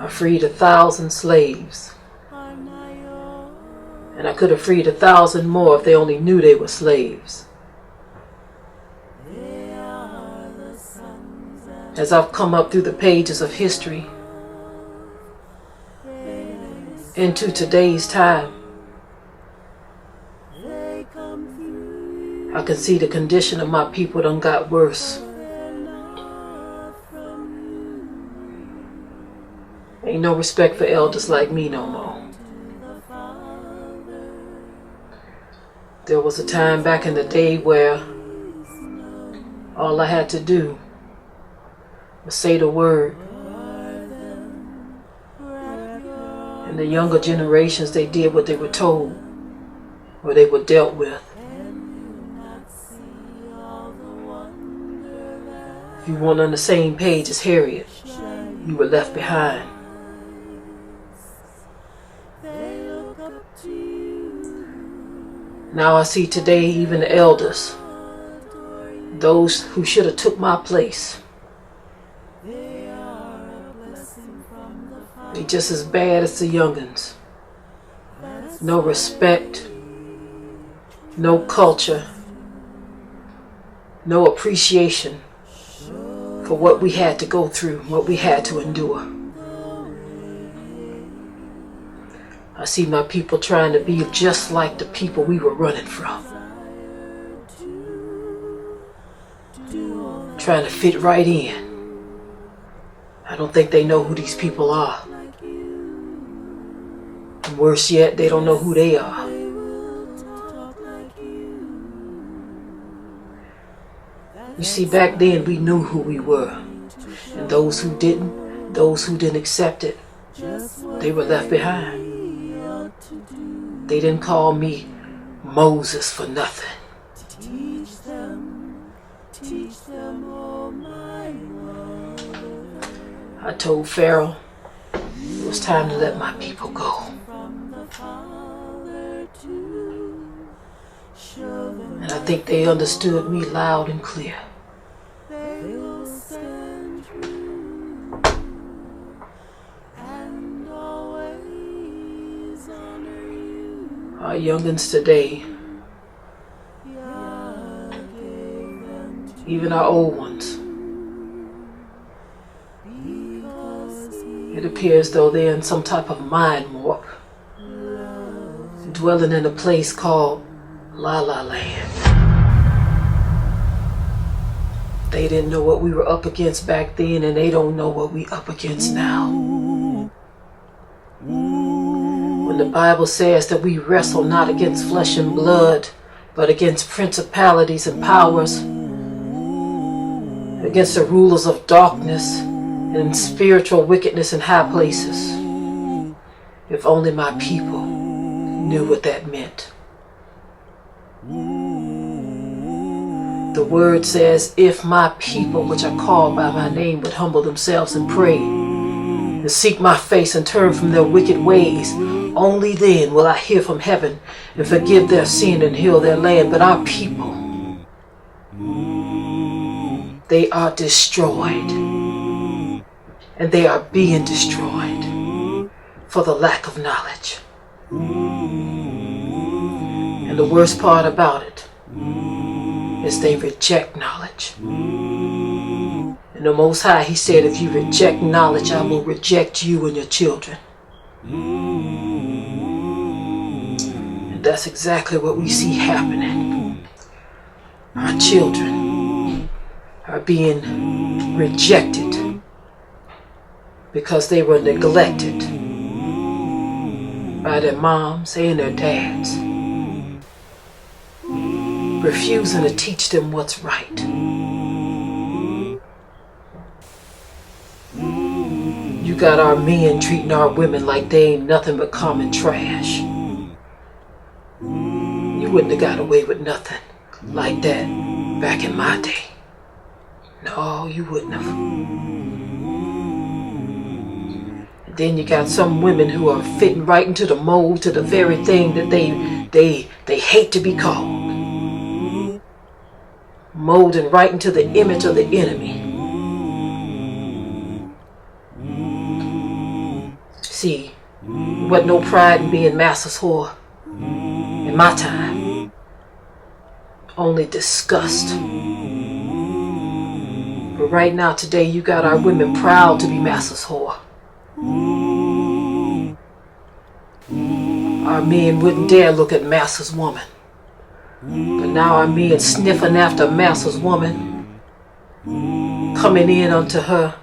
I freed 1,000 slaves. And I could have freed 1,000 more if they only knew they were slaves. As I've come up through the pages of history into today's time, I can see the condition of my people done got worse. Ain't no respect for elders like me no more. There was a time back in the day where all I had to do was say the word. And the younger generations, they did what they were told, or they were dealt with. If you weren't on the same page as Harriet, you were left behind. Now I see today even the elders, those who should have took my place, they just as bad as the young'uns. No respect, no culture, no appreciation for what we had to go through, what we had to endure. I see my people trying to be just like the people we were running from. Trying to fit right in. I don't think they know who these people are. And worse yet, they don't know who they are. You see, back then we knew who we were. And those who didn't accept it, they were left behind. They didn't call me Moses for nothing. I told Pharaoh it was time to let my people go. And I think they understood me loud and clear. Our young'uns today, even our old ones, it appears though they're in some type of mind warp, dwelling in a place called La La Land. They didn't know what we were up against back then, and they don't know what we up against now. When the Bible says that we wrestle not against flesh and blood, but against principalities and powers, against the rulers of darkness and spiritual wickedness in high places. If only my people knew what that meant. The word says, if my people, which are called by my name, would humble themselves and pray, and seek my face and turn from their wicked ways, only then will I hear from heaven and forgive their sin and heal their land. But our people, they are destroyed. And they are being destroyed for the lack of knowledge. And the worst part about it is they reject knowledge. And the Most High, He said, if you reject knowledge, I will reject you and your children. And that's exactly what we see happening. Our children are being rejected because they were neglected by their moms and their dads, refusing to teach them what's right. You got our men treating our women like they ain't nothing but common trash. You wouldn't have got away with nothing like that back in my day. No, you wouldn't have. And then you got some women who are fitting right into the mold, to the very thing that they hate to be called. Molding right into the image of the enemy. See, there wasn't no pride in being master's whore in my time. Only disgust. But right now, today, you got our women proud to be master's whore. Our men wouldn't dare look at master's woman. But now our men sniffing after master's woman, coming in unto her,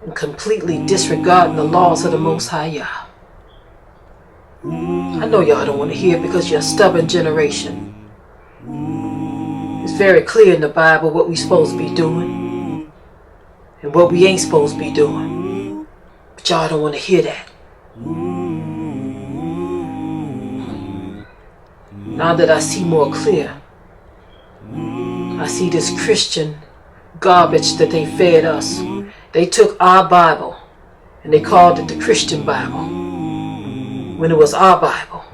and completely disregarding the laws of the Most High Yah. I know y'all don't want to hear it because you're a stubborn generation. It's very clear in the Bible what we're supposed to be doing and what we ain't supposed to be doing. But y'all don't want to hear that. Now that I see more clear, I see this Christian garbage that they fed us. They took our Bible and they called it the Christian Bible when it was our Bible.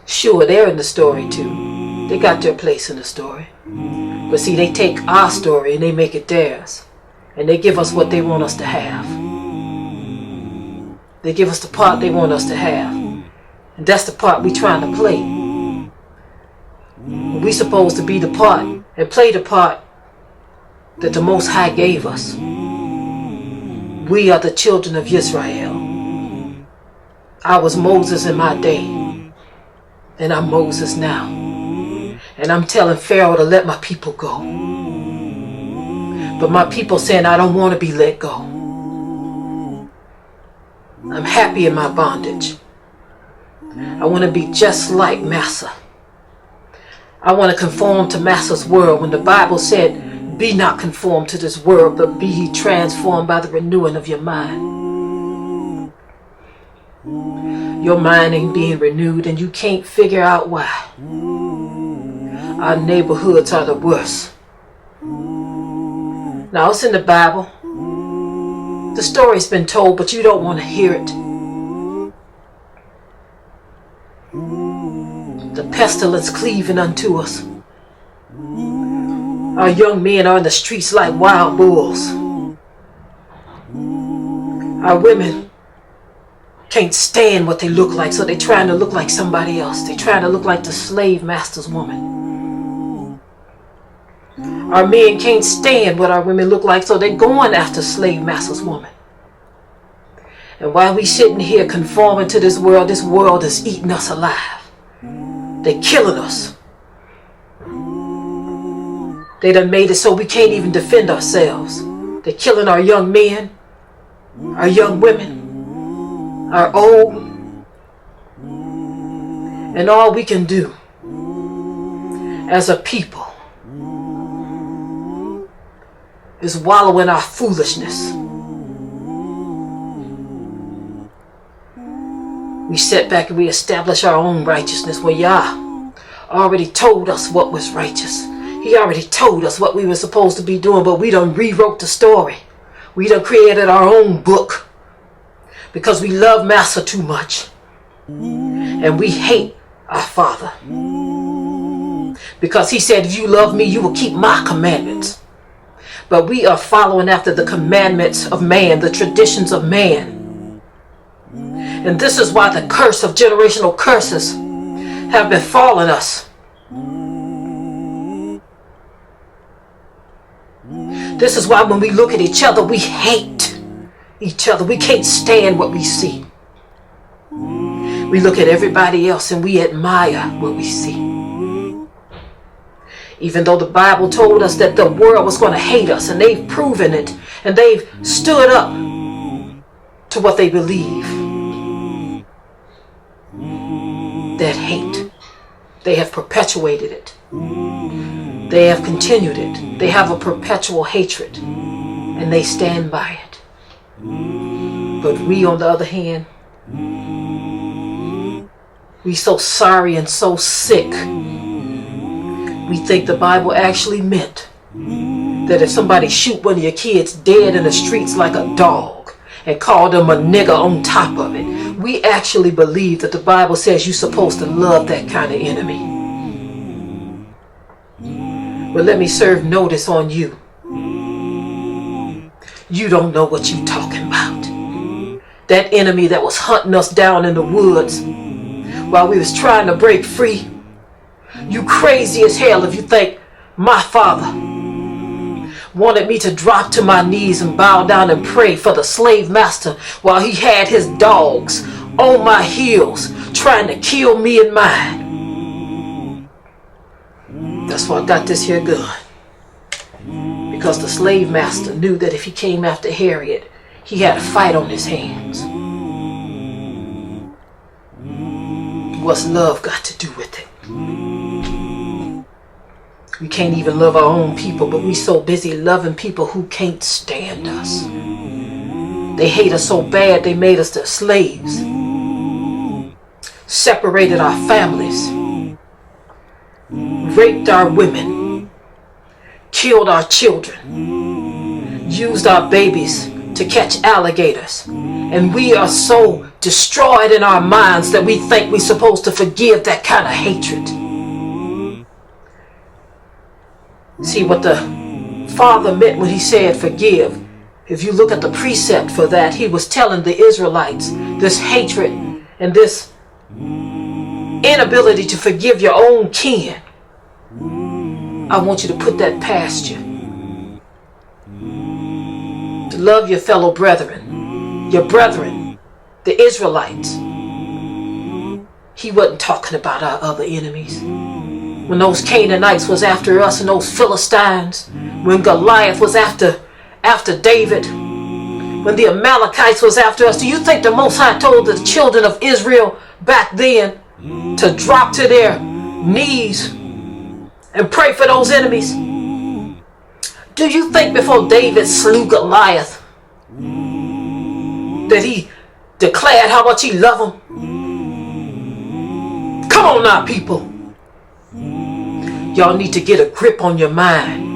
Sure, they're in the story too. They got their place in the story. But see, they take our story and they make it theirs. And they give us what they want us to have. They give us the part they want us to have. And that's the part we trying to play. We supposed to be the part and play the part that the Most High gave us. We are the children of Israel. I was Moses in my day, and I'm Moses now. And I'm telling Pharaoh to let my people go. But my people saying I don't want to be let go. I'm happy in my bondage. I want to be just like Massa. I want to conform to Massa's world when the Bible said, be not conformed to this world, but be ye transformed by the renewing of your mind. Your mind ain't being renewed and you can't figure out why. Our neighborhoods are the worst. Now it's in the Bible. The story's been told, but you don't want to hear it. The pestilence cleaving unto us. Our young men are in the streets like wild bulls. Our women can't stand what they look like, so they're trying to look like somebody else. They're trying to look like the slave master's woman. Our men can't stand what our women look like, so they're going after slave master's woman. And while we sitting here conforming to this world is eating us alive. They're killing us. They done made it so we can't even defend ourselves. They're killing our young men, our young women, our old. And all we can do as a people is wallow in our foolishness. We sit back and we establish our own righteousness when Yah already told us what was righteous. He already told us what we were supposed to be doing, but we done rewrote the story. We done created our own book because we love Massa too much. And we hate our Father. Because he said, if you love me, you will keep my commandments. But we are following after the commandments of man, the traditions of man. And this is why the curse of generational curses have been falling us. This is why when we look at each other, we hate each other. We can't stand what we see. We look at everybody else and we admire what we see. Even though the Bible told us that the world was going to hate us, and they've proven it, and they've stood up to what they believe. That hate, they have perpetuated it. They have continued it. They have a perpetual hatred, and they stand by it. But we, on the other hand, we so sorry and so sick. We think the Bible actually meant that if somebody shoot one of your kids dead in the streets like a dog and call them a nigger on top of it, we actually believe that the Bible says you're supposed to love that kind of enemy. But let me serve notice on you. You don't know what you talking about. That enemy that was hunting us down in the woods while we was trying to break free. You crazy as hell if you think my father wanted me to drop to my knees and bow down and pray for the slave master while he had his dogs on my heels trying to kill me and mine. That's why I got this here gun. Because the slave master knew that if he came after Harriet, he had a fight on his hands. What's love got to do with it? We can't even love our own people, but we so busy loving people who can't stand us. They hate us so bad they made us their slaves. Separated our families. Raped our women. Killed our children. Used our babies to catch alligators. And we are so destroyed in our minds that we think we're supposed to forgive that kind of hatred. See what the Father meant when he said forgive. If you look at the precept for that, he was telling the Israelites this hatred and this inability to forgive your own kin. I want you to put that past you. To love your fellow brethren, the Israelites. He wasn't talking about our other enemies. When those Canaanites was after us and those Philistines, when Goliath was after David, when the Amalekites was after us, do you think the Most High told the children of Israel back then to drop to their knees and pray for those enemies? Do you think before David slew Goliath that he declared how much he loved him? Come on now, people. Y'all need to get a grip on your mind.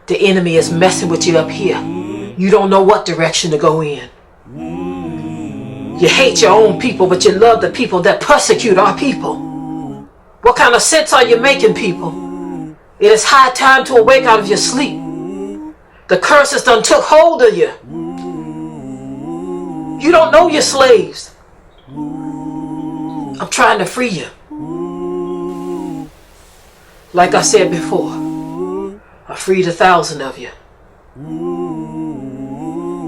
The enemy is messing with you up here. You don't know what direction to go in. You hate your own people, but you love the people that persecute our people. What kind of sense are you making, people? It is high time to awake out of your sleep. The curses done took hold of you. You don't know you're slaves. I'm trying to free you. Like I said before, I freed 1,000 of you.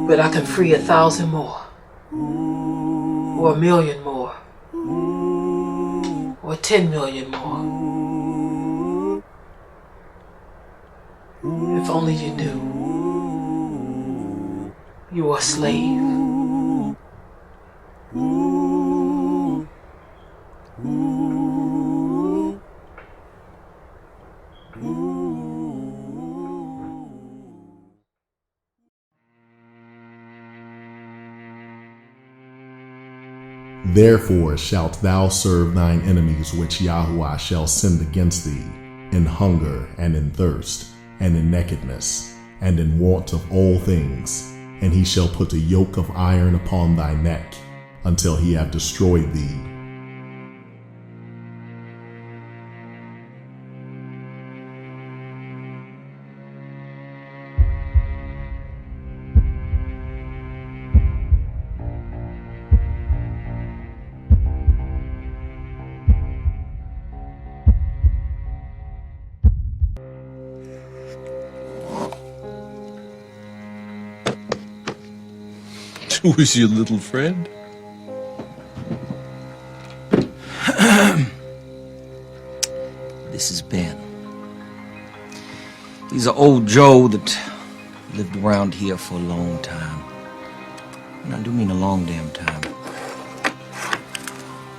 But I can free 1,000 more. Or 1,000,000 more. Or 10 million more. If only you knew you were a slave. Therefore shalt thou serve thine enemies which Yahuwah shall send against thee, in hunger and in thirst, and in nakedness, and in want of all things, and he shall put a yoke of iron upon thy neck, until he have destroyed thee. Who is your little friend? This is Ben. He's an old Joe that lived around here for a long time. And I do mean a long damn time.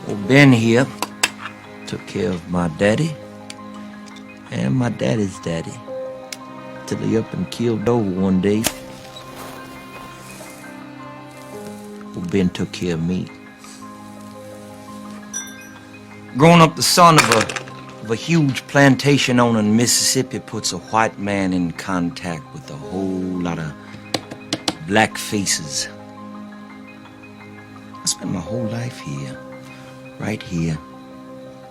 Old Ben here took care of my daddy and my daddy's daddy till he up and killed over one day. Old Ben took care of me. Growing up the son of a huge plantation owner in Mississippi puts a white man in contact with a whole lot of black faces. I spent my whole life here, right here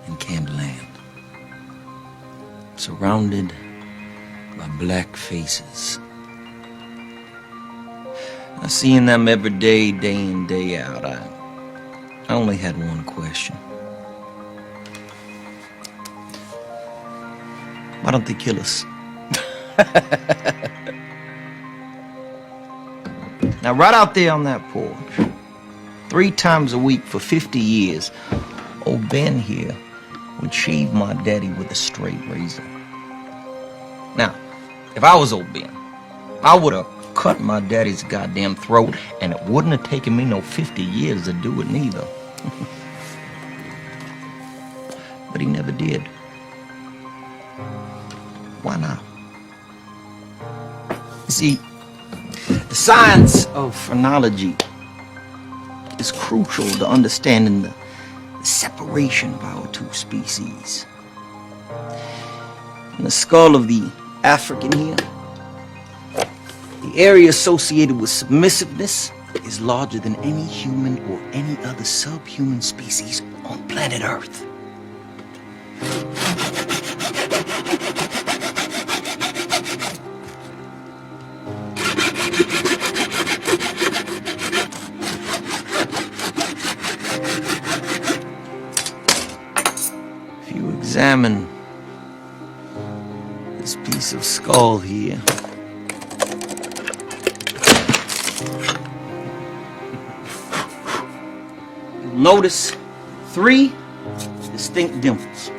in Candyland, surrounded by black faces. I seeing them every day, day in, day out, I only had one question. Why don't they kill us? Now, right out there on that porch, 3 times a week for 50 years, old Ben here would shave my daddy with a straight razor. Now, if I was old Ben, I would have cut my daddy's goddamn throat, and it wouldn't have taken me no 50 years to do it neither. But he never did. Why not? You see, the science of phrenology is crucial to understanding the separation of our 2 species. In the skull of the African here, the area associated with submissiveness is larger than any human or any other subhuman species on planet Earth. If you examine this piece of skull here, notice 3 distinct dimples.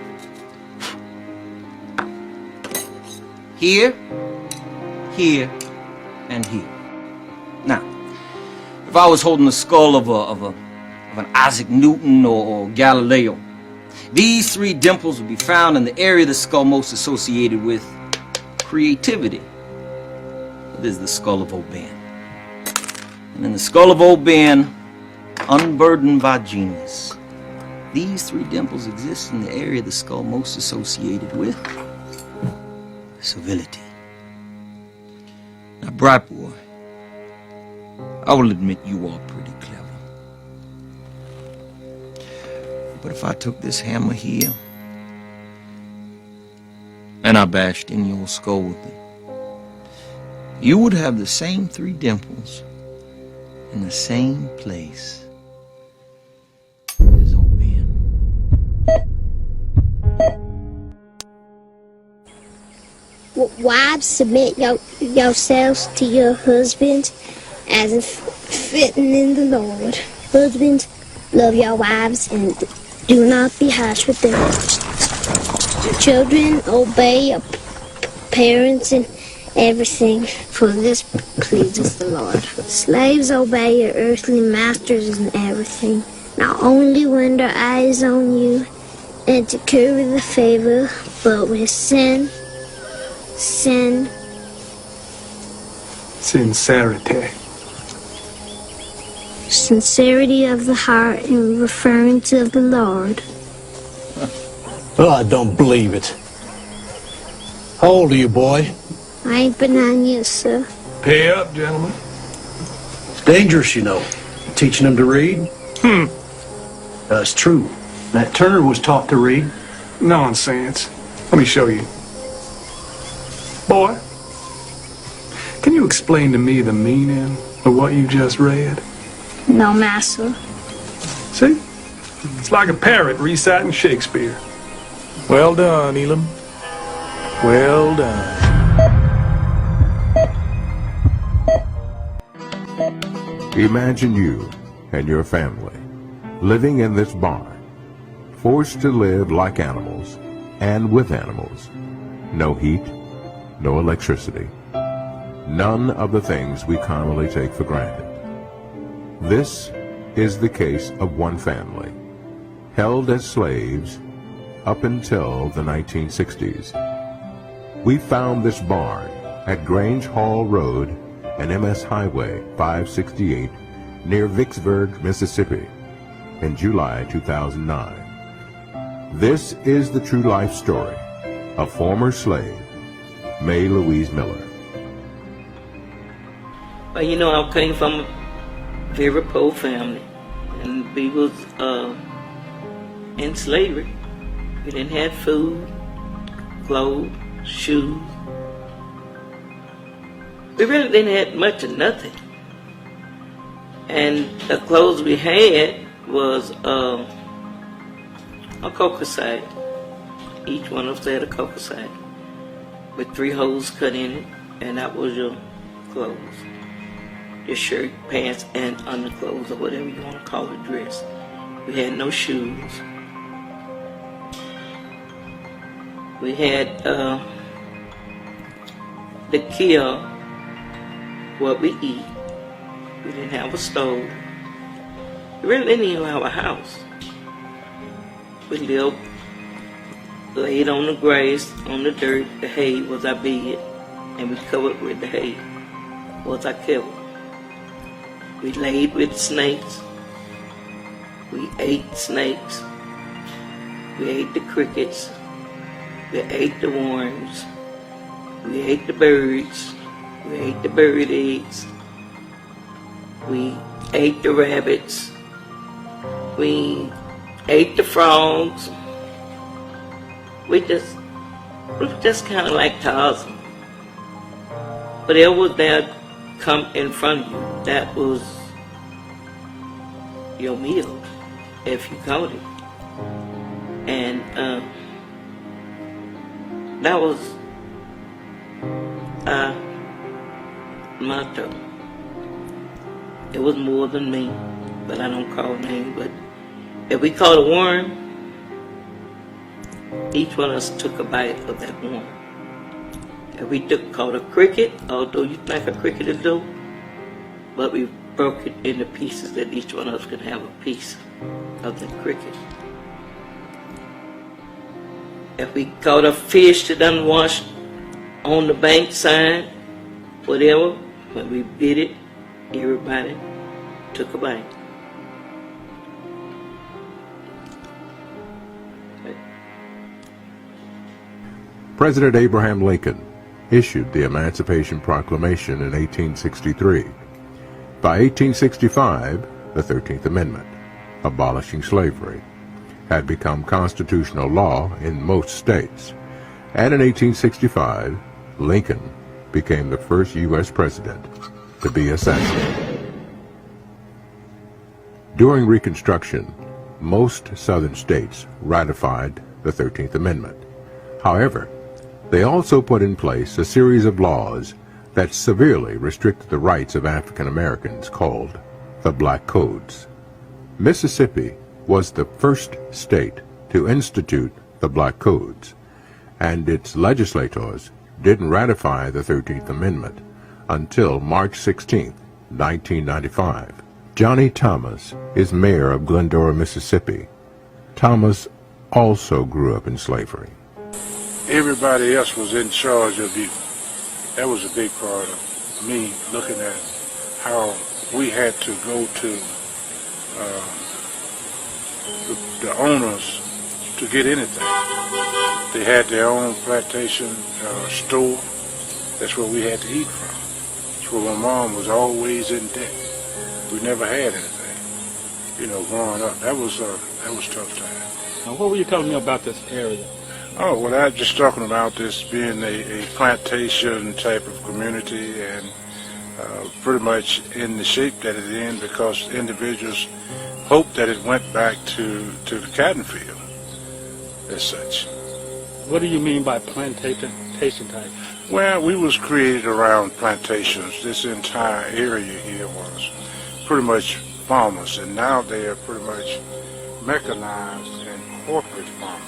Here, here, and here. Now, if I was holding the skull of an Isaac Newton or Galileo, these 3 dimples would be found in the area of the skull most associated with creativity. This is the skull of old Ben. And in the skull of old Ben, unburdened by genius, these 3 dimples exist in the area of the skull most associated with civility. Now, bright boy, I will admit you are pretty clever. But if I took this hammer here and I bashed in your skull with it, you would have the same 3 dimples in the same place as old Ben. Wives, submit yourselves to your husbands as if fitting in the Lord. Husbands, love your wives and do not be harsh with them. Children, obey your parents in everything, for this pleases the Lord. Slaves, obey your earthly masters in everything, not only when their eye is on you and to curry the favor, but with sincerity of the heart in referring to the Lord. Oh, I don't believe it. How old are you, boy? I ain't been on yet, sir. Pay up, gentlemen. It's dangerous, you know, teaching them to read. It's true. Matt Turner was taught to read. Nonsense. Let me show you. Boy, can you explain to me the meaning of what you just read? No, master. See? It's like a parrot reciting Shakespeare. Well done, Elam. Well done. Imagine you and your family living in this barn, forced to live like animals and with animals. No heat, no electricity, none of the things we commonly take for granted. This is the case of one family, held as slaves up until the 1960s. We found this barn at Grange Hall Road and MS Highway 568 near Vicksburg, Mississippi in July 2009. This is the true life story of former slave May Louise Miller. Well, you know, I came from a very poor family, and we was in slavery. We didn't have food, clothes, shoes. We really didn't have much of nothing. And the clothes we had was a cocoa sack. Each one of us had a cocoa sack with 3 holes cut in it, and that was your clothes. Your shirt, pants, and underclothes, or whatever you want to call it, dress. We had no shoes. We had to kill what we eat. We didn't have a stove. We really didn't even have a house. We lived laid on the grass, on the dirt. The hay was our bed, and we covered with the hay was our cover. We laid with snakes. We ate snakes. We ate the crickets. We ate the worms. We ate the birds. We ate the bird eggs. We ate the rabbits. We ate the frogs. We just kind of like Tarzan. Whatever was there come in front of you, that was your meal, if you caught it. And that was our motto. It was more than me, but I don't call names. But if we caught a worm, each one of us took a bite of that worm. If we caught a cricket, although you think a cricket is dope, but we broke it into pieces that each one of us could have a piece of that cricket. If we caught a fish that done washed on the bank side, whatever, when we bit it, everybody took a bite. President Abraham Lincoln issued the Emancipation Proclamation in 1863. By 1865, the 13th Amendment, abolishing slavery, had become constitutional law in most states, and in 1865, Lincoln became the first U.S. president to be assassinated. During Reconstruction, most southern states ratified the 13th Amendment. However, they also put in place a series of laws that severely restricted the rights of African Americans called the Black Codes. Mississippi was the first state to institute the Black Codes, and its legislators didn't ratify the 13th Amendment until March 16, 1995. Johnny Thomas is mayor of Glendora, Mississippi. Thomas also grew up in slavery. Everybody else was in charge of you. That was a big part of me looking at how we had to go to the owners to get anything. They had their own plantation store. That's where we had to eat from. That's where my mom was always in debt. We never had anything, growing up. That was tough time. Now, what were you telling me about this area? Oh, well, I was just talking about this being a plantation type of community, and pretty much in the shape that it's in because individuals hoped that it went back to the cotton field as such. What do you mean by plantation type? Well, we was created around plantations. This entire area here was pretty much farmers, and now they are pretty much mechanized and corporate farming.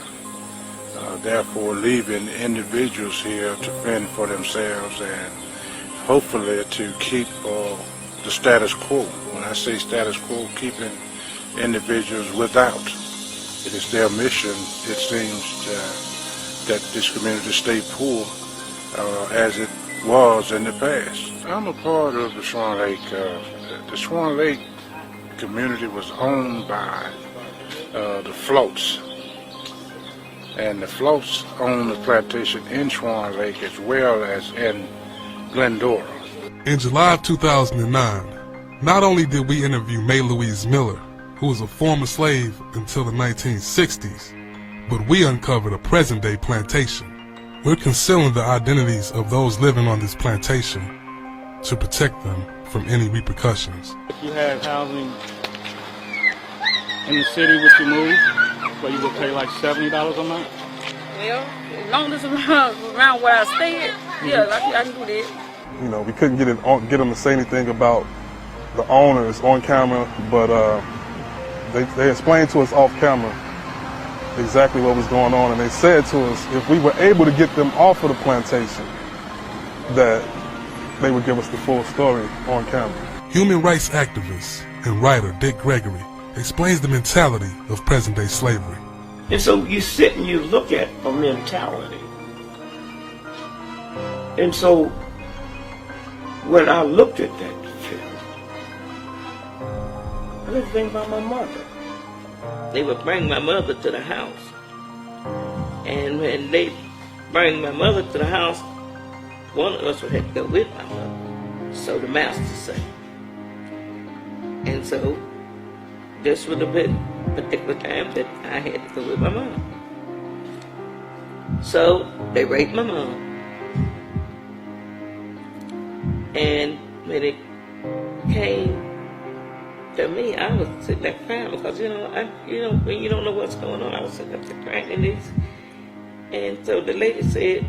Therefore leaving individuals here to fend for themselves and hopefully to keep the status quo. When I say status quo, keeping individuals without. It is their mission, it seems, that this community stay poor as it was in the past. I'm a part of the Swan Lake. The Swan Lake community was owned by the Floats. And the Floats own the plantation in Swan Lake as well as in Glendora. In July of 2009, not only did we interview May Louise Miller, who was a former slave until the 1960s, but we uncovered a present-day plantation. We're concealing the identities of those living on this plantation to protect them from any repercussions. If you had housing in the city, would you move? Where you would pay like $70 a month? Well, as long as it's around where I stay at, yeah, I can do that. You know, we couldn't get them to say anything about the owners on camera, but they explained to us off camera exactly what was going on, and they said to us if we were able to get them off of the plantation, that they would give us the full story on camera. Human rights activist and writer Dick Gregory explains the mentality of present-day slavery. And so you sit and you look at a mentality. And so when I looked at that film, I didn't think about my mother. They would bring my mother to the house. And when they bring my mother to the house, one of us would have to go with my mother. So the master said. And so this would have been a particular time that I had to go with my mom. So they raped my mom. And when it came to me, I was sitting there crying because, when you don't know what's going on, I was sitting up there crying in this. And so the lady said,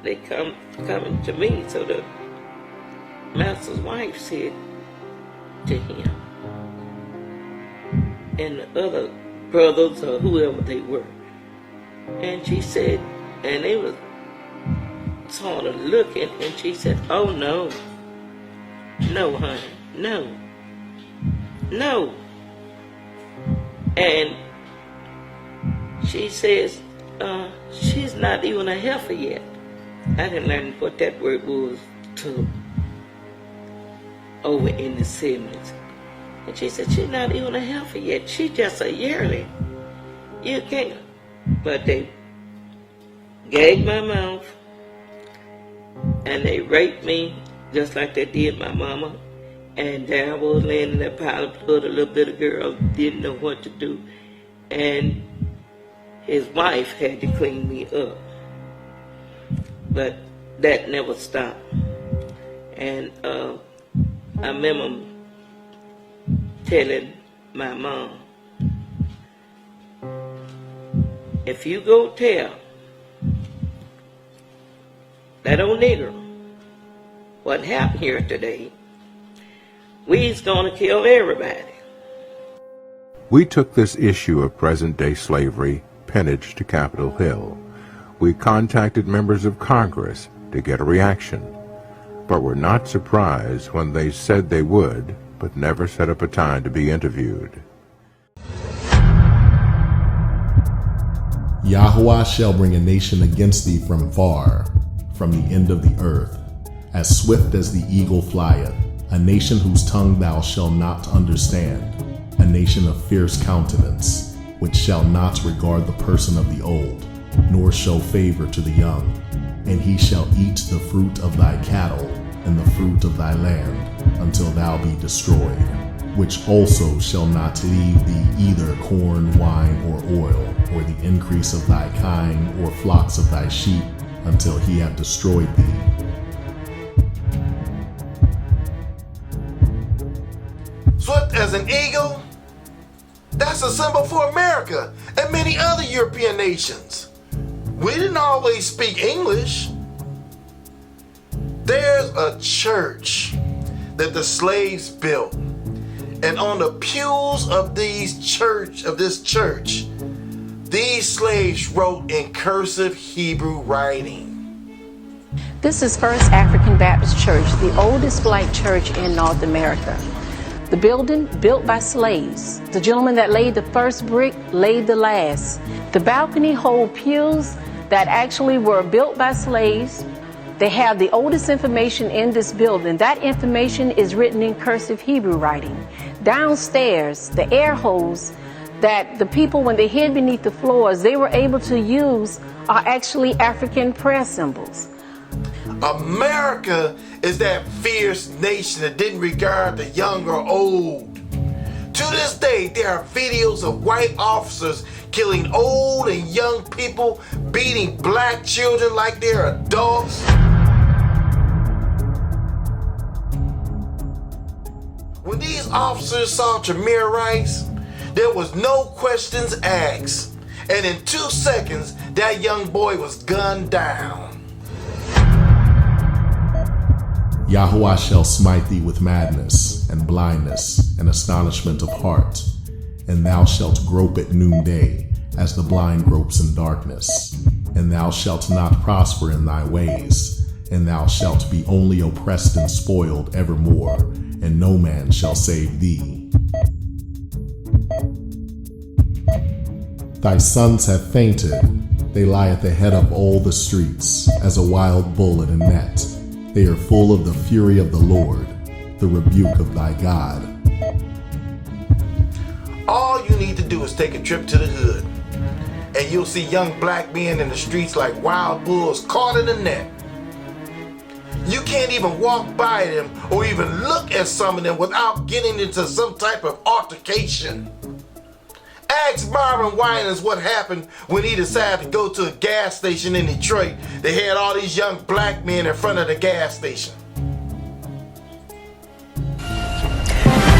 they coming to me. So the master's wife said to him, and the other brothers or whoever they were. And she said, and they was sort of looking, and she said, oh no, no honey, no, no. And she says, she's not even a heifer yet. I didn't learn what that word was till over in the 70s. And she said, she's not even a heifer yet. She's just a yearling. You can't. But they gagged my mouth, and they raped me just like they did my mama. And there I was laying in that pile of blood. A little bit of girl didn't know what to do. And his wife had to clean me up. But that never stopped. And I remember telling my mom, if you go tell that old nigger what happened here today, we's gonna kill everybody. We took this issue of present-day slavery, pinnage to Capitol Hill. We contacted members of Congress to get a reaction, but were not surprised when they said they would, but never set up a time to be interviewed. Yahuwah shall bring a nation against thee from far, from the end of the earth, as swift as the eagle flieth, a nation whose tongue thou shalt not understand, a nation of fierce countenance, which shall not regard the person of the old, nor show favor to the young. And he shall eat the fruit of thy cattle, and the fruit of thy land, until thou be destroyed, which also shall not leave thee either corn, wine, or oil, or the increase of thy kine, or flocks of thy sheep, until he have destroyed thee. Swift as an eagle, that's a symbol for America and many other European nations. We didn't always speak English. There's a church that the slaves built, and on the pews of this church, these slaves wrote in cursive Hebrew writing. This is First African Baptist Church, the oldest black church in North America. The building built by slaves. The gentleman that laid the first brick laid the last. The balcony hold pews that actually were built by slaves. They have the oldest information in this building. That information is written in cursive Hebrew writing. Downstairs, the air holes that the people, when they hid beneath the floors, they were able to use are actually African prayer symbols. America is that fierce nation that didn't regard the young or old. To this day, there are videos of white officers killing old and young people, beating black children like they're adults. When these officers saw Tremere Rice, there was no questions asked. And in 2 seconds, that young boy was gunned down. Yahuwah shall smite thee with madness and blindness and astonishment of heart, and thou shalt grope at noonday as the blind gropes in darkness, and thou shalt not prosper in thy ways, and thou shalt be only oppressed and spoiled evermore, and no man shall save thee. Thy sons have fainted, they lie at the head of all the streets, as a wild bull in a net. They are full of the fury of the Lord, the rebuke of thy God. All you need to do is take a trip to the hood, and you'll see young black men in the streets like wild bulls caught in a net. You can't even walk by them or even look at some of them without getting into some type of altercation. Ask Marvin Winans what happened when he decided to go to a gas station in Detroit. They had all these young black men in front of the gas station.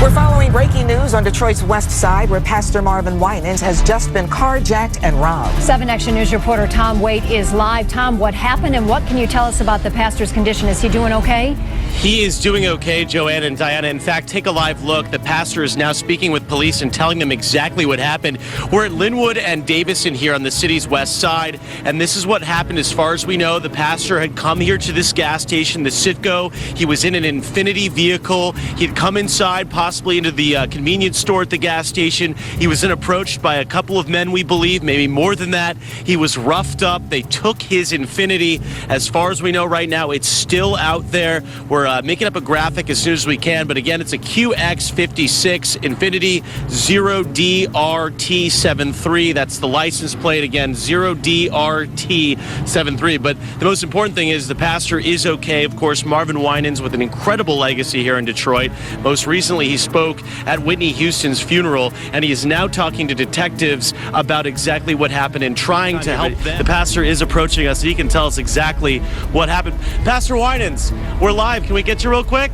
We're following breaking news on Detroit's west side, where Pastor Marvin Winans has just been carjacked and robbed. 7 Action News reporter Tom Waite is live. Tom, what happened and what can you tell us about the pastor's condition? Is he doing okay? He is doing okay, Joanna and Diana. In fact, take a live look. The pastor is now speaking with police and telling them exactly what happened. We're at Linwood and Davison here on the city's west side, and this is what happened as far as we know. The pastor had come here to this gas station, the Citgo. He was in an Infinity vehicle. He'd come inside, possibly into the convenience store at the gas station. He was then approached by a couple of men, we believe, maybe more than that. He was roughed up. They took his Infinity. As far as we know right now, it's still out there. We're making up a graphic as soon as we can, but again, it's a QX56 Infinity 0DRT73. That's the license plate again, 0DRT73. But the most important thing is the pastor is okay. Of course, Marvin Winans with an incredible legacy here in Detroit. Most recently, he spoke at Whitney Houston's funeral, and he is now talking to detectives about exactly what happened and trying to help them. The pastor is approaching us, so he can tell us exactly what happened. Pastor Winans, we're live. Can we get you real quick?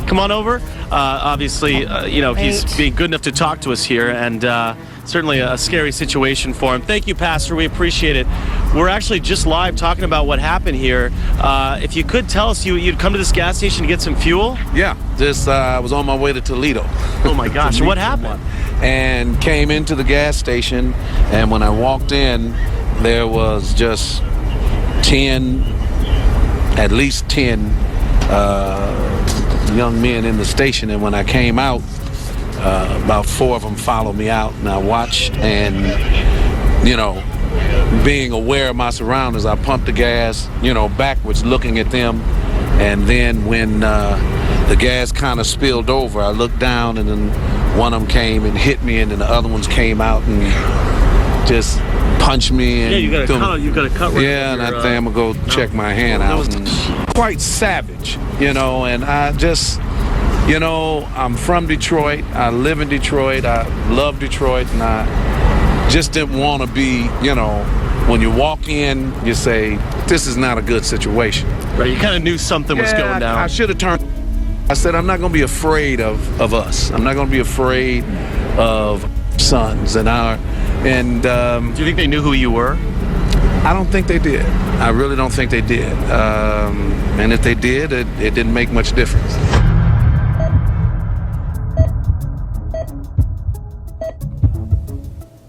Come on over. Obviously, he's being good enough to talk to us here, and certainly a scary situation for him. Thank you, Pastor. We appreciate it. We're actually just live talking about what happened here. If you could tell us, you'd come to this gas station to get some fuel? Yeah, just I was on my way to Toledo. Oh my gosh, what happened? And came into the gas station, and when I walked in, there was just at least 10 young men in the station, and when I came out, about 4 of them followed me out, and I watched, and being aware of my surroundings, I pumped the gas, backwards, looking at them, and then when the gas kind of spilled over, I looked down, and then one of them came and hit me, and then the other ones came out and just punched me. And you got a cut right. Yeah, and I think I'm gonna go check my hand out. And quite savage, and I just, I'm from Detroit. I live in Detroit. I love Detroit, and I just didn't want to be, when you walk in, you say, this is not a good situation. Right, you kind of knew something was going down. I should have turned. I said, I'm not going to be afraid of us. I'm not going to be afraid of sons and our. And do you think they knew who you were? I don't think they did. I really don't think they did. And if they did, it didn't make much difference.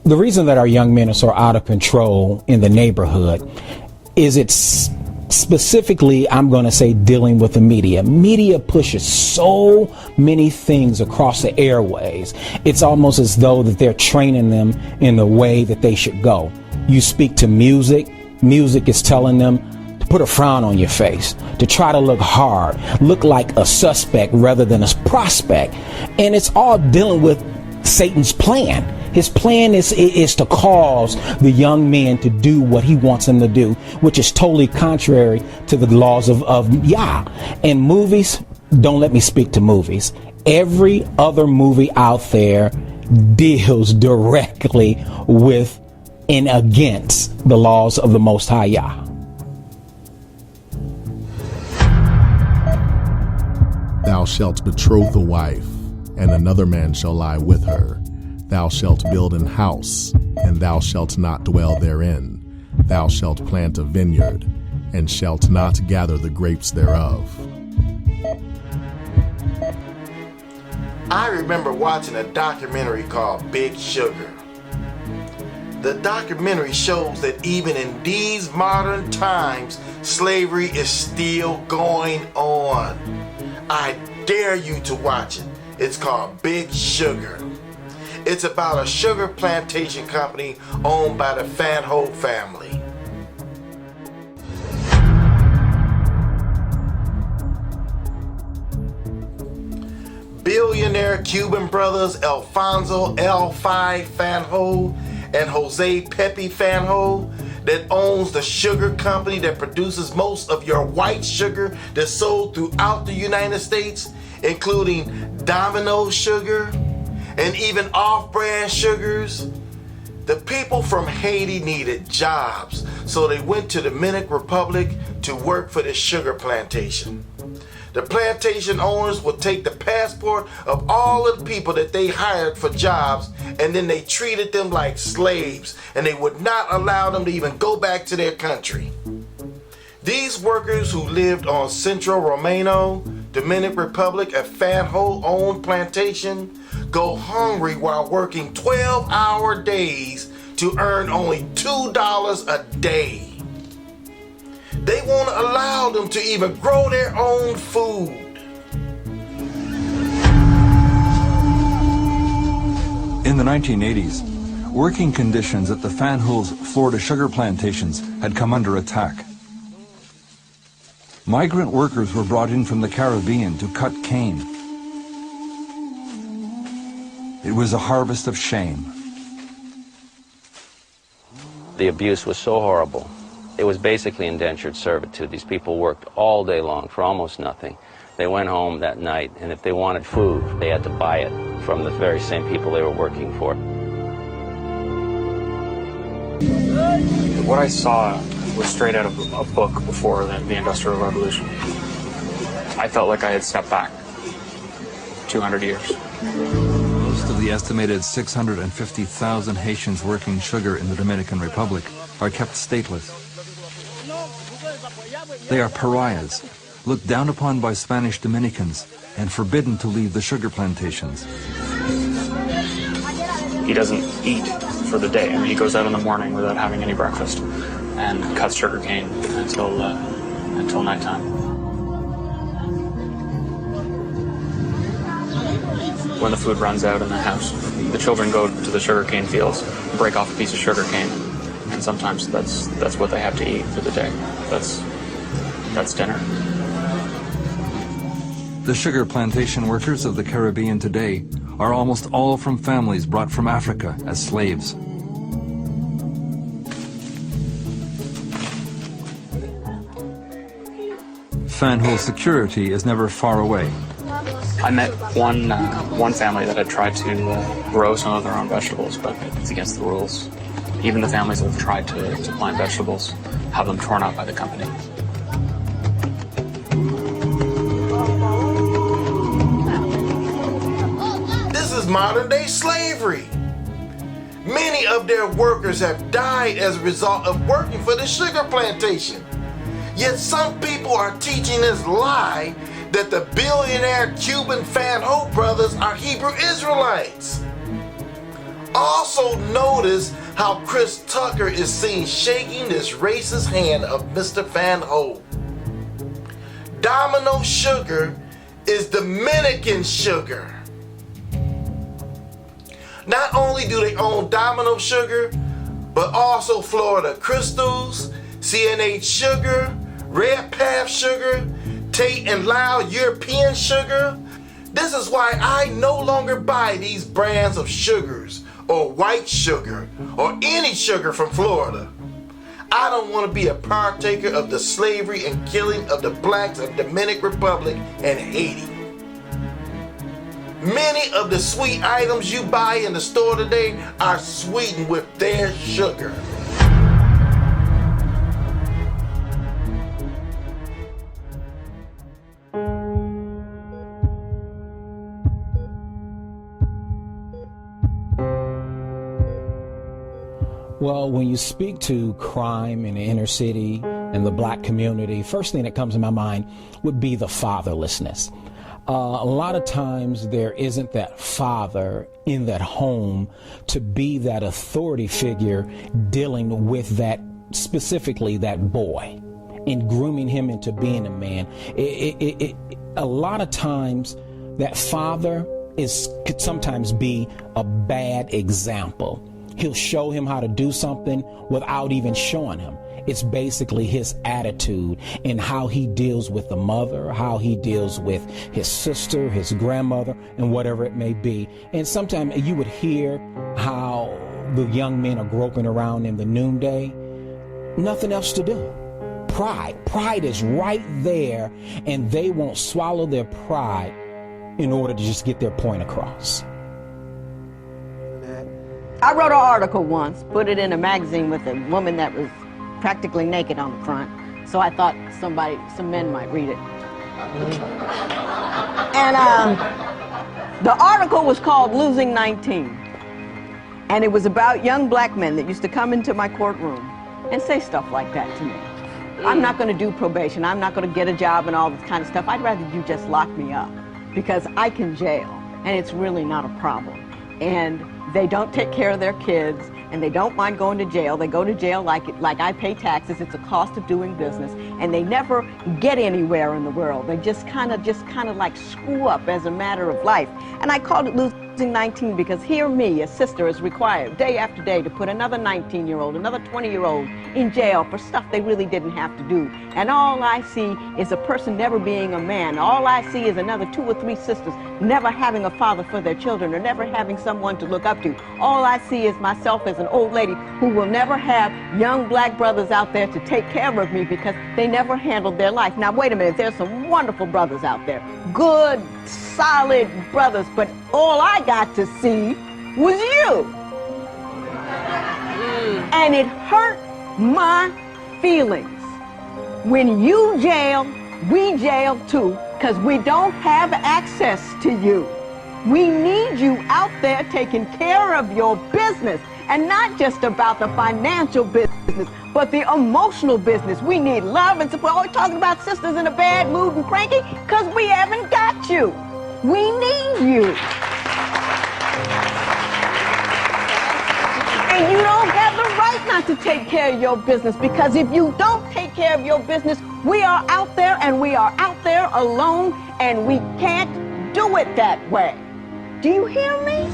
The reason that our young men are so out of control in the neighborhood is it's specifically, I'm going to say, dealing with the media. Media pushes so many things across the airways. It's almost as though that they're training them in the way that they should go. You speak to music. Music is telling them to put a frown on your face, to try to look hard, look like a suspect rather than a prospect. And it's all dealing with Satan's plan. His plan is to cause the young men to do what he wants them to do, which is totally contrary to the laws of Yah. And movies, don't let me speak to movies. Every other movie out there deals directly with and against the laws of the Most High Yah. Thou shalt betroth a wife, and another man shall lie with her. Thou shalt build an house, and thou shalt not dwell therein. Thou shalt plant a vineyard, and shalt not gather the grapes thereof. I remember watching a documentary called Big Sugar. The documentary shows that even in these modern times, slavery is still going on. I dare you to watch it. It's called Big Sugar. It's about a sugar plantation company owned by the Fanho family. Billionaire Cuban brothers Alfonso L5 Fanho and Jose Pepe Fanho that owns the sugar company that produces most of your white sugar that's sold throughout the United States, including Domino sugar and even off-brand sugars. The people from Haiti needed jobs, so they went to the Dominican Republic to work for this sugar plantation. The plantation owners would take the passport of all of the people that they hired for jobs, and then they treated them like slaves, and they would not allow them to even go back to their country. These workers who lived on Centro Romano, Dominican Republic, a Fanho-owned plantation, go hungry while working 12-hour days to earn only $2 a day. They won't allow them to even grow their own food. In the 1980s, working conditions at the Fanho's Florida sugar plantations had come under attack. Migrant workers were brought in from the Caribbean to cut cane. It was a harvest of shame. The abuse was so horrible. It was basically indentured servitude. These people worked all day long for almost nothing. They went home that night, and if they wanted food, they had to buy it from the very same people they were working for. What I saw was straight out of a book before the Industrial Revolution. I felt like I had stepped back 200 years. Most of the estimated 650,000 Haitians working sugar in the Dominican Republic are kept stateless. They are pariahs, looked down upon by Spanish Dominicans, and forbidden to leave the sugar plantations. He doesn't eat for the day. I mean, he goes out in the morning without having any breakfast and cuts sugar cane until nighttime. When the food runs out in the house, the children go to the sugarcane fields, break off a piece of sugar cane, and sometimes that's what they have to eat for the day. That's dinner. The sugar plantation workers of the Caribbean today are almost all from families brought from Africa as slaves. Fanho security is never far away. I met one family that had tried to grow some of their own vegetables, but it's against the rules. Even the families that have tried to plant vegetables have them torn out by the company. This is modern day slavery. Many of their workers have died as a result of working for the sugar plantation. Yet some people are teaching this lie that the billionaire Cuban Fanho brothers are Hebrew Israelites. Also notice how Chris Tucker is seen shaking this racist hand of Mr. Fanho. Domino sugar is Dominican sugar. Not only do they own Domino sugar, but also Florida Crystals, CNH sugar, Red Path sugar, Tate and Lyle European sugar. This is why I no longer buy these brands of sugars or white sugar or any sugar from Florida. I don't want to be a partaker of the slavery and killing of the blacks of Dominican Republic and Haiti. Many of the sweet items you buy in the store today are sweetened with their sugar. Well, when you speak to crime in the inner city and the black community, first thing that comes to my mind would be the fatherlessness. A lot of times there isn't that father in that home to be that authority figure dealing with that, specifically that boy, and grooming him into being a man. A lot of times that father could sometimes be a bad example. He'll show him how to do something without even showing him. It's basically his attitude and how he deals with the mother, how he deals with his sister, his grandmother, and whatever it may be. And sometimes you would hear how the young men are groping around in the noonday. Nothing else to do. Pride is right there, and they won't swallow their pride in order to just get their point across. I wrote an article once, put it in a magazine with a woman that was practically naked on the front. So I thought some men might read it. And the article was called Losing 19. And it was about young black men that used to come into my courtroom and say stuff like that to me. I'm not going to do probation. I'm not going to get a job and all this kind of stuff. I'd rather you just lock me up because I can jail and it's really not a problem. And they don't take care of their kids, and they don't mind going to jail. They go to jail like I pay taxes. It's a cost of doing business, and they never get anywhere in the world. They just kind of like screw up as a matter of life. And I called it Losing 19 because here me, a sister, is required day after day to put another 19-year-old, another 20-year-old in jail for stuff they really didn't have to do. And all I see is a person never being a man. All I see is another 2 or 3 sisters never having a father for their children or never having someone to look up to. All I see is myself as an old lady who will never have young black brothers out there to take care of me because they never handled their life. Now, wait a minute. There's some wonderful brothers out there. Good, solid brothers. But all I got to see was you. And it hurt my feelings. When you jail, we jail too, because we don't have access to you. We need you out there taking care of your business, and not just about the financial business, but the emotional business. We need love and support. Always talking about sisters in a bad mood and cranky, because we haven't got you. We need you. And you don't have the right not to take care of your business, because if you don't take care of your business, we are out there and we are out there alone, and we can't do it that way. Do you hear me?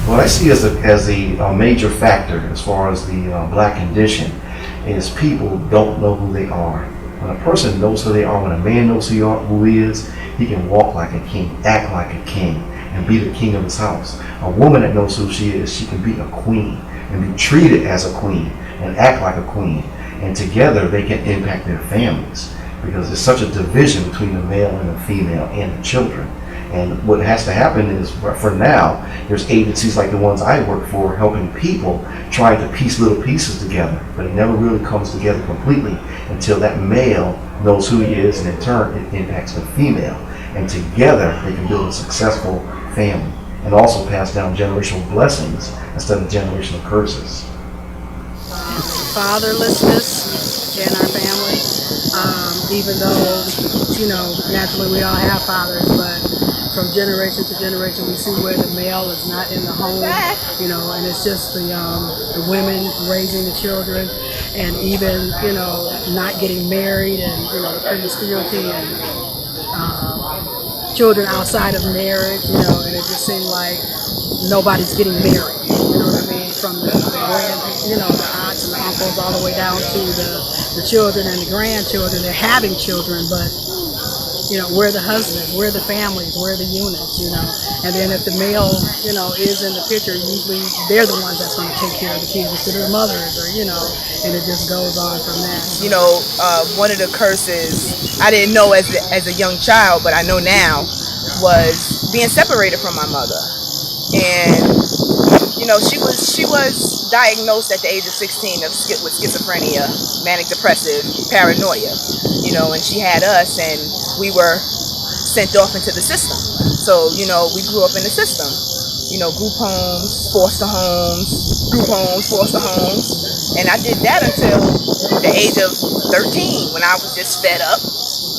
What I see as a major factor as far as the black condition is people don't know who they are. When a person knows who they are, when a man knows who he is, he can walk like a king, act like a king, and be the king of his house. A woman that knows who she is, she can be a queen and be treated as a queen and act like a queen. And together they can impact their families, because there's such a division between the male and the female and the children. And what has to happen is, for now, there's agencies like the ones I work for helping people trying to piece little pieces together, but it never really comes together completely until that male knows who he is, and in turn it impacts the female. And together they can build a successful family and also pass down generational blessings instead of generational curses. Fatherlessness in our family, even though, naturally we all have fathers, but from generation to generation we see where the male is not in the home, and it's just the women raising the children, and even, not getting married, and, the promiscuity and children outside of marriage, and it just seemed like nobody's getting married, from the aunts and the uncles all the way down to the children and the grandchildren. They're having children, but where are the husbands, where are the families, where are the units, and then if the male, is in the picture, usually they're the ones that's going to take care of the kids instead of the mothers, or, and it just goes on from that. One of the curses I didn't know as a young child, but I know now, was being separated from my mother. And she was diagnosed at the age of 16 with schizophrenia, manic depressive, paranoia, and she had us, and we were sent off into the system. So, we grew up in the system. group homes, foster homes, group homes, foster homes. And I did that until the age of 13 when I was just fed up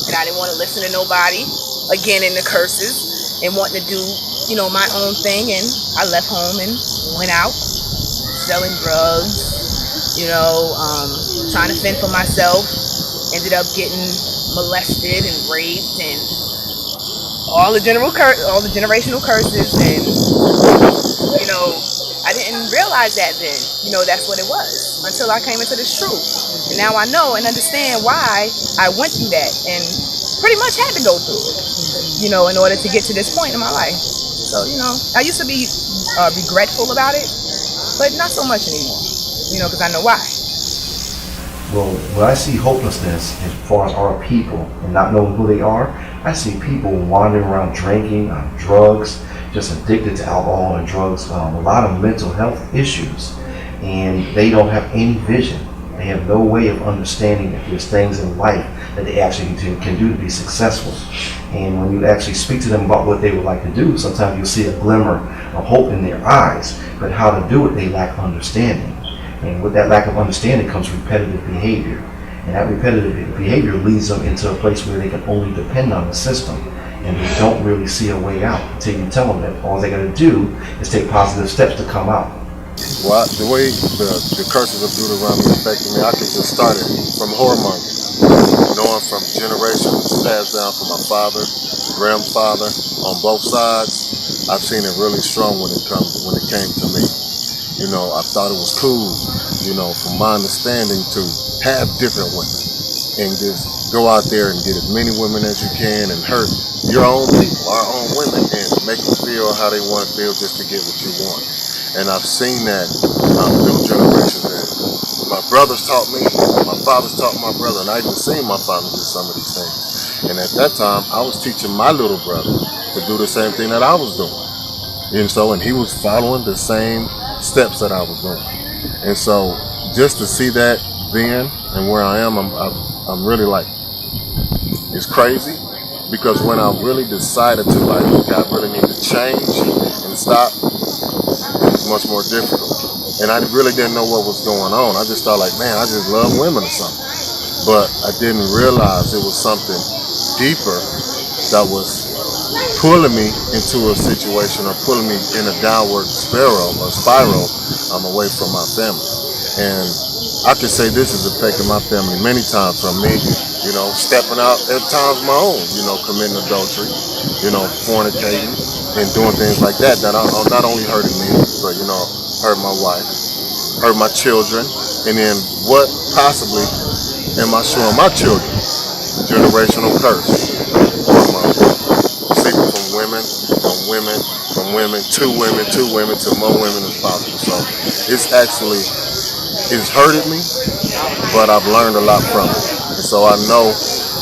and I didn't want to listen to nobody, again in the curses, and wanting to do, my own thing. And I left home and went out selling drugs, trying to fend for myself. Ended up getting molested and raped and all the generational curses. And I didn't realize that then. That's what it was until I came into this truth. And now I know and understand why I went through that and pretty much had to go through it, in order to get to this point in my life. So, I used to be regretful about it, but not so much anymore, because I know why. Well, when I see hopelessness as far as our people and not knowing who they are, I see people wandering around drinking, drugs, just addicted to alcohol and drugs, a lot of mental health issues, and they don't have any vision. They have no way of understanding that there's things in life that they actually can do to be successful. And when you actually speak to them about what they would like to do, sometimes you'll see a glimmer of hope in their eyes, but how to do it, they lack understanding. And with that lack of understanding comes repetitive behavior. And that repetitive behavior leads them into a place where they can only depend on the system. And they don't really see a way out until you tell them that all they got to do is take positive steps to come out. Well, the way the curses of Deuteronomy affected me, I could just start it from whoremongering, knowing from generations passed down from my father, grandfather, on both sides. I've seen it really strong when it came to me. I thought it was cool, from my understanding, to have different women and just go out there and get as many women as you can and hurt your own people, our own women, and make them feel how they want to feel just to get what you want. And I've seen that through generations. And my brothers taught me, my fathers taught my brother, and I even seen my father do some of these things. And at that time, I was teaching my little brother to do the same thing that I was doing. And he was following the same steps that I was doing. And so just to see that then and where I am, I'm really like, it's crazy, because when I really decided to I really need to change and stop, it was much more difficult. And I really didn't know what was going on. I just thought man, I just love women or something. But I didn't realize it was something deeper that was pulling me into a situation or pulling me in a downward spiral away from my family. And I could say this has affected my family many times, from me, stepping out at times my own, committing adultery, fornicating and doing things like that are not only hurting me, but, hurt my wife, hurt my children. And then what possibly am I showing my children? Generational curse. Sleeping from women to women to more women as possible. So it's hurted me, but I've learned a lot from it. And so I know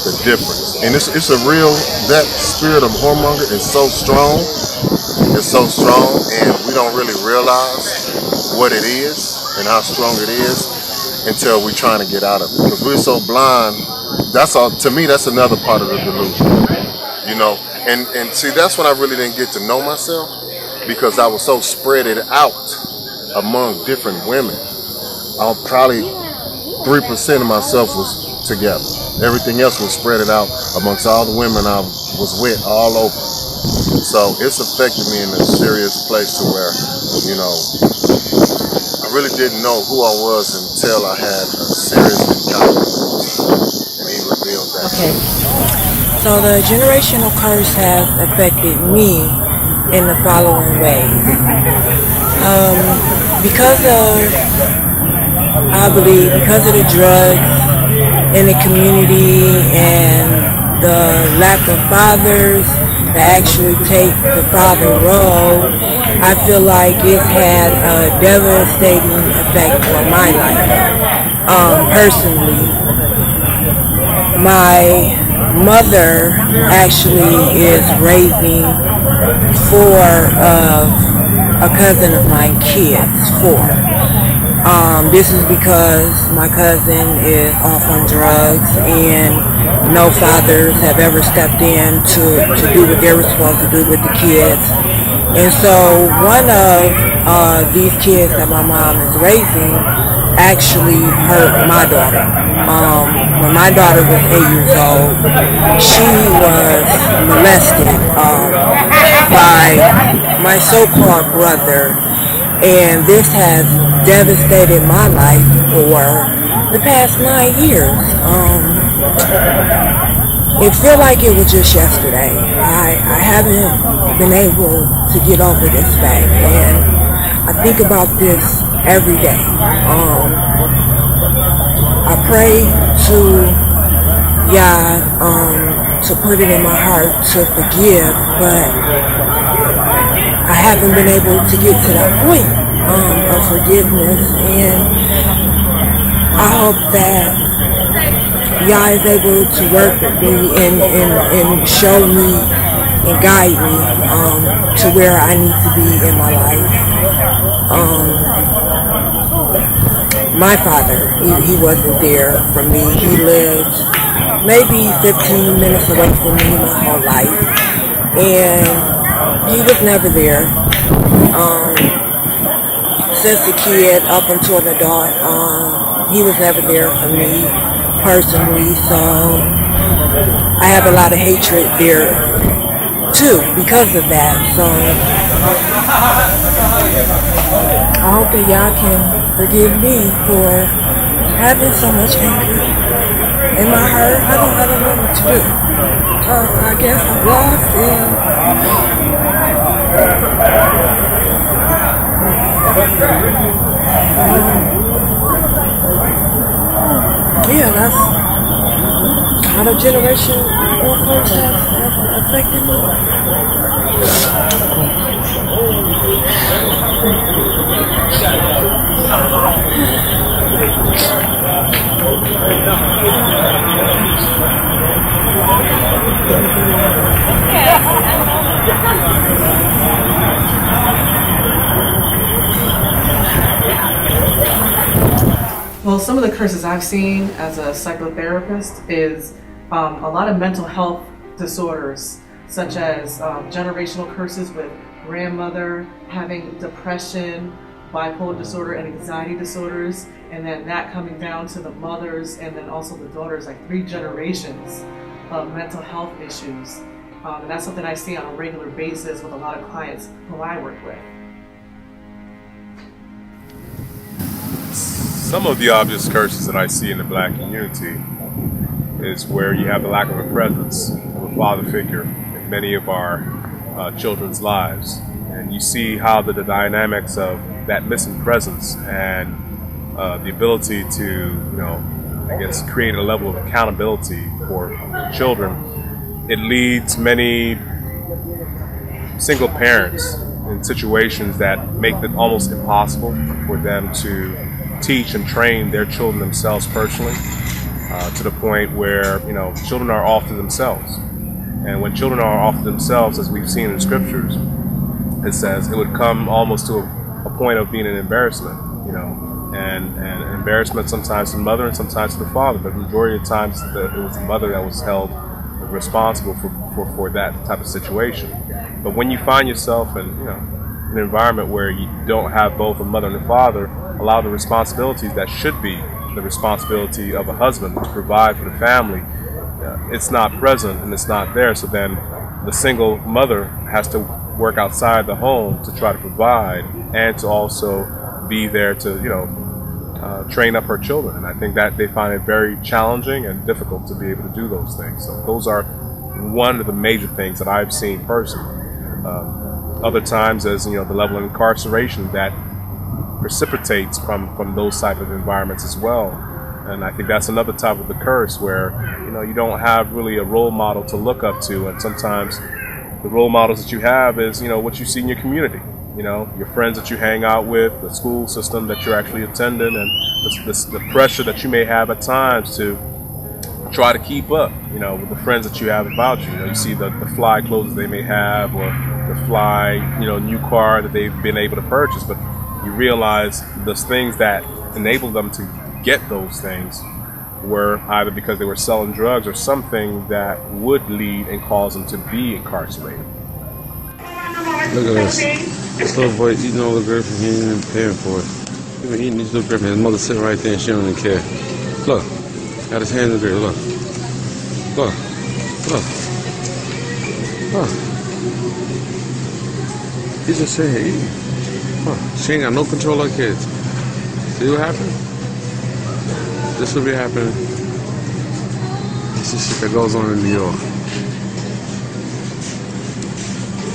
the difference. And it's a real, that spirit of whoremonger is so strong. It's so strong, and we don't really realize what it is and how strong it is until we're trying to get out of it. Because we're so blind. That's all. To me, that's another part of the delusion. And see, that's when I really didn't get to know myself, because I was so spread it out among different women. Probably 3% of myself was together. Everything else was spread it out amongst all the women I was with all over. So it's affected me in a serious place to where, I really didn't know who I was until I had a serious encounter with him. And he revealed that. Okay. So the generational curse has affected me in the following ways. Because of the drugs in the community and the lack of fathers that actually take the father role, I feel like it's had a devastating effect on my life. Personally, my mother actually is raising 4 of a cousin of mine kids, 4. This is because my cousin is off on drugs and no fathers have ever stepped in to do what they were supposed to do with the kids. And so one of these kids that my mom is raising actually hurt my daughter. When my daughter was 8 years old, she was molested by my so-called brother, and this has devastated my life for the past 9 years. It feels like it was just yesterday. I haven't been able to get over this fact, and I think about this every day. I pray to God to put it in my heart to forgive, but I haven't been able to get to that point of forgiveness, and I hope that Yah is able to work with me and show me and guide me to where I need to be in my life. My father, he wasn't there for me. He lived maybe 15 minutes away from me my whole life, and he was never there. Since a kid up until an adult, he was never there for me personally, so I have a lot of hatred there too because of that. So I hope that y'all can forgive me for having so much anger in my heart. I don't know what to do. I guess I'm lost and yeah, that's how the generation curse has affected me. Well, some of the curses I've seen as a psychotherapist is a lot of mental health disorders, such as generational curses with grandmother having depression, bipolar disorder, and anxiety disorders, and then that coming down to the mothers and then also the daughters, like 3 generations of mental health issues. And that's something I see on a regular basis with a lot of clients who I work with. Some of the obvious curses that I see in the black community is where you have the lack of a presence of a father figure in many of our children's lives. And you see how the dynamics of that missing presence and the ability to, create a level of accountability for children, it leads many single parents in situations that make it almost impossible for them to teach and train their children themselves personally, to the point where children are off to themselves. And when children are off to themselves, as we've seen in scriptures, it says it would come almost to a point of being an embarrassment, and embarrassment sometimes to the mother and sometimes to the father, but the majority of the times it was the mother that was held responsible for that type of situation. But when you find yourself in an environment where you don't have both a mother and a father, a lot of the responsibilities that should be the responsibility of a husband to provide for the family, it's not present and it's not there. So then the single mother has to work outside the home to try to provide and to also be there to train up her children. And I think that they find it very challenging and difficult to be able to do those things. So those are one of the major things that I've seen personally. Other times as the level of incarceration that precipitates from those type of environments as well. And I think that's another type of the curse where you don't have really a role model to look up to, and sometimes the role models that you have is what you see in your community, your friends that you hang out with, the school system that you're actually attending, and the pressure that you may have at times to try to keep up with the friends that you have about you. You see the fly clothes they may have, or the fly new car that they've been able to purchase, but you realize those things that enabled them to get those things were either because they were selling drugs or something that would lead and cause them to be incarcerated. Look at this. This little boy eating all the grapes and he ain't even paying for it. He's been eating these little grapes and his mother sitting right there and she don't even care. Look. Got his hand in the grape. Look. Look. Look. Look. He's just sitting here eating. Huh. She ain't got no control of kids. See what happened? This will be happening. This is shit that goes on in New York.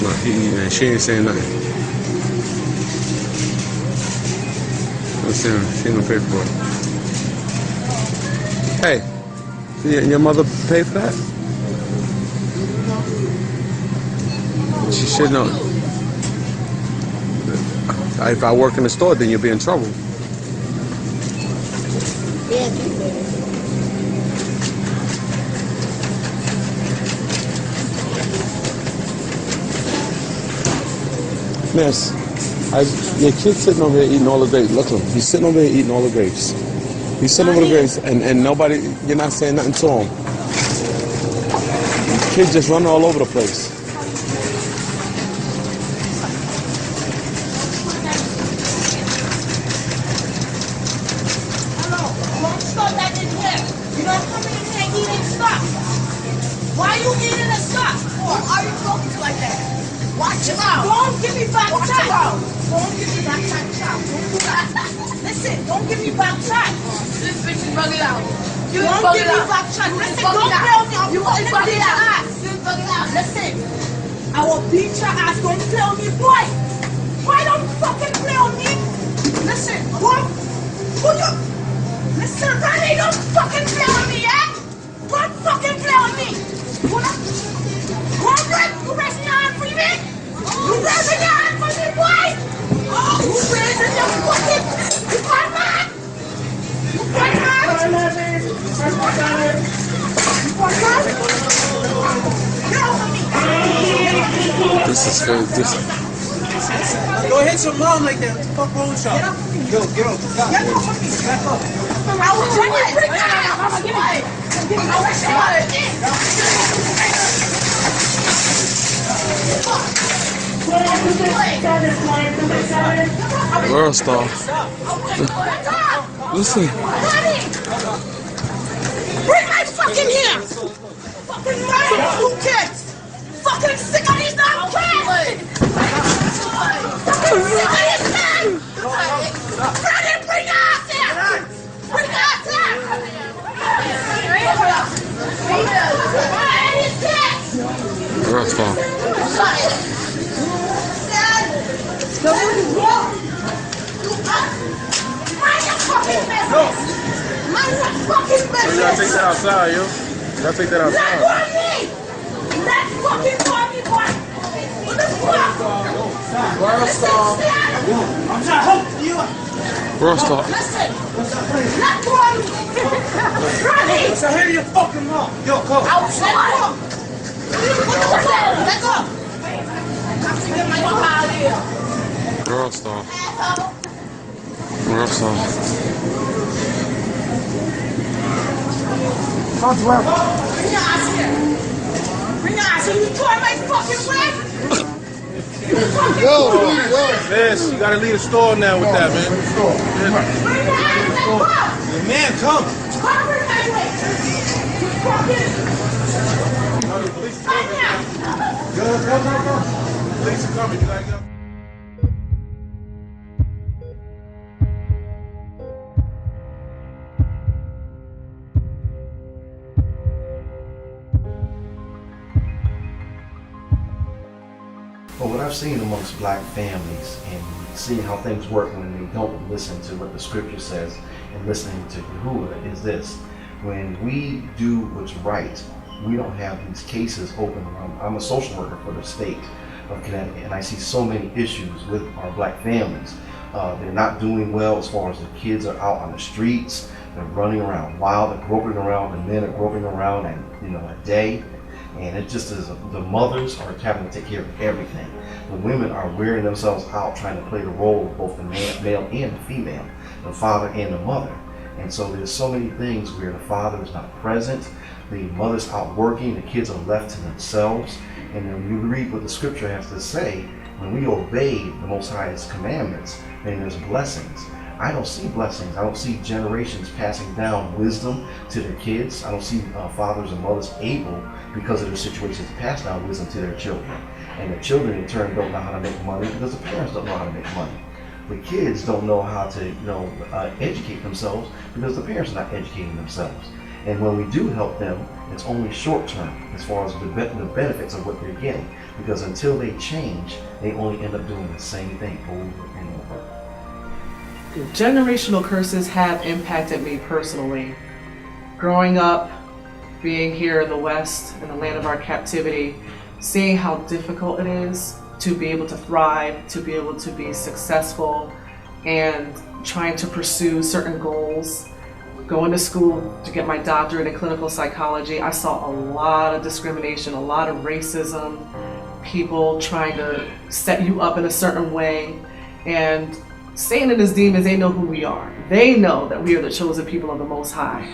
Look, he eating and she ain't saying nothing. She ain't gonna pay for it. Hey, your mother paid for that? She should know. If I work in the store, then you'll be in trouble. Miss, your kid's sitting over here eating all the grapes. Look at him. He's sitting over here eating all the grapes. He's sitting over the grapes, and nobody, you're not saying nothing to him. Kids just running all over the place. Why are you eating a stuff? Who are you talking to like that? Watch your mouth. Don't give me back chat. Don't give me back chat. Don't do that. Listen, don't give me back chat. This bitch is bugging out. Don't give me back chat. Listen, don't play with me. You will beat your ass. Listen, I will beat your ass. Don't play on me, boy. Why don't you fucking play on me? Listen, listen, Ronnie, don't fucking play on me, yeah? Don't fucking play on me. You raising your hand for me? You raising your hand for me, boy? Oh, you raising your fucking... You got mad? You got mad? Get over me. This is crazy. Go hit your mom like that. What the fuck wrong with y'all? Get up with me. Get off of me. Back up. I will try to bring that out. Give me. World star. Listen. Bring my fucking here. Fucking murder you kids. Fucking sick of these damn kids. Fucking sick of these men. Brandon, bring your ass here. Bring your ass here. World star. Mind your fucking business. You gotta take that outside, yo. You gotta take that outside. That's fucking funny, boy. What the fuck? World star. I'm trying to help you. World star. Listen. Let go of me. Ronnie. Let's hear your fucking mouth. Yo, go. I will let go. Let go. I'm to get my fuck out of here. World star. World star. Bring your ass here. Bring your ass here. You tore my fucking leg. Yo, Miss, you gotta leave the store now with that, man. Bring your ass. Let go. Your man, come. Come bring my way. You fucking. Go. Police are coming. You gotta go. But what I've seen amongst black families and seeing how things work when they don't listen to what the scripture says and listening to Yahuwah is this. When we do what's right, we don't have these cases open. I'm a social worker for the state of Connecticut, and I see so many issues with our black families. They're not doing well as far as the kids are out on the streets. They're running around wild, they're groping around, the men are groping around at a day. And it just is, the mothers are having to take care of everything. The women are wearing themselves out trying to play the role of both the male and the female, the father and the mother. And so there's so many things where the father is not present, the mother's out working, the kids are left to themselves. And then you read what the scripture has to say, When we obey the Most High's commandments, then there's blessings. I don't see blessings. I don't see generations passing down wisdom to their kids. I don't see fathers and mothers able, because of their situations, to pass down wisdom to their children. And the children in turn don't know how to make money because the parents don't know how to make money. The kids don't know how to educate themselves because the parents are not educating themselves. And when we do help them, it's only short term as far as the benefits of what they're getting. Because until they change, they only end up doing the same thing over and over. Generational curses have impacted me personally. Growing up, being here in the West, in the land of our captivity, seeing how difficult it is to be able to thrive, to be able to be successful, and trying to pursue certain goals. Going to school to get my doctorate in clinical psychology, I saw a lot of discrimination, a lot of racism, people trying to set you up in a certain way. And Satan and his demons, they know who we are. They know that we are the chosen people of the Most High.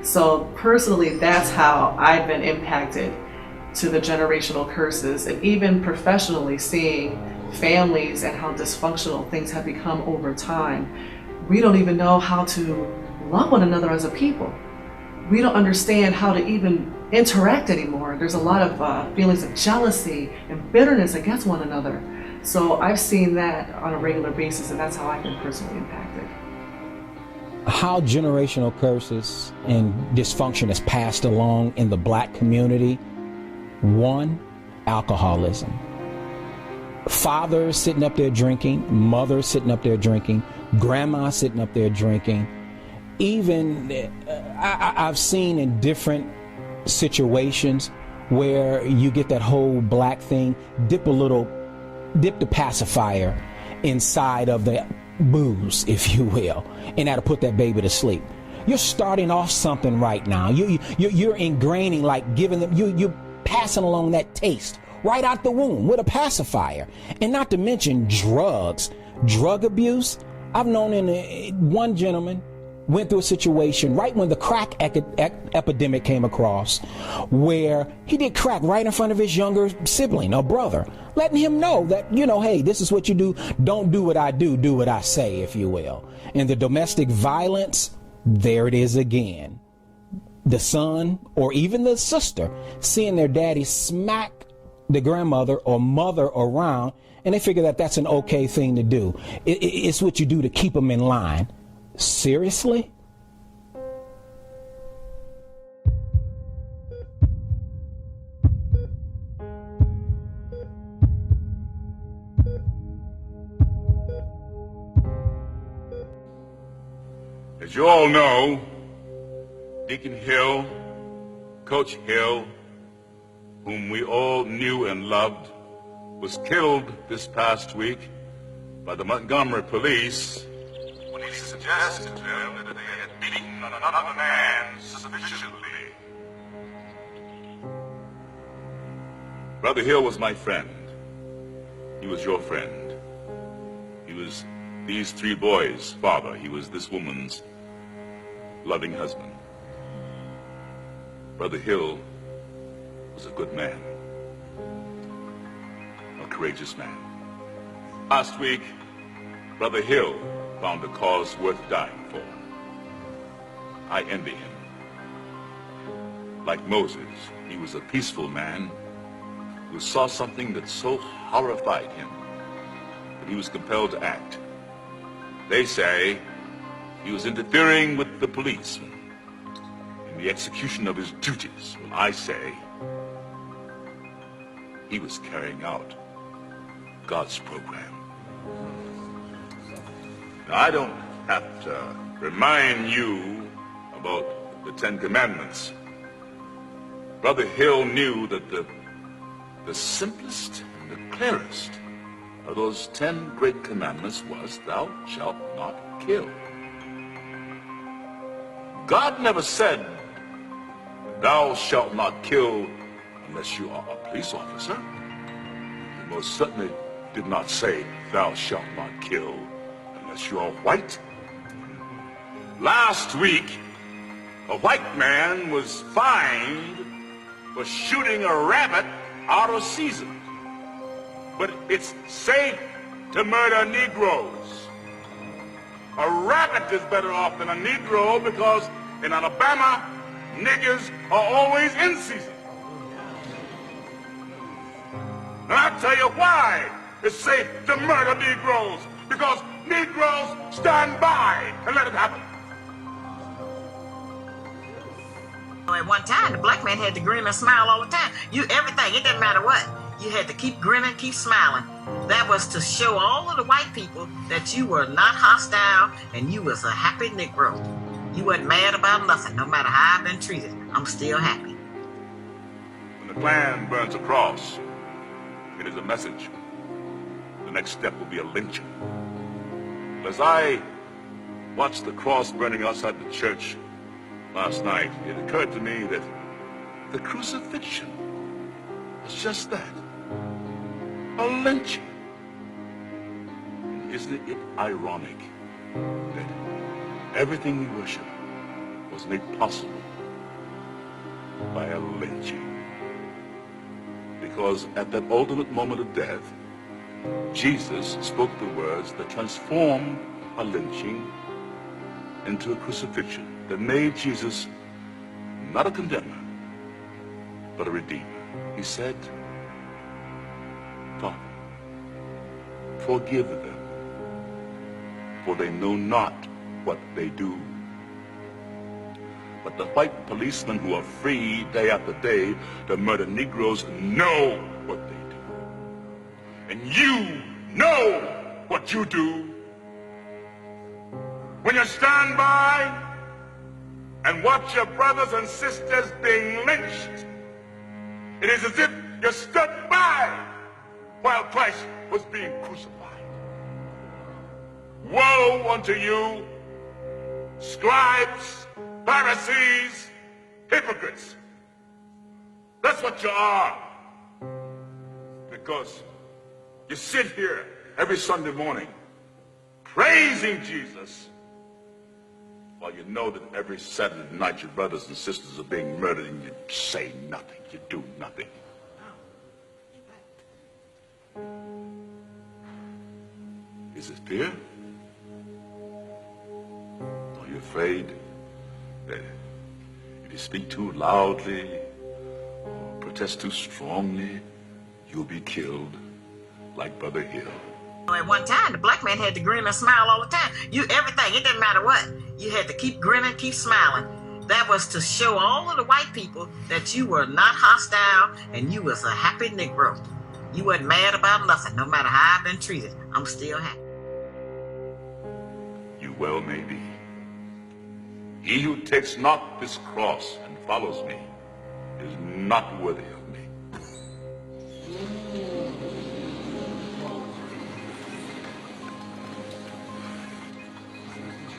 So personally, that's how I've been impacted to the generational curses, and even professionally seeing families and how dysfunctional things have become over time. We don't even know how to love one another as a people. We don't understand how to even interact anymore. There's a lot of feelings of jealousy and bitterness against one another. So I've seen that on a regular basis, and that's how I've been personally impacted. How generational curses and dysfunction is passed along in the black community. One, alcoholism. Father sitting up there drinking, mother sitting up there drinking, grandma sitting up there drinking. Even I've seen in different situations where you get that whole black thing, dip the pacifier inside of the booze, if you will, and that'll put that baby to sleep. You're starting off something right now. You're ingraining, like giving them, you're passing along that taste right out the womb with a pacifier. And not to mention drugs, drug abuse. I've known one gentleman went through a situation right when the crack epidemic came across, where he did crack right in front of his younger sibling or brother, letting him know that, hey, this is what you do. Don't do what I do what I say, if you will. And the domestic violence, there it is again. The son or even the sister seeing their daddy smack the grandmother or mother around, and they figure that that's an okay thing to do. It's what you do to keep them in line. Seriously? As you all know, Deacon Hill, Coach Hill, whom we all knew and loved, was killed this past week by the Montgomery police when he suggested to them that they had beaten another man sufficiently. Brother Hill was my friend. He was your friend. He was these three boys' father. He was this woman's loving husband. Brother Hill was a good man, a courageous man. Last week, Brother Hill found a cause worth dying for. I envy him. Like Moses, he was a peaceful man who saw something that so horrified him that he was compelled to act. They say he was interfering with the police in the execution of his duties. Well, I say he was carrying out God's program. Now, I don't have to remind you about the Ten Commandments. Brother Hill knew that the simplest and the clearest of those 10 great commandments was, thou shalt not kill. God never said, thou shalt not kill unless you are a police officer. He most certainly did not say, thou shalt not kill unless you are white. Last week, a white man was fined for shooting a rabbit out of season. but it's safe to murder Negroes. A rabbit is better off than a Negro because in Alabama, niggers are always in season. And I'll tell you why it's safe to murder Negroes, because Negroes stand by and let it happen. At one time, the black man had to grin and smile all the time. Everything, it didn't matter what. You had to keep grinning, keep smiling. That was to show all of the white people that you were not hostile and you was a happy Negro. You wasn't mad about nothing, no matter how I've been treated. I'm still happy. When the Klan burns a cross, it is a message. The next step will be a lynching. As I watched the cross burning outside the church last night, it occurred to me that the crucifixion was just that, a lynching. Isn't it ironic that everything we worship was made possible by a lynching? Because at that ultimate moment of death, Jesus spoke the words that transformed a lynching into a crucifixion, that made Jesus not a condemner, but a redeemer. He said, Father, forgive them, for they know not what they do. But the white policemen who are free day after day to murder Negroes know what they do. And you know what you do. When you stand by and watch your brothers and sisters being lynched, it is as if you stood by while Christ was being crucified. Woe unto you, scribes, Pharisees, hypocrites. That's what you are. Because you sit here every Sunday morning praising Jesus, while you know that every Saturday night your brothers and sisters are being murdered and you say nothing, you do nothing. Is it fear? Are you afraid that if you speak too loudly or protest too strongly, you'll be killed like Brother Hill? At one time, the black man had to grin and smile all the time. Everything, it didn't matter what. You had to keep grinning, keep smiling. That was to show all of the white people that you were not hostile and you was a happy Negro. You wasn't mad about nothing, no matter how I've been treated. I'm still happy. You well may be. He who takes not this cross and follows me is not worthy of me.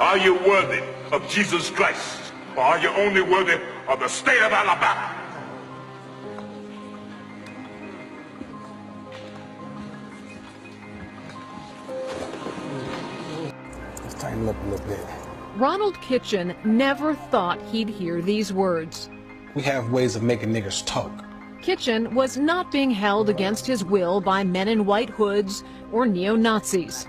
Are you worthy of Jesus Christ, or are you only worthy of the state of Alabama? Let's tighten up a little bit. Ronald Kitchen never thought he'd hear these words. We have ways of making niggers talk. Kitchen was not being held against his will by men in white hoods or neo-Nazis.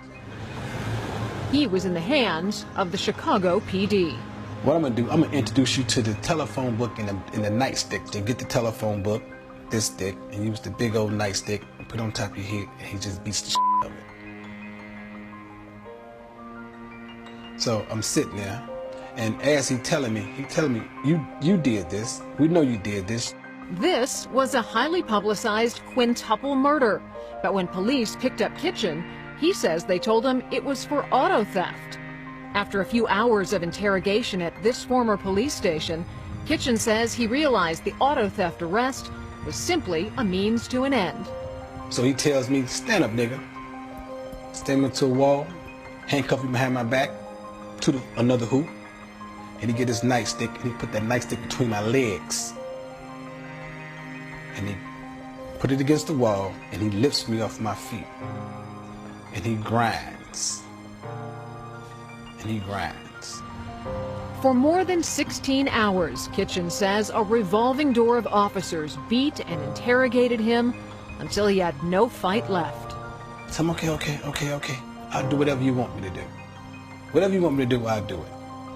He was in the hands of the Chicago PD. What I'm gonna do, I'm gonna introduce you to the telephone book and the nightstick. To get the telephone book, this stick, and use the big old nightstick and put it on top of your head, and he just beats the shit out of it. So I'm sitting there, and as he telling me, you did this. We know you did this. This was a highly publicized quintuple murder, but when police picked up Kitchen, he says they told him it was for auto theft. After a few hours of interrogation at this former police station, Kitchen says he realized the auto theft arrest was simply a means to an end. So he tells me, stand up, nigga. Stand me to a wall, handcuff me behind my back to another hoop, and he get his nightstick and he put that nightstick between my legs. And he put it against the wall and he lifts me off my feet. And he grinds. And he grinds. For more than 16 hours, Kitchen says, a revolving door of officers beat and interrogated him, until he had no fight left. So I'm okay. I'll do whatever you want me to do. Whatever you want me to do, I'll do it.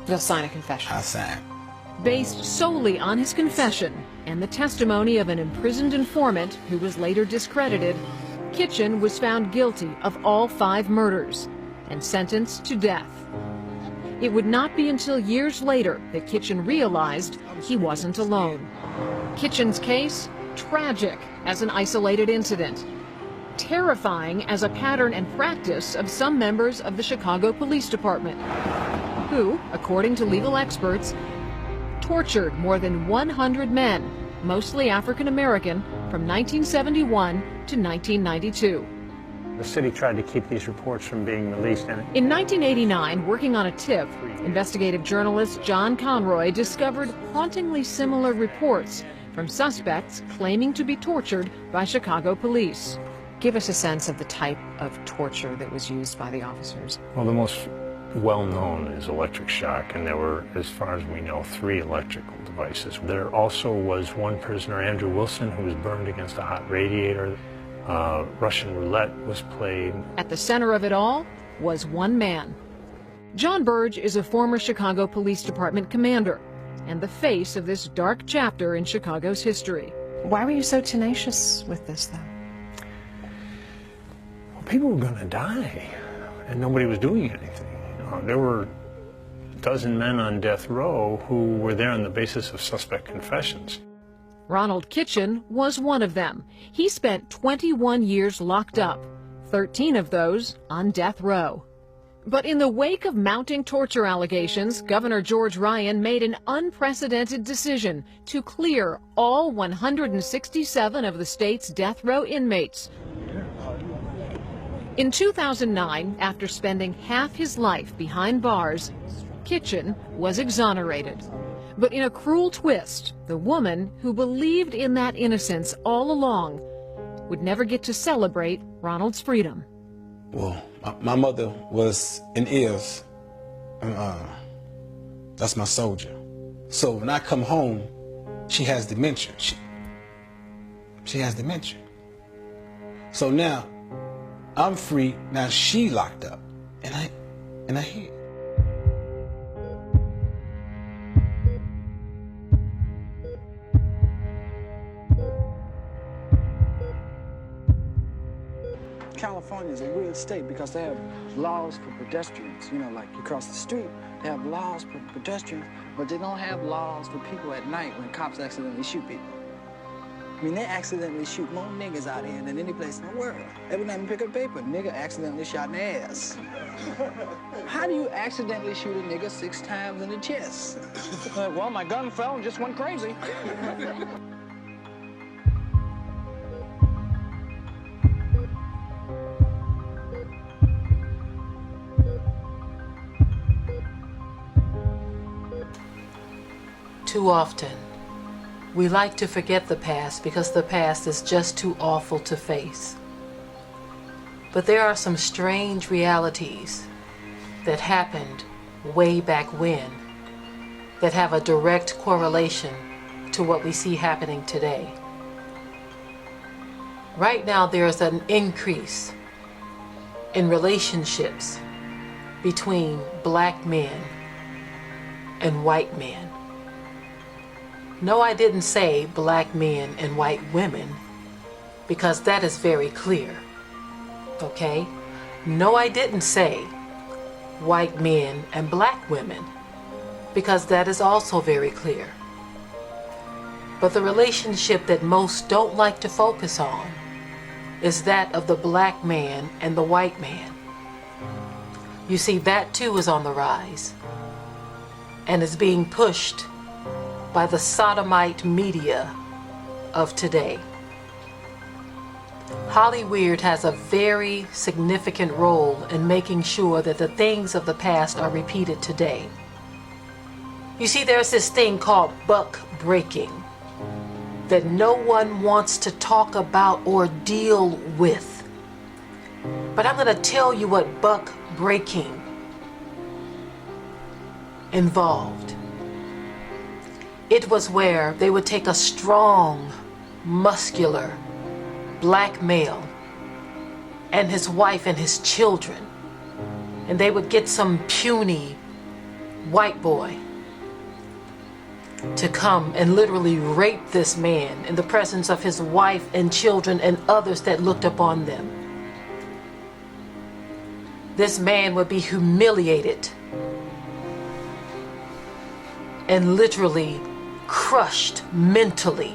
You'll sign a confession. I'll sign. Based solely on his confession and the testimony of an imprisoned informant who was later discredited, Kitchen was found guilty of all 5 murders and sentenced to death. It would not be until years later that Kitchen realized he wasn't alone. Kitchen's case, tragic as an isolated incident, terrifying as a pattern and practice of some members of the Chicago Police Department, who, according to legal experts, tortured more than 100 men, mostly African American, from 1971 to 1992. The city tried to keep these reports from being released. In 1989, working on a tip, investigative journalist John Conroy discovered hauntingly similar reports from suspects claiming to be tortured by Chicago police. Give us a sense of the type of torture that was used by the officers. Well, the most well-known is electric shock, and there were, as far as we know, 3 electrical devices. There also was one prisoner, Andrew Wilson, who was burned against a hot radiator. Russian roulette was played. At the center of it all was one man. John Burge is a former Chicago Police Department commander and the face of this dark chapter in Chicago's history. Why were you so tenacious with this, though? Well, people were going to die, and nobody was doing anything. There were a dozen men on death row who were there on the basis of suspect confessions. Ronald Kitchen was one of them. He spent 21 years locked up, 13 of those on death row. But in the wake of mounting torture allegations, Governor George Ryan made an unprecedented decision to clear all 167 of the state's death row inmates. In 2009, after spending half his life behind bars, Kitchen was exonerated. But in a cruel twist, the woman who believed in that innocence all along would never get to celebrate Ronald's freedom. Well, my mother was and is, that's my soldier. So when I come home, she has dementia. She has dementia. So now I'm free. Now she locked up, and I hear. California is a weird state because they have laws for pedestrians. You know, like you cross the street, they have laws for pedestrians, but they don't have laws for people at night when cops accidentally shoot people. I mean, they accidentally shoot more niggas out here than any place in the world. Every time you pick up paper, nigga accidentally shot in the ass. How do you accidentally shoot a nigga 6 times in the chest? Well, my gun fell and just went crazy. Too often, we like to forget the past because the past is just too awful to face. But there are some strange realities that happened way back when that have a direct correlation to what we see happening today. Right now, there's an increase in relationships between black men and white men. No, I didn't say black men and white women, because that is very clear, okay? No, I didn't say white men and black women, because that is also very clear. But the relationship that most don't like to focus on is that of the black man and the white man. You see, that too is on the rise and is being pushed by the sodomite media of today. Hollywood has a very significant role in making sure that the things of the past are repeated today. You see, there's this thing called buck breaking that no one wants to talk about or deal with. But I'm going to tell you what buck breaking involved. It was where they would take a strong, muscular black male and his wife and his children, and they would get some puny white boy to come and literally rape this man in the presence of his wife and children and others that looked upon them. This man would be humiliated and literally crushed mentally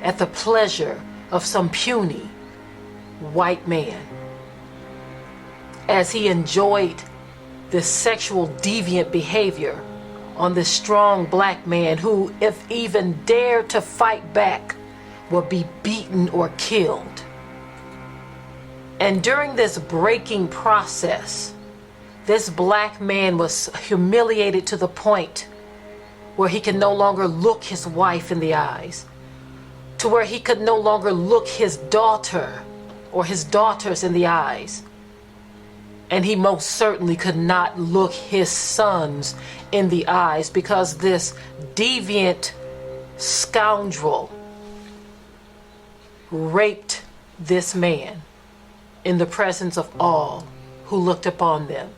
at the pleasure of some puny white man as he enjoyed this sexual deviant behavior on this strong black man who, if even dared to fight back, would be beaten or killed. And during this breaking process, this black man was humiliated to the point where he could no longer look his wife in the eyes, to where he could no longer look his daughter or his daughters in the eyes. And he most certainly could not look his sons in the eyes, because this deviant scoundrel raped this man in the presence of all who looked upon them.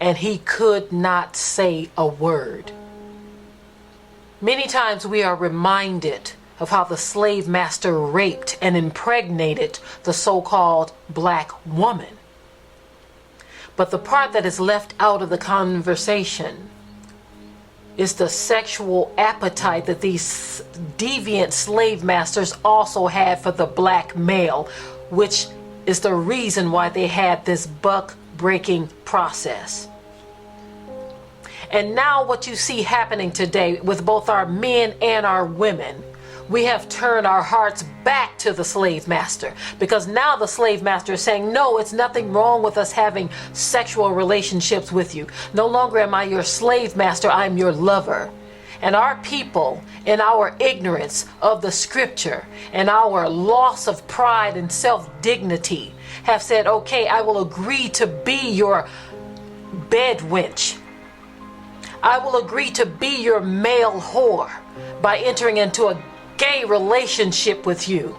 And he could not say a word. Many times we are reminded of how the slave master raped and impregnated the so-called black woman. But the part that is left out of the conversation is the sexual appetite that these deviant slave masters also had for the black male, which is the reason why they had this buck-breaking process. And now what you see happening today with both our men and our women, we have turned our hearts back to the slave master, because now the slave master is saying, no, it's nothing wrong with us having sexual relationships with you. No longer am I your slave master, I'm your lover. And our people, in our ignorance of the scripture and our loss of pride and self-dignity, have said, okay, I will agree to be your bed wench. I will agree to be your male whore by entering into a gay relationship with you,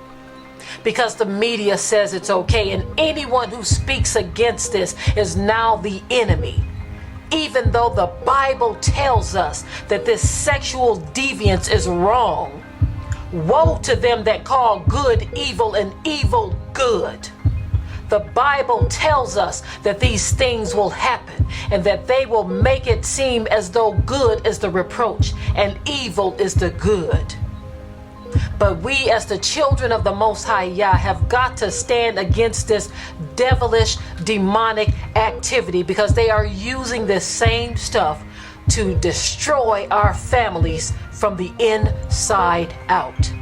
because the media says it's okay, and anyone who speaks against this is now the enemy, even though the Bible tells us that this sexual deviance is wrong. Woe to them that call good evil and evil good. The Bible tells us that these things will happen, and that they will make it seem as though good is the reproach and evil is the good. But we, as the children of the Most High Yah, have got to stand against this devilish, demonic activity, because they are using this same stuff to destroy our families from the inside out.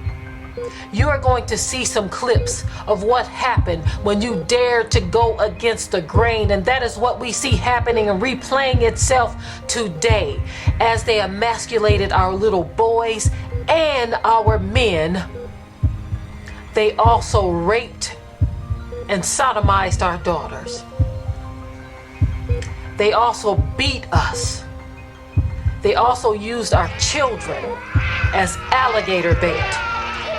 You are going to see some clips of what happened when you dared to go against the grain, and that is what we see happening and replaying itself today as they emasculated our little boys and our men. They also raped and sodomized our daughters. They also beat us. They also used our children as alligator bait.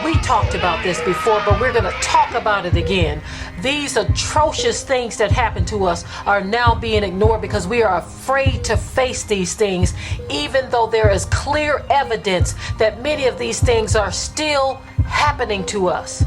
We talked about this before, but we're going to talk about it again. These atrocious things that happen to us are now being ignored because we are afraid to face these things, even though there is clear evidence that many of these things are still happening to us.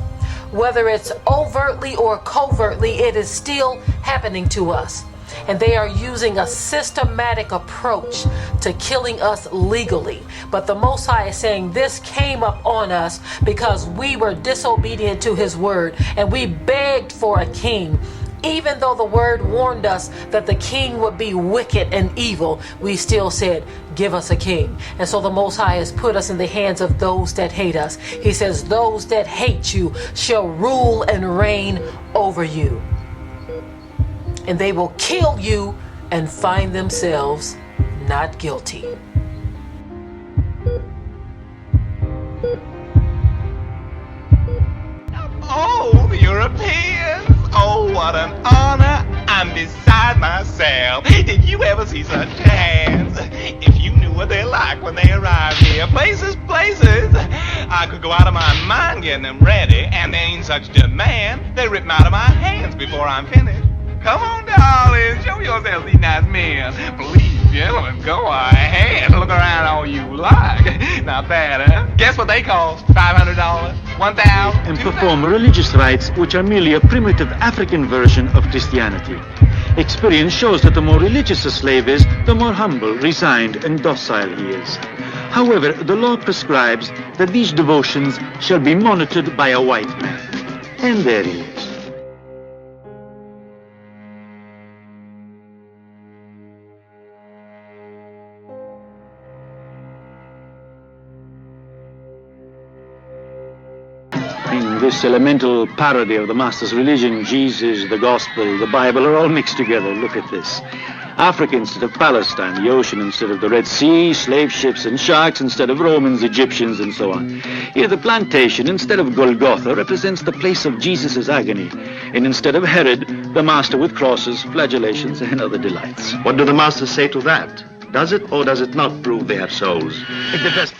Whether it's overtly or covertly, it is still happening to us. And they are using a systematic approach to killing us legally. But the Most High is saying this came up on us because we were disobedient to His word, and we begged for a king. Even though the word warned us that the king would be wicked and evil, we still said, give us a king. And so the Most High has put us in the hands of those that hate us. He says, those that hate you shall rule and reign over you. And they will kill you and find themselves not guilty. Oh, the Europeans! Oh, what an honor! I'm beside myself. Did you ever see such hands? If you knew what they're like when they arrive here. Places, places! I could go out of my mind getting them ready, and they ain't such demand, they rip 'em out of my hands before I'm finished. Come on, darling, show yourselves these nice men. Please, gentlemen, go ahead. Look around all you like. Not bad, huh? Guess what they cost? $500? $1,000? And perform religious rites which are merely a primitive African version of Christianity. Experience shows that the more religious a slave is, the more humble, resigned, and docile he is. However, the law prescribes that these devotions shall be monitored by a white man. And there he is. In this elemental parody of the master's religion, Jesus, the gospel, the Bible are all mixed together. Look at this. Africa instead of Palestine, the ocean instead of the Red Sea, slave ships and sharks instead of Romans, Egyptians, and so on. Here the plantation instead of Golgotha represents the place of Jesus' agony, and instead of Herod, the master with crosses, flagellations, and other delights. What do the masters say to that? Does it or does it not prove they have souls? The best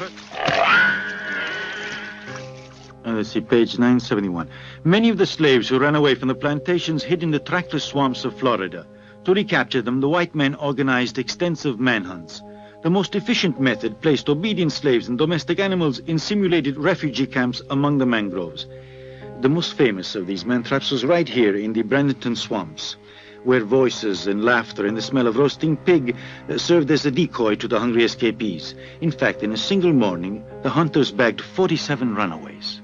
let's see, page 971. Many of the slaves who ran away from the plantations hid in the trackless swamps of Florida. To recapture them, the white men organized extensive manhunts. The most efficient method placed obedient slaves and domestic animals in simulated refugee camps among the mangroves. The most famous of these man-traps was right here in the Bradenton swamps, where voices and laughter and the smell of roasting pig served as a decoy to the hungry escapees. In fact, in a single morning, the hunters bagged 47 runaways.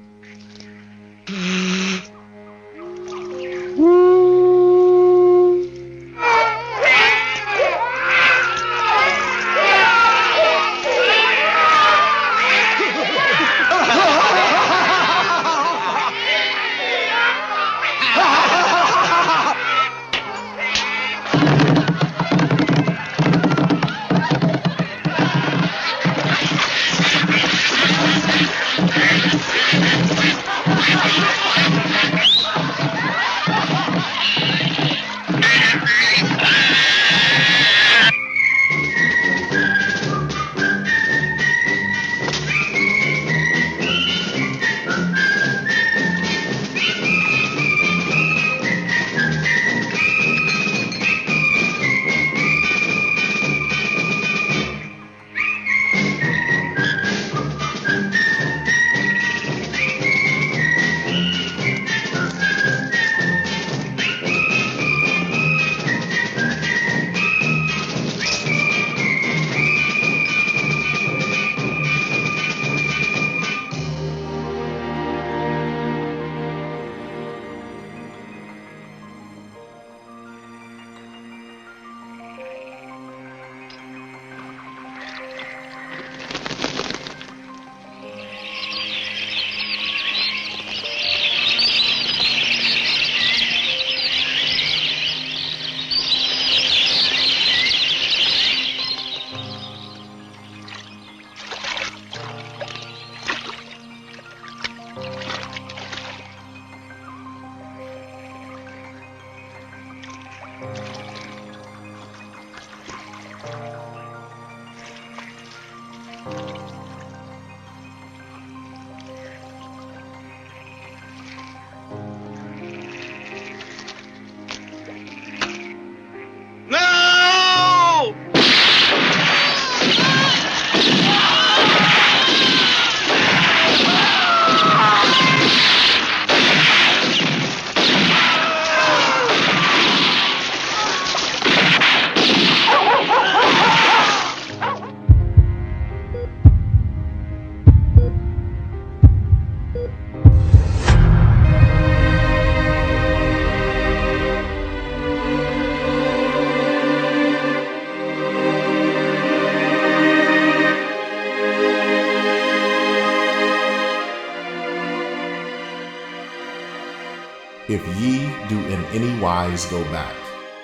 If ye do in any wise go back,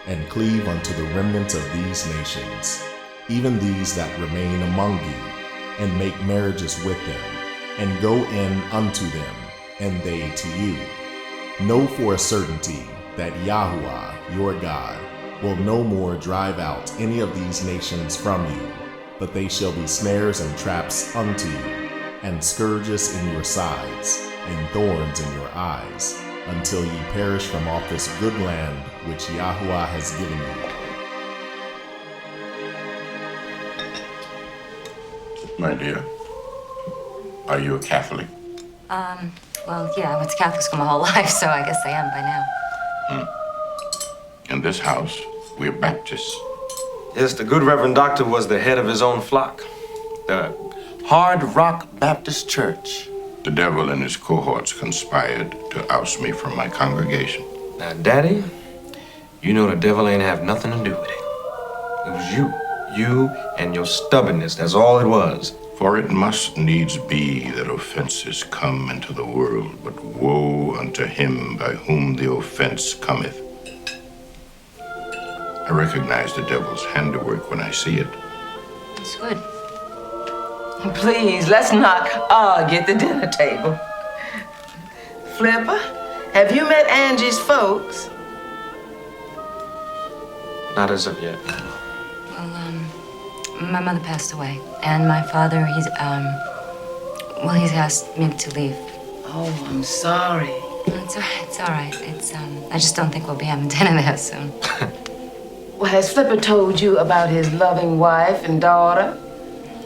and cleave unto the remnant of these nations, even these that remain among you, and make marriages with them, and go in unto them, and they to you, know for a certainty that Yahuwah your God will no more drive out any of these nations from you, but they shall be snares and traps unto you, and scourges in your sides, and thorns in your eyes, until ye perish from off this good land which Yahuwah has given you. My dear, are you a Catholic? Well, yeah, I went to Catholic school my whole life, so I guess I am by now. In this house, we're Baptists. Yes, the good Reverend Doctor was the head of his own flock, the Hard Rock Baptist Church. The devil and his cohorts conspired to oust me from my congregation. Now, Daddy, you know the devil ain't have nothing to do with it. It was you. You and your stubbornness, that's all it was. For it must needs be that offenses come into the world, but woe unto him by whom the offense cometh. I recognize the devil's handiwork when I see it. It's good. Please, let's not argue at the dinner table. Flipper, have you met Angie's folks? Not as of yet. Well, my mother passed away, and my father, he's asked me to leave. Oh, I'm sorry. It's all right. I just don't think we'll be having dinner there soon. Well, has Flipper told you about his loving wife and daughter?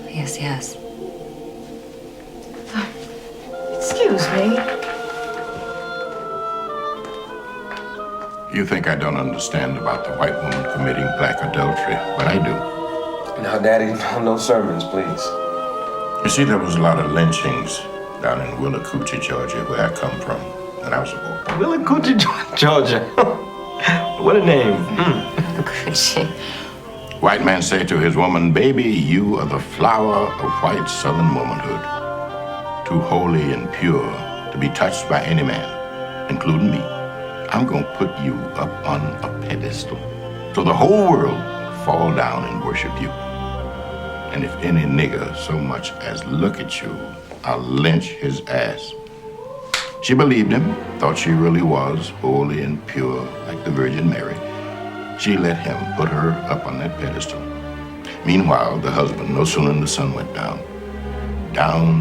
Yes. Excuse me. You think I don't understand about the white woman committing black adultery, but I do. Now, Daddy, no sermons, please. You see, there was a lot of lynchings down in Willacoochee, Georgia, where I come from when I was a boy. Willacoochee, Georgia. What a name. Willacoochee. White man say to his woman, baby, you are the flower of white southern womanhood, too holy and pure to be touched by any man, including me. I'm gonna put you up on a pedestal so the whole world fall down and worship you. And if any nigger so much as look at you, I'll lynch his ass. She believed him, thought she really was holy and pure like the Virgin Mary. She let him put her up on that pedestal. Meanwhile, the husband, no sooner than the sun went down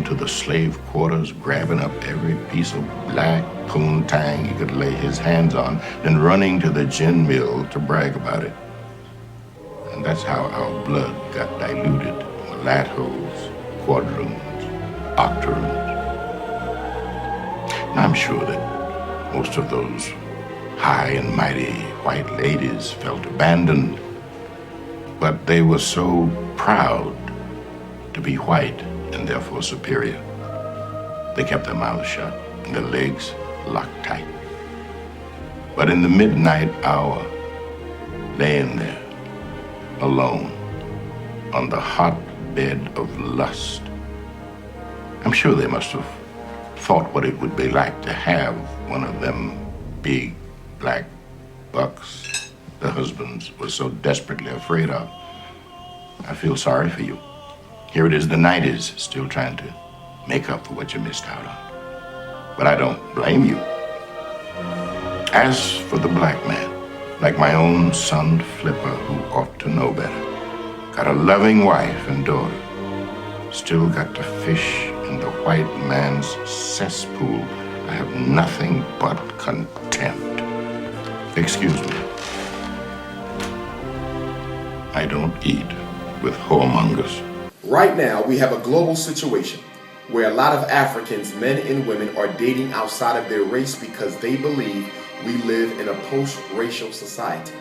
to the slave quarters, grabbing up every piece of black poontang he could lay his hands on, then running to the gin mill to brag about it. And that's how our blood got diluted. Mulattoes, quadroons, octoroons. I'm sure that most of those high and mighty white ladies felt abandoned, but they were so proud to be white and therefore superior. They kept their mouths shut and their legs locked tight. But in the midnight hour, laying there, alone, on the hot bed of lust, I'm sure they must have thought what it would be like to have one of them big black bucks the husbands were so desperately afraid of. I feel sorry for you. Here it is, the 90s, still trying to make up for what you missed out on. But I don't blame you. As for the black man, like my own son Flipper, who ought to know better, got a loving wife and daughter, still got to fish in the white man's cesspool, I have nothing but contempt. Excuse me. I don't eat with whoremongers. Right now, we have a global situation where a lot of Africans, men and women, are dating outside of their race because they believe we live in a post-racial society.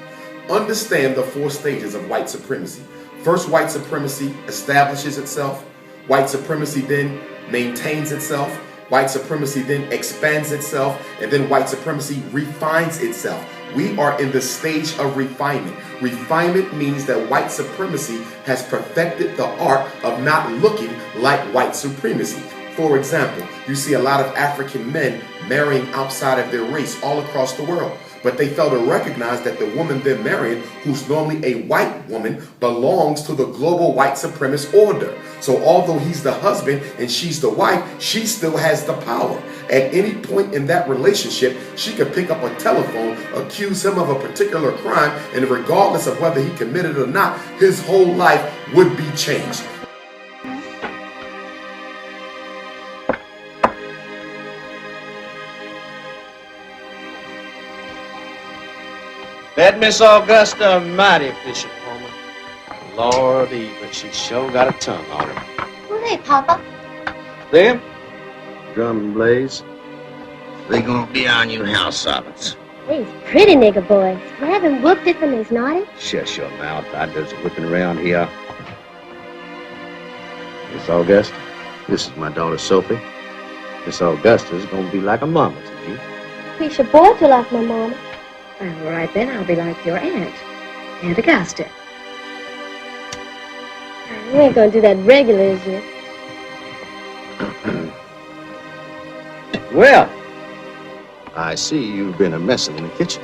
Understand the 4 stages of white supremacy. First, white supremacy establishes itself. White supremacy then maintains itself. White supremacy then expands itself. And then white supremacy refines itself. We are in the stage of refinement. Refinement means that white supremacy has perfected the art of not looking like white supremacy. For example, you see a lot of African men marrying outside of their race all across the world. But they fail to recognize that the woman they're marrying, who's normally a white woman, belongs to the global white supremacist order. So although he's the husband and she's the wife, she still has the power. At any point in that relationship, she could pick up a telephone, accuse him of a particular crime, and regardless of whether he committed it or not, his whole life would be changed. That Miss Augusta a mighty efficient woman. Lordy, but she sure got a tongue on her. Who they, Papa? Them? Drum and Blaze. They gonna be our new house servants. They's pretty nigger boys. You haven't whooped it when they's naughty? Shut your mouth. I does a whipping around here. Miss Augusta, this is my daughter Sophie. Miss Augusta's gonna be like a mama to you. We should both you like my mama. Well, all right then, I'll be like your aunt, Aunt Augusta. You ain't gonna do that regular, is you? Well, I see you've been a-messing in the kitchen.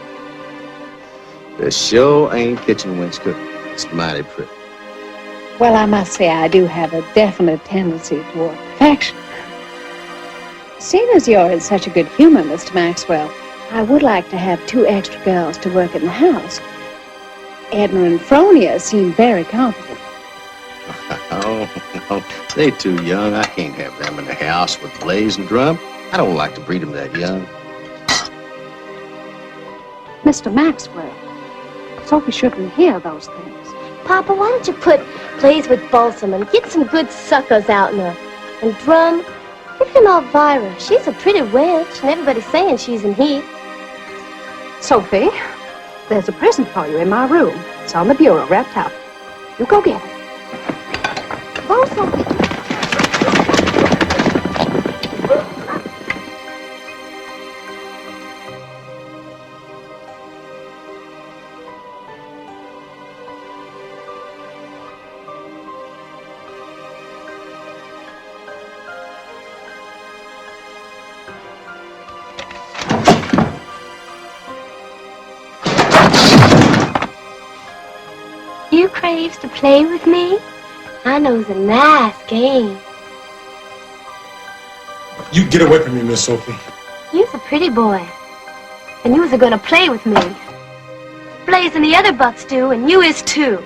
There sure ain't kitchen wench cooking. It's mighty pretty. Well, I must say I do have a definite tendency toward perfection. Seeing as you're in such a good humor, Mr. Maxwell, I would like to have 2 extra girls to work in the house. Edna and Fronia seem very competent. Oh, no, they too young. I can't have them in the house with Blaze and Drum. I don't like to breed them that young. Mr. Maxwell, Sophie shouldn't hear those things. Papa, why don't you put Blaze with Balsam and get some good suckers out in her? And Drum, give him Elvira. She's a pretty wench, and everybody's saying she's in heat. Sophie, there's a present for you in my room. It's on the bureau, wrapped up. You go get it. Go, Sophie. You craves to play with me? I know it's a nice game. You get away from me, Miss Sophie. You's a pretty boy. And you was gonna play with me. Blaze and the other bucks do, and you is too.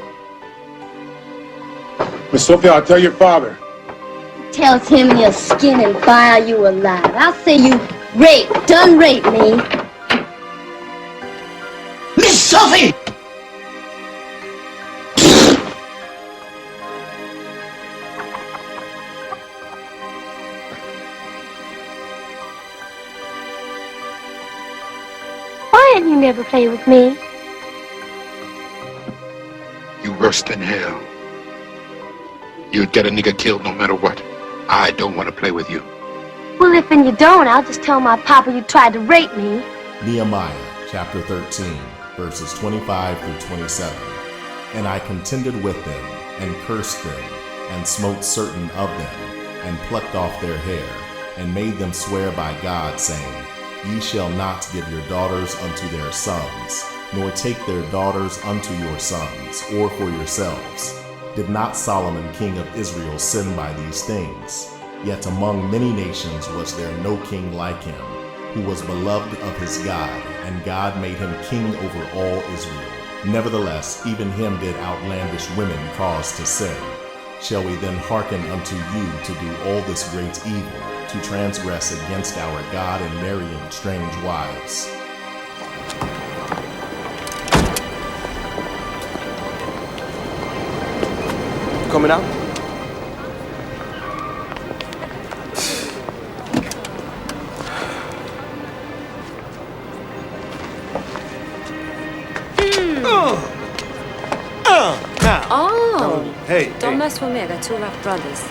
Miss Sophie, I'll tell your father. Tells him he'll skin and fire you alive. I'll say you done raped me. Miss Sophie! Why didn't you never play with me? You worse than hell. You'd get a nigga killed no matter what. I don't want to play with you. Well, if and you don't, I'll just tell my papa you tried to rape me. Nehemiah chapter 13, verses 25 through 27. And I contended with them, and cursed them, and smote certain of them, and plucked off their hair, and made them swear by God, saying, Ye shall not give your daughters unto their sons, nor take their daughters unto your sons, or for yourselves. Did not Solomon king of Israel sin by these things? Yet among many nations was there no king like him, who was beloved of his God, and God made him king over all Israel. Nevertheless, even him did outlandish women cause to sin. Shall we then hearken unto you to do all this great evil, to transgress against our God and marrying strange wives? Coming out? Oh. Hey. Don't mess with me. I got 2 rough brothers.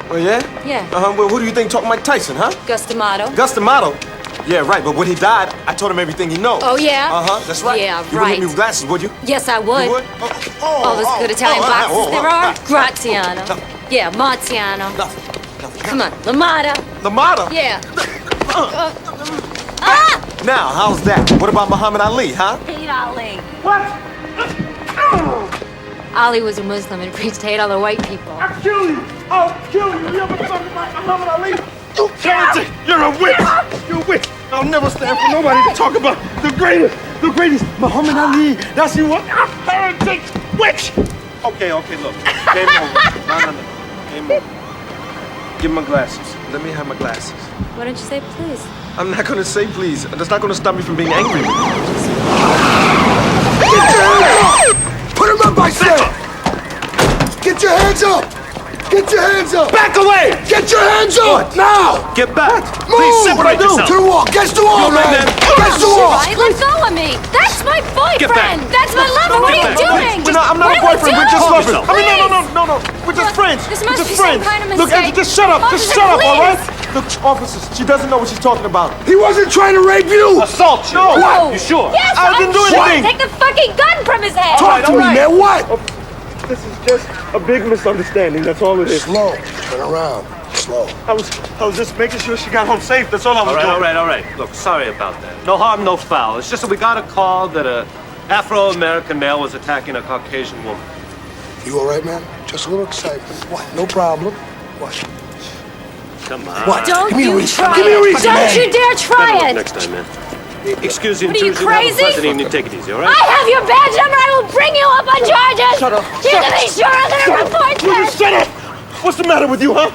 Oh, yeah? Yeah. Well, who do you think talked Mike Tyson, huh? Gus D'Amato. Gus D'Amato? Yeah, right, but when he died, I told him everything he knows. Oh, yeah? Uh-huh, that's right. Yeah, You right. would hit me with glasses, would you? Yes, I would. You would? All those good Italian boxes there are. Graziano. Yeah, Marziano. Come on, Lamata. Lamata? Yeah. Now, how's that? What about Muhammad Ali, huh? Hate Ali. What? Ali was a Muslim and preached hate all the white people. I'll kill you! I'll kill you! You ever talk about Muhammad Ali? You're a witch! You're a witch! I'll never stand for nobody to talk about the greatest Muhammad Ali. That's you what? Heretic! Witch! Okay, look. Game over. No. Game over. Give me my glasses. Let me have my glasses. Why don't you say please? I'm not gonna say please. That's not gonna stop me from being angry with you. Get your hands up! Put him up, I said! Get your hands up! Get your hands up! Back away! Get your hands up! Now! Get back! Move! Please separate yourself! To the wall! Against the wall, man! Against the wall! Right, let go of me. That's my boyfriend. That's my lover. What are you doing? I'm not a boyfriend. We're just lovers. I mean, no. We're just friends. This We're must just be some friends. kind of Look, mistake. Angel, just shut up. Just shut up, all right? Look, officers, she doesn't know what she's talking about. He wasn't trying to rape you! Assault you. No. What? You sure? Yes, I didn't do anything. Take the fucking gun from his head. Talk to me, man. What? This is just a big misunderstanding. That's all it is. Slow. Turn around. Slow. I was just making sure she got home safe. That's all I was doing. All right. Look, sorry about that. No harm, no foul. It's just that we got a call that a Afro-American male was attacking a Caucasian woman. You all right, man? Just a little excitement. What? No problem. What? Come on. What? Don't Give me a you reason. try Give me a it. reason, Don't man. you dare try Better luck it. next time, man. Excuse the What are you, intrusion. Have a crazy? pleasant evening. Take it easy, all right? I have your badge number. I will bring you up on charges. Shut up. You can be sure I'm going to report this. Shut up! What's the matter with you, huh?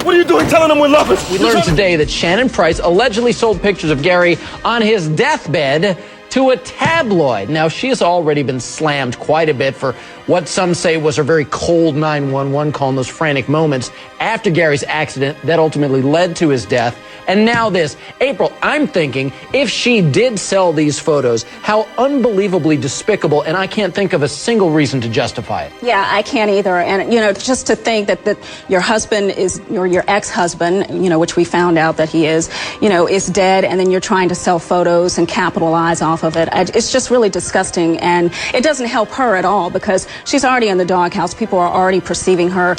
What are you doing telling them we're lovers? We learned today that Shannon Price allegedly sold pictures of Gary on his deathbed to a tabloid. Now, she has already been slammed quite a bit for what some say was her very cold 911 call in those frantic moments after Gary's accident that ultimately led to his death. And now this. April, I'm thinking if she did sell these photos, how unbelievably despicable, and I can't think of a single reason to justify it. Yeah, I can't either. And, just to think that your husband is, or your ex-husband, which we found out that he is dead, and then you're trying to sell photos and capitalize off of it. It's just really disgusting, and it doesn't help her at all because she's already in the doghouse. People are already perceiving her,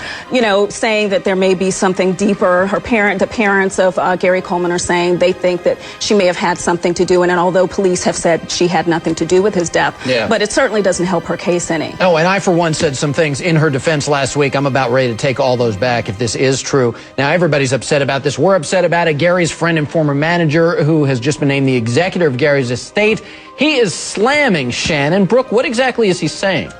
saying that there may be something deeper. The parents of Gary Coleman are saying they think that she may have had something to do in it, although police have said she had nothing to do with his death. Yeah. But it certainly doesn't help her case any. Oh, and I, for one, said some things in her defense last week. I'm about ready to take all those back if this is true. Now, everybody's upset about this. We're upset about it. Gary's friend and former manager, who has just been named the executor of Gary's estate, he is slamming Shannon. Brooke, what exactly is he saying?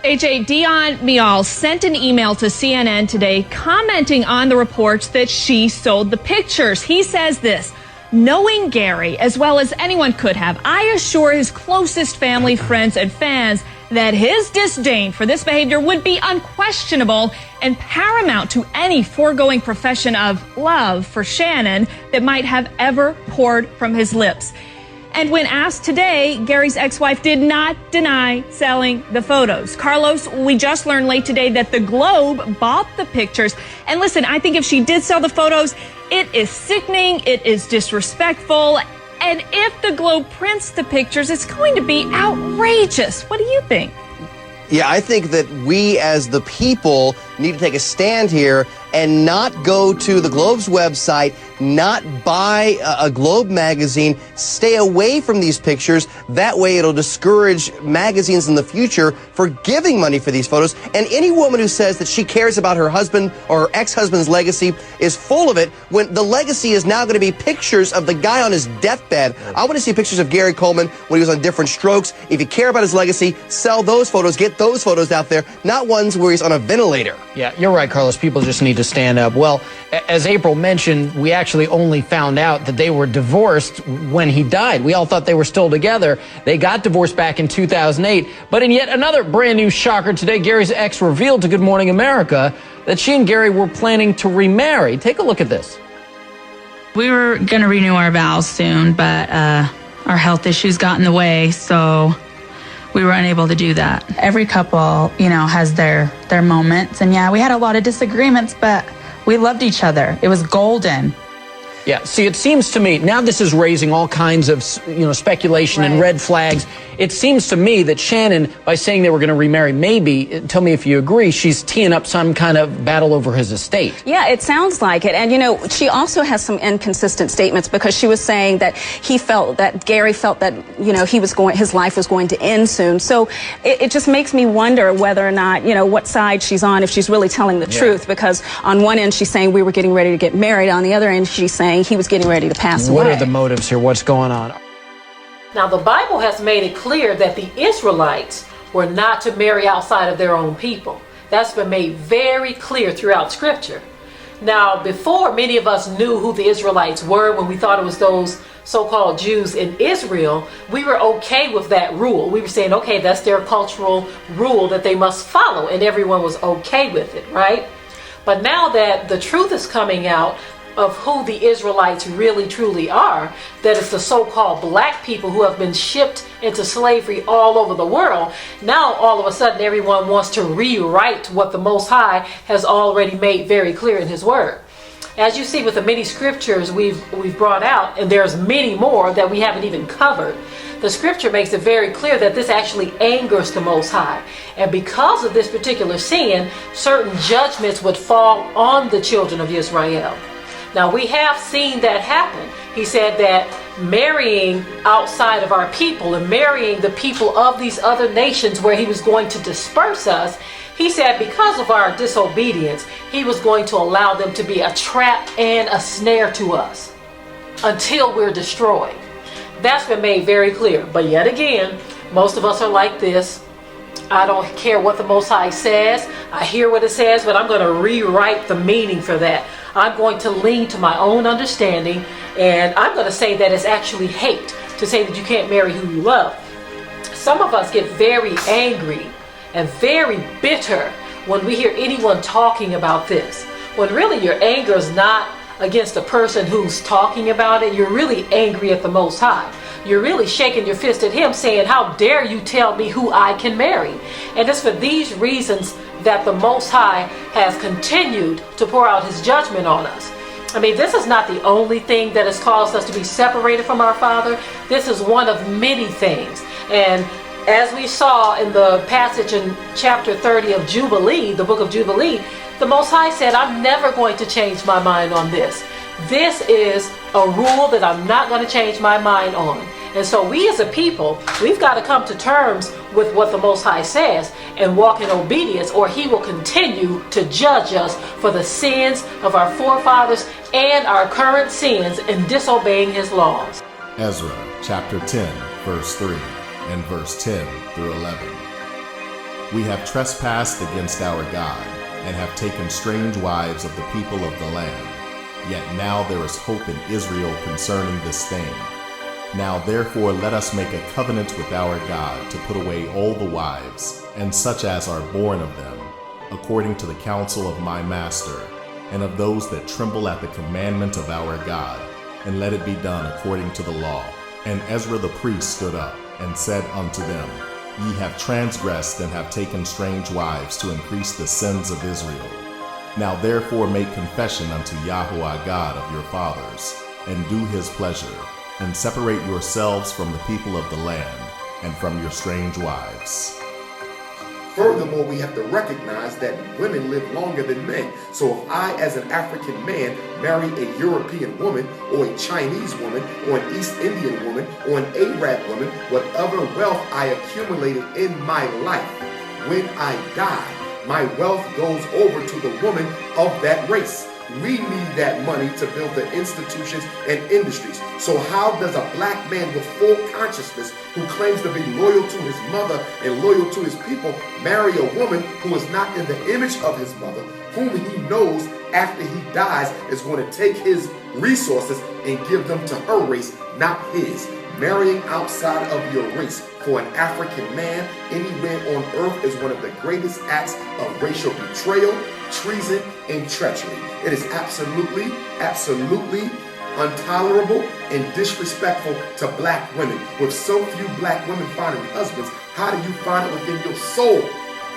AJ, Dion Mial sent an email to CNN today commenting on the reports that she sold the pictures. He says this: knowing Gary as well as anyone could have, I assure his closest family, friends, and fans that his disdain for this behavior would be unquestionable and paramount to any foregoing profession of love for Shannon that might have ever poured from his lips. And when asked today, Gary's ex-wife did not deny selling the photos. Carlos, we just learned late today that the Globe bought the pictures. And listen, I think if she did sell the photos, it is sickening, it is disrespectful. And if the Globe prints the pictures, it's going to be outrageous. What do you think? Yeah, I think that we as the people need to take a stand here and not go to the Globe's website, not buy a Globe magazine, stay away from these pictures. That way it'll discourage magazines in the future for giving money for these photos. And any woman who says that she cares about her husband or her ex-husband's legacy is full of it, when the legacy is now going to be pictures of the guy on his deathbed. I want to see pictures of Gary Coleman when he was on different strokes. If you care about his legacy, sell those photos, get those photos out there, not ones where he's on a ventilator. Yeah, you're right, Carlos. People just need to stand up. Well, as April mentioned, we actually only found out that they were divorced when he died. We all thought they were still together. They got divorced back in 2008. But in yet another brand new shocker today, Gary's ex revealed to Good Morning America that she and Gary were planning to remarry. Take a look at this. We were going to renew our vows soon, but our health issues got in the way, so we were unable to do that. Every couple, has their moments. And yeah, we had a lot of disagreements, but we loved each other. It was golden. Yeah, see, it seems to me, now this is raising all kinds of, speculation and red flags. It seems to me that Shannon, by saying they were going to remarry, maybe, tell me if you agree, she's teeing up some kind of battle over his estate. Yeah, it sounds like it. And, she also has some inconsistent statements because she was saying that Gary felt that, his life was going to end soon. So it just makes me wonder whether or not, what side she's on, if she's really telling the truth. Because on one end, she's saying we were getting ready to get married. On the other end, she's saying he was getting ready to pass away. What are the motives here? What's going on? Now, the Bible has made it clear that the Israelites were not to marry outside of their own people. That's been made very clear throughout Scripture. Now, before, many of us knew who the Israelites were when we thought it was those so-called Jews in Israel, we were okay with that rule. We were saying, okay, that's their cultural rule that they must follow, and everyone was okay with it, right? But now that the truth is coming out of who the Israelites really truly are, that it's the so-called black people who have been shipped into slavery all over the world, now all of a sudden everyone wants to rewrite what the Most High has already made very clear in His Word. As you see with the many scriptures we've brought out, and there's many more that we haven't even covered, the scripture makes it very clear that this actually angers the Most High. And because of this particular sin, certain judgments would fall on the children of Israel. Now, we have seen that happen. He said that marrying outside of our people and marrying the people of these other nations where He was going to disperse us, He said because of our disobedience, He was going to allow them to be a trap and a snare to us until we're destroyed. That's been made very clear. But yet again, most of us are like this. I don't care what the Most High says. I hear what it says, but I'm going to rewrite the meaning for that. I'm going to lean to my own understanding, and I'm going to say that it's actually hate to say that you can't marry who you love. Some of us get very angry and very bitter when we hear anyone talking about this, when really your anger is not against the person who's talking about it. You're really angry at the Most High. You're really shaking your fist at Him, saying, how dare you tell me who I can marry? And it's for these reasons that the Most High has continued to pour out His judgment on us. I mean, this is not the only thing that has caused us to be separated from our Father. This is one of many things. And as we saw in the passage in chapter 30 of Jubilee, the book of Jubilee, the Most High said, I'm never going to change my mind on this. This is a rule that I'm not going to change my mind on. And so we as a people, we've got to come to terms with what the Most High says and walk in obedience, or He will continue to judge us for the sins of our forefathers and our current sins in disobeying His laws. Ezra chapter 10, verse 3 and verse 10 through 11. We have trespassed against our God and have taken strange wives of the people of the land. Yet now there is hope in Israel concerning this thing. Now therefore let us make a covenant with our God to put away all the wives, and such as are born of them, according to the counsel of my master, and of those that tremble at the commandment of our God, and let it be done according to the law. And Ezra the priest stood up, and said unto them, Ye have transgressed and have taken strange wives to increase the sins of Israel. Now therefore make confession unto Yahuwah God of your fathers, and do His pleasure, and separate yourselves from the people of the land, and from your strange wives. Furthermore, we have to recognize that women live longer than men. So if I, as an African man, marry a European woman, or a Chinese woman, or an East Indian woman, or an Arab woman, whatever wealth I accumulated in my life, when I die, my wealth goes over to the woman of that race. We need that money to build the institutions and industries. So how does a black man with full consciousness, who claims to be loyal to his mother and loyal to his people, marry a woman who is not in the image of his mother, whom he knows after he dies is going to take his resources and give them to her race, not his? Marrying outside of your race for an African man anywhere on earth is one of the greatest acts of racial betrayal, treason, and treachery. It is absolutely intolerable and disrespectful to black women. With so few black women finding husbands, how do you find it within your soul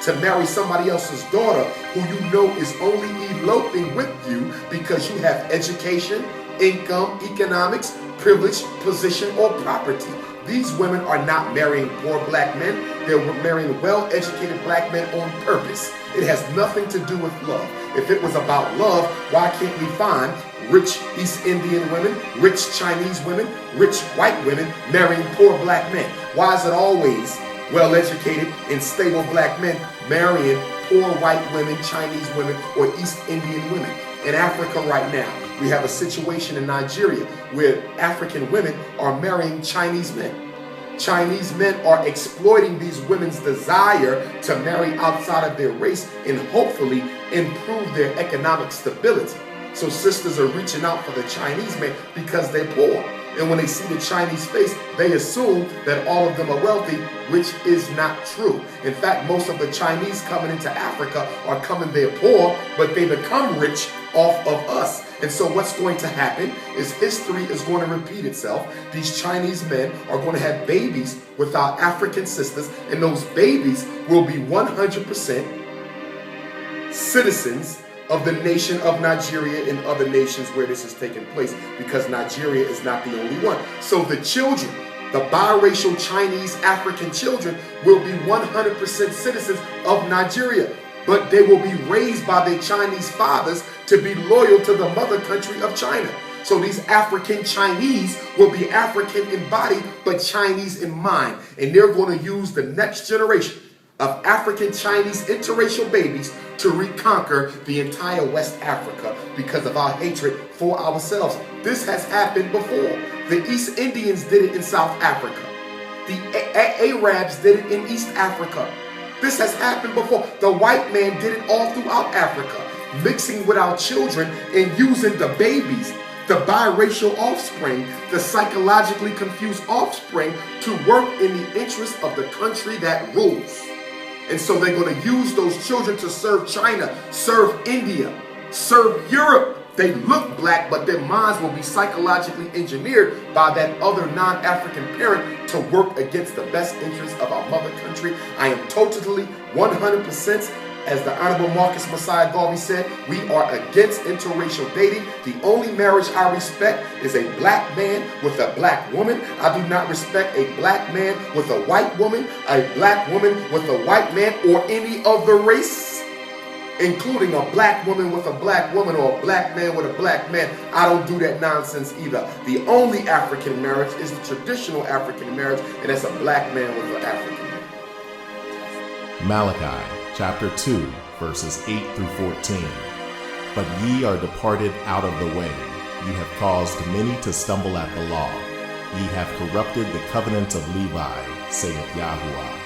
to marry somebody else's daughter who you know is only eloping with you because you have education, income, economics, privilege, position, or property? These women are not marrying poor black men. They're marrying well-educated black men on purpose. It has nothing to do with love. If it was about love, why can't we find rich East Indian women, rich Chinese women, rich white women marrying poor black men? Why is it always well-educated and stable black men marrying poor white women, Chinese women, or East Indian women? In Africa right now, we have a situation in Nigeria where African women are marrying Chinese men. Chinese men are exploiting these women's desire to marry outside of their race and hopefully improve their economic stability. So sisters are reaching out for the Chinese men because they're poor. And when they see the Chinese face, they assume that all of them are wealthy, which is not true. In fact, most of the Chinese coming into Africa are coming there poor, but they become rich off of us. And so what's going to happen is history is going to repeat itself. These Chinese men are going to have babies with our African sisters, and those babies will be 100% citizens of the nation of Nigeria and other nations where this is taking place, because Nigeria is not the only one. So the children, the biracial Chinese African children, will be 100% citizens of Nigeria, but they will be raised by their Chinese fathers to be loyal to the mother country of China. So these African Chinese will be African in body, but Chinese in mind. And they're going to use the next generation of African Chinese interracial babies to reconquer the entire West Africa because of our hatred for ourselves. This has happened before. The East Indians did it in South Africa. The Arabs did it in East Africa. This has happened before. The white man did it all throughout Africa, mixing with our children and using the babies, the biracial offspring, the psychologically confused offspring, to work in the interest of the country that rules. And so they're going to use those children to serve China, serve India, serve Europe. They look black, but their minds will be psychologically engineered by that other non-African parent to work against the best interests of our mother country. I am totally 100%, as the Honorable Marcus Messiah Garvey said, we are against interracial dating. The only marriage I respect is a black man with a black woman. I do not respect a black man with a white woman, a black woman with a white man, or any other race, including a black woman with a black woman or a black man with a black man. I don't do that nonsense either. The only African marriage is the traditional African marriage, and that's a black man with an African man. Malachi chapter 2, verses 8 through 14. But ye are departed out of the way. Ye have caused many to stumble at the law. Ye have corrupted the covenant of Levi, saith Yahuwah.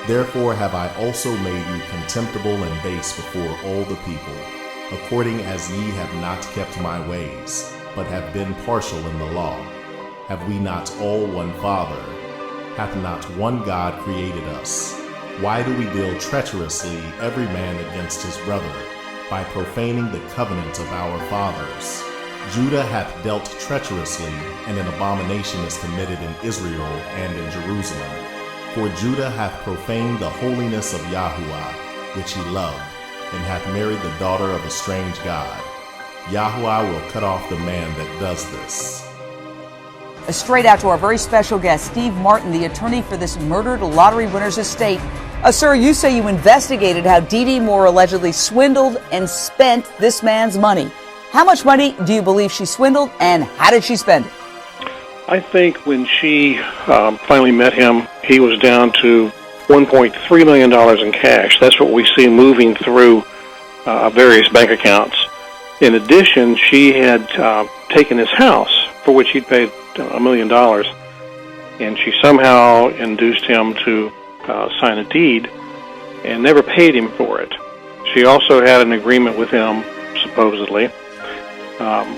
Therefore have I also made you contemptible and base before all the people, according as ye have not kept my ways, but have been partial in the law. Have we not all one Father? Hath not one God created us? Why do we deal treacherously every man against his brother, by profaning the covenant of our fathers? Judah hath dealt treacherously, and an abomination is committed in Israel and in Jerusalem. For Judah hath profaned the holiness of Yahuwah, which he loved, and hath married the daughter of a strange god. Yahuwah will cut off the man that does this. Straight out to our very special guest, Steve Martin, the attorney for this murdered lottery winner's estate. Sir, you say you investigated how Dee Dee Moore allegedly swindled and spent this man's money. How much money do you believe she swindled, and how did she spend it? I think when she finally met him, he was down to $1.3 million in cash. That's what we see moving through various bank accounts. In addition, she had taken his house, for which he'd paid $1 million, and she somehow induced him to sign a deed and never paid him for it. She also had an agreement with him, supposedly,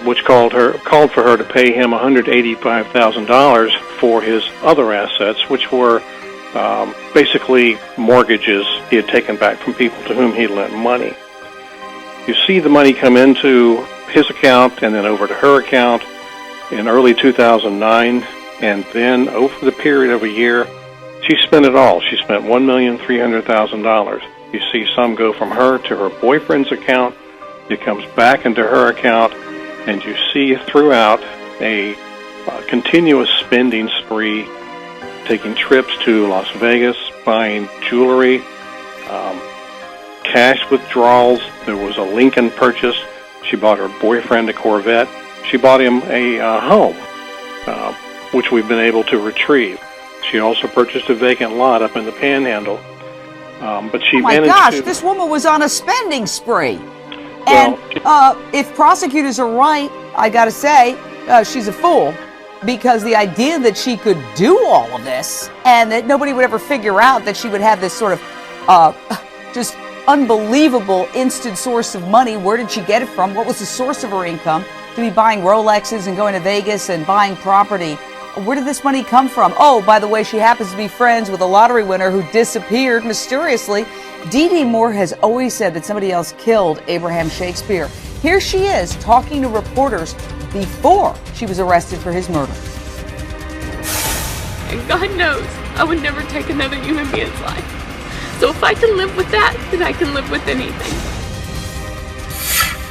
which called for her to pay him $185,000 for his other assets, which were basically mortgages he had taken back from people to whom he lent money. You see the money come into his account and then over to her account in early 2009, and then over the period of a year, she spent it all. She spent $1,300,000. You see some go from her to her boyfriend's account. It comes back into her account, and you see throughout a continuous spending spree, taking trips to Las Vegas, buying jewelry, cash withdrawals. There was a Lincoln purchase. She bought her boyfriend a Corvette. She bought him a home, which we've been able to retrieve. She also purchased a vacant lot up in the Panhandle. But she managed to... Oh my gosh, this woman was on a spending spree. And if prosecutors are right, I gotta say, she's a fool. Because the idea that she could do all of this and that nobody would ever figure out that she would have this sort of just unbelievable instant source of money. Where did she get it from? What was the source of her income? to be buying Rolexes and going to Vegas and buying property. Where did this money come from? Oh, by the way, she happens to be friends with a lottery winner who disappeared mysteriously. Dee Moore has always said that somebody else killed Abraham Shakespeare. Here she is talking to reporters before she was arrested for his murder. And God knows I would never take another human being's life. So if I can live with that, then I can live with anything.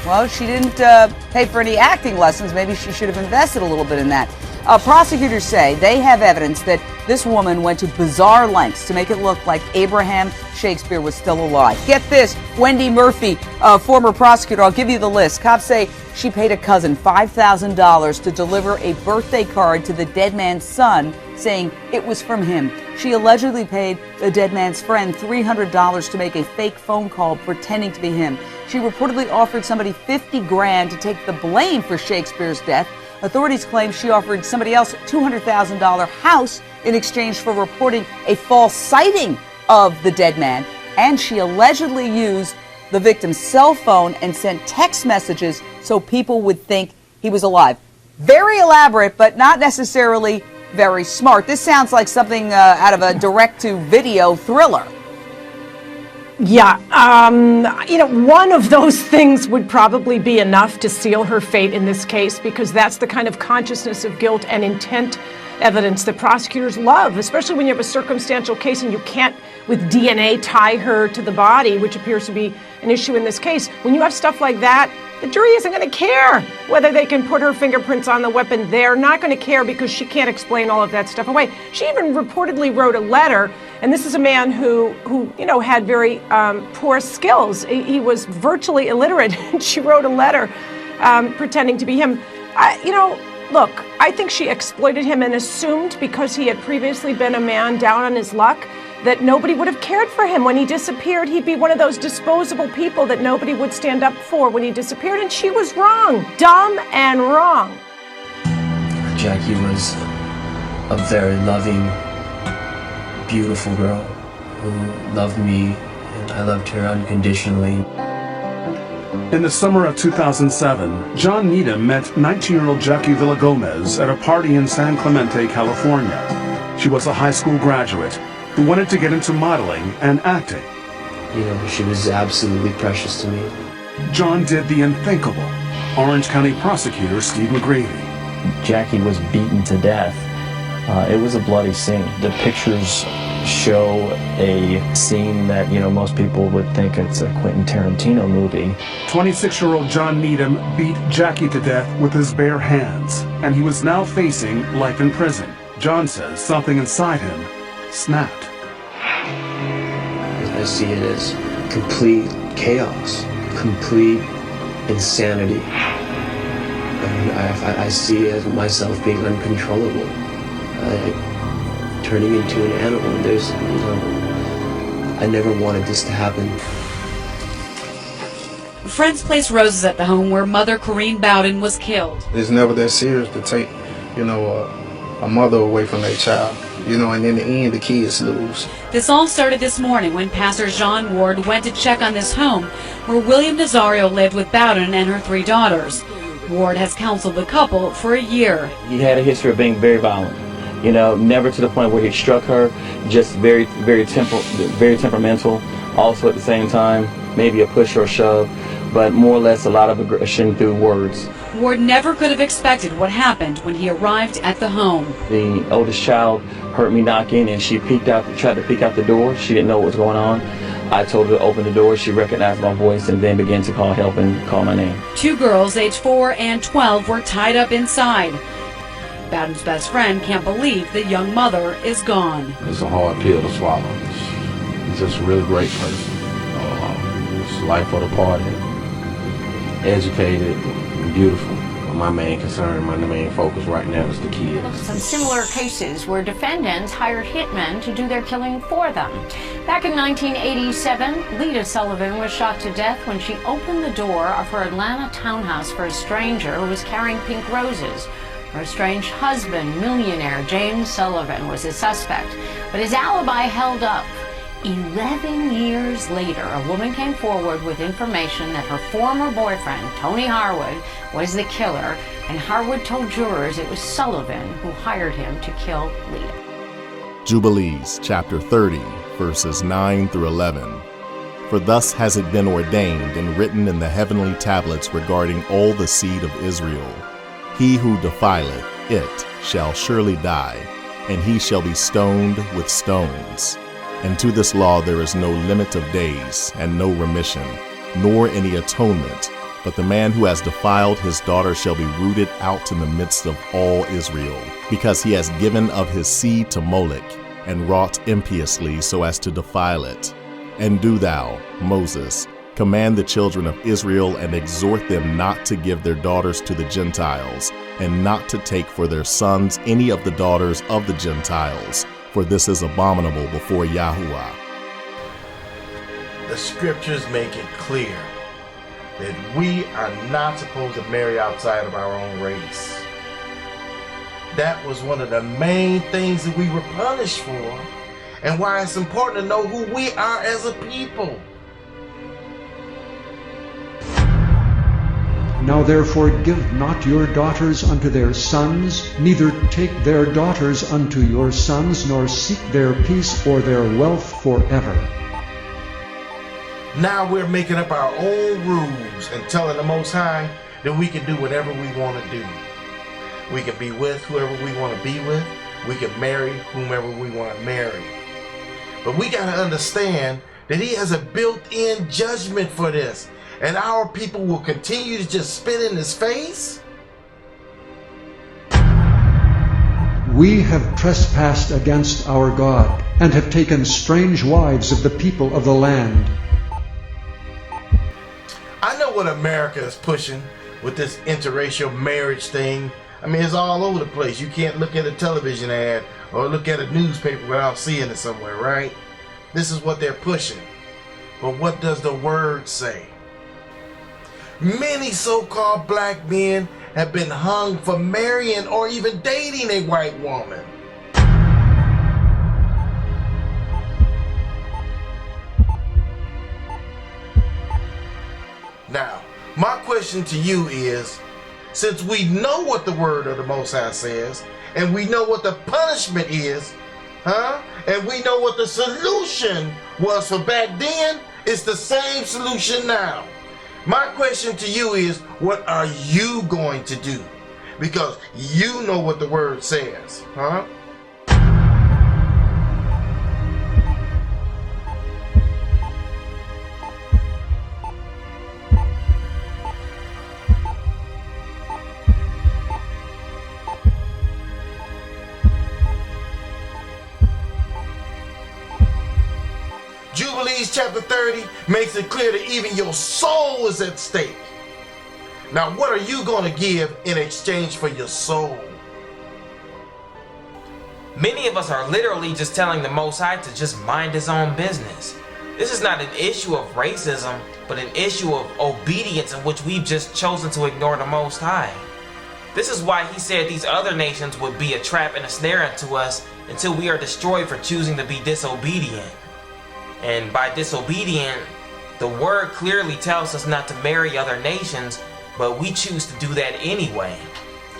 Well, she didn't pay for any acting lessons. Maybe she should have invested a little bit in that. Prosecutors say they have evidence that this woman went to bizarre lengths to make it look like Abraham Shakespeare was still alive. Get this, Wendy Murphy, former prosecutor, I'll give you the list. Cops say she paid a cousin $5,000 to deliver a birthday card to the dead man's son, saying it was from him. She allegedly paid the dead man's friend $300 to make a fake phone call pretending to be him. She reportedly offered somebody $50,000 to take the blame for Shakespeare's death. Authorities claim she offered somebody else a $200,000 house in exchange for reporting a false sighting of the dead man. And she allegedly used the victim's cell phone and sent text messages so people would think he was alive. Very elaborate, but not necessarily very smart. This sounds like something out of a direct-to-video thriller. Yeah, one of those things would probably be enough to seal her fate in this case, because that's the kind of consciousness of guilt and intent evidence that prosecutors love, especially when you have a circumstantial case and you can't, with DNA, tie her to the body, which appears to be an issue in this case. When you have stuff like that, the jury isn't going to care whether they can put her fingerprints on the weapon. They're not going to care because she can't explain all of that stuff away. She even reportedly wrote a letter, and this is a man who had very poor skills. He was virtually illiterate, and she wrote a letter pretending to be him. Look, I think she exploited him and assumed, because he had previously been a man down on his luck, that nobody would have cared for him. When he disappeared, he'd be one of those disposable people that nobody would stand up for when he disappeared, and she was wrong. Dumb and wrong. Jackie was a very loving, beautiful girl who loved me, and I loved her unconditionally. In the summer of 2007, John Needham met 19-year-old Jackie Villagomez at a party in San Clemente, California. She was a high school graduate who wanted to get into modeling and acting. She was absolutely precious to me. John did the unthinkable. Orange County prosecutor Steve McGravy. Jackie was beaten to death. It was a bloody scene. The pictures show a scene that, most people would think it's a Quentin Tarantino movie. 26-year-old John Needham beat Jackie to death with his bare hands, and he was now facing life in prison. John says something inside him snapped. I see it as complete chaos, complete insanity. I see it as myself being uncontrollable, turning into an animal. I never wanted this to happen. Friends placed roses at the home where Mother Corrine Bowden was killed. It's never that serious to take, a mother away from their child. And in the end, the kids lose. This all started this morning when Pastor John Ward went to check on this home where William Nazario lived with Bowden and her 3 daughters. Ward has counseled the couple for a year. He had a history of being very violent. Never to the point where he struck her, just very, very temperamental. Also at the same time, maybe a push or a shove, but more or less a lot of aggression through words. Ward never could have expected what happened when he arrived at the home. The oldest child heard me knocking, and she tried to peek out the door. She didn't know what was going on. I told her to open the door. She recognized my voice and then began to call help and call my name. 2 girls, aged 4 and 12, were tied up inside. Bowden's best friend can't believe the young mother is gone. It's a hard pill to swallow. It's just a really great person. It's life of the party. Educated and beautiful. My main concern, my main focus right now is the kids. Some similar cases where defendants hired hitmen to do their killing for them. Back in 1987, Lita Sullivan was shot to death when she opened the door of her Atlanta townhouse for a stranger who was carrying pink roses. Her estranged husband, millionaire James Sullivan, was his suspect, but his alibi held up. 11 years later, a woman came forward with information that her former boyfriend, Tony Harwood, was the killer, and Harwood told jurors it was Sullivan who hired him to kill Leah. Jubilees, chapter 30, verses 9 through 11. For thus has it been ordained and written in the heavenly tablets regarding all the seed of Israel. He who defileth it shall surely die, and he shall be stoned with stones. And to this law there is no limit of days, and no remission, nor any atonement. But the man who has defiled his daughter shall be rooted out in the midst of all Israel, because he has given of his seed to Molech, and wrought impiously so as to defile it. And do thou, Moses, command the children of Israel, and exhort them not to give their daughters to the Gentiles, and not to take for their sons any of the daughters of the Gentiles, for this is abominable before Yahuwah. The scriptures make it clear that we are not supposed to marry outside of our own race. That was one of the main things that we were punished for, and why it's important to know who we are as a people. Now therefore give not your daughters unto their sons, neither take their daughters unto your sons, nor seek their peace or their wealth forever. Now we're making up our own rules and telling the Most High that we can do whatever we want to do. We can be with whoever we want to be with. We can marry whomever we want to marry. But we got to understand that He has a built-in judgment for this. And our people will continue to just spit in His face? We have trespassed against our God, and have taken strange wives of the people of the land. I know what America is pushing with this interracial marriage thing. I mean, it's all over the place. You can't look at a television ad or look at a newspaper without seeing it somewhere, right? This is what they're pushing. But what does the Word say? Many so-called black men have been hung for marrying or even dating a white woman. Now, my question to you is, since we know what the word of the Most High says, and we know what the punishment is, and we know what the solution was for back then, it's the same solution now. My question to you is, what are you going to do? Because you know what the word says, Jubilees chapter 30 makes it clear that even your soul is at stake. Now, what are you going to give in exchange for your soul? Many of us are literally just telling the Most High to just mind His own business. This is not an issue of racism, but an issue of obedience in which we've just chosen to ignore the Most High. This is why He said these other nations would be a trap and a snare unto us until we are destroyed for choosing to be disobedient. And by disobedient, the word clearly tells us not to marry other nations, but we choose to do that anyway.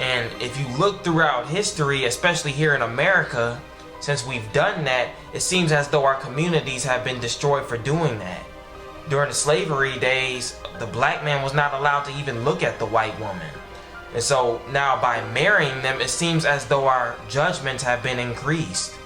And if you look throughout history, especially here in America, since we've done that, it seems as though our communities have been destroyed for doing that. During the slavery days, the black man was not allowed to even look at the white woman. And so now by marrying them, it seems as though our judgments have been increased.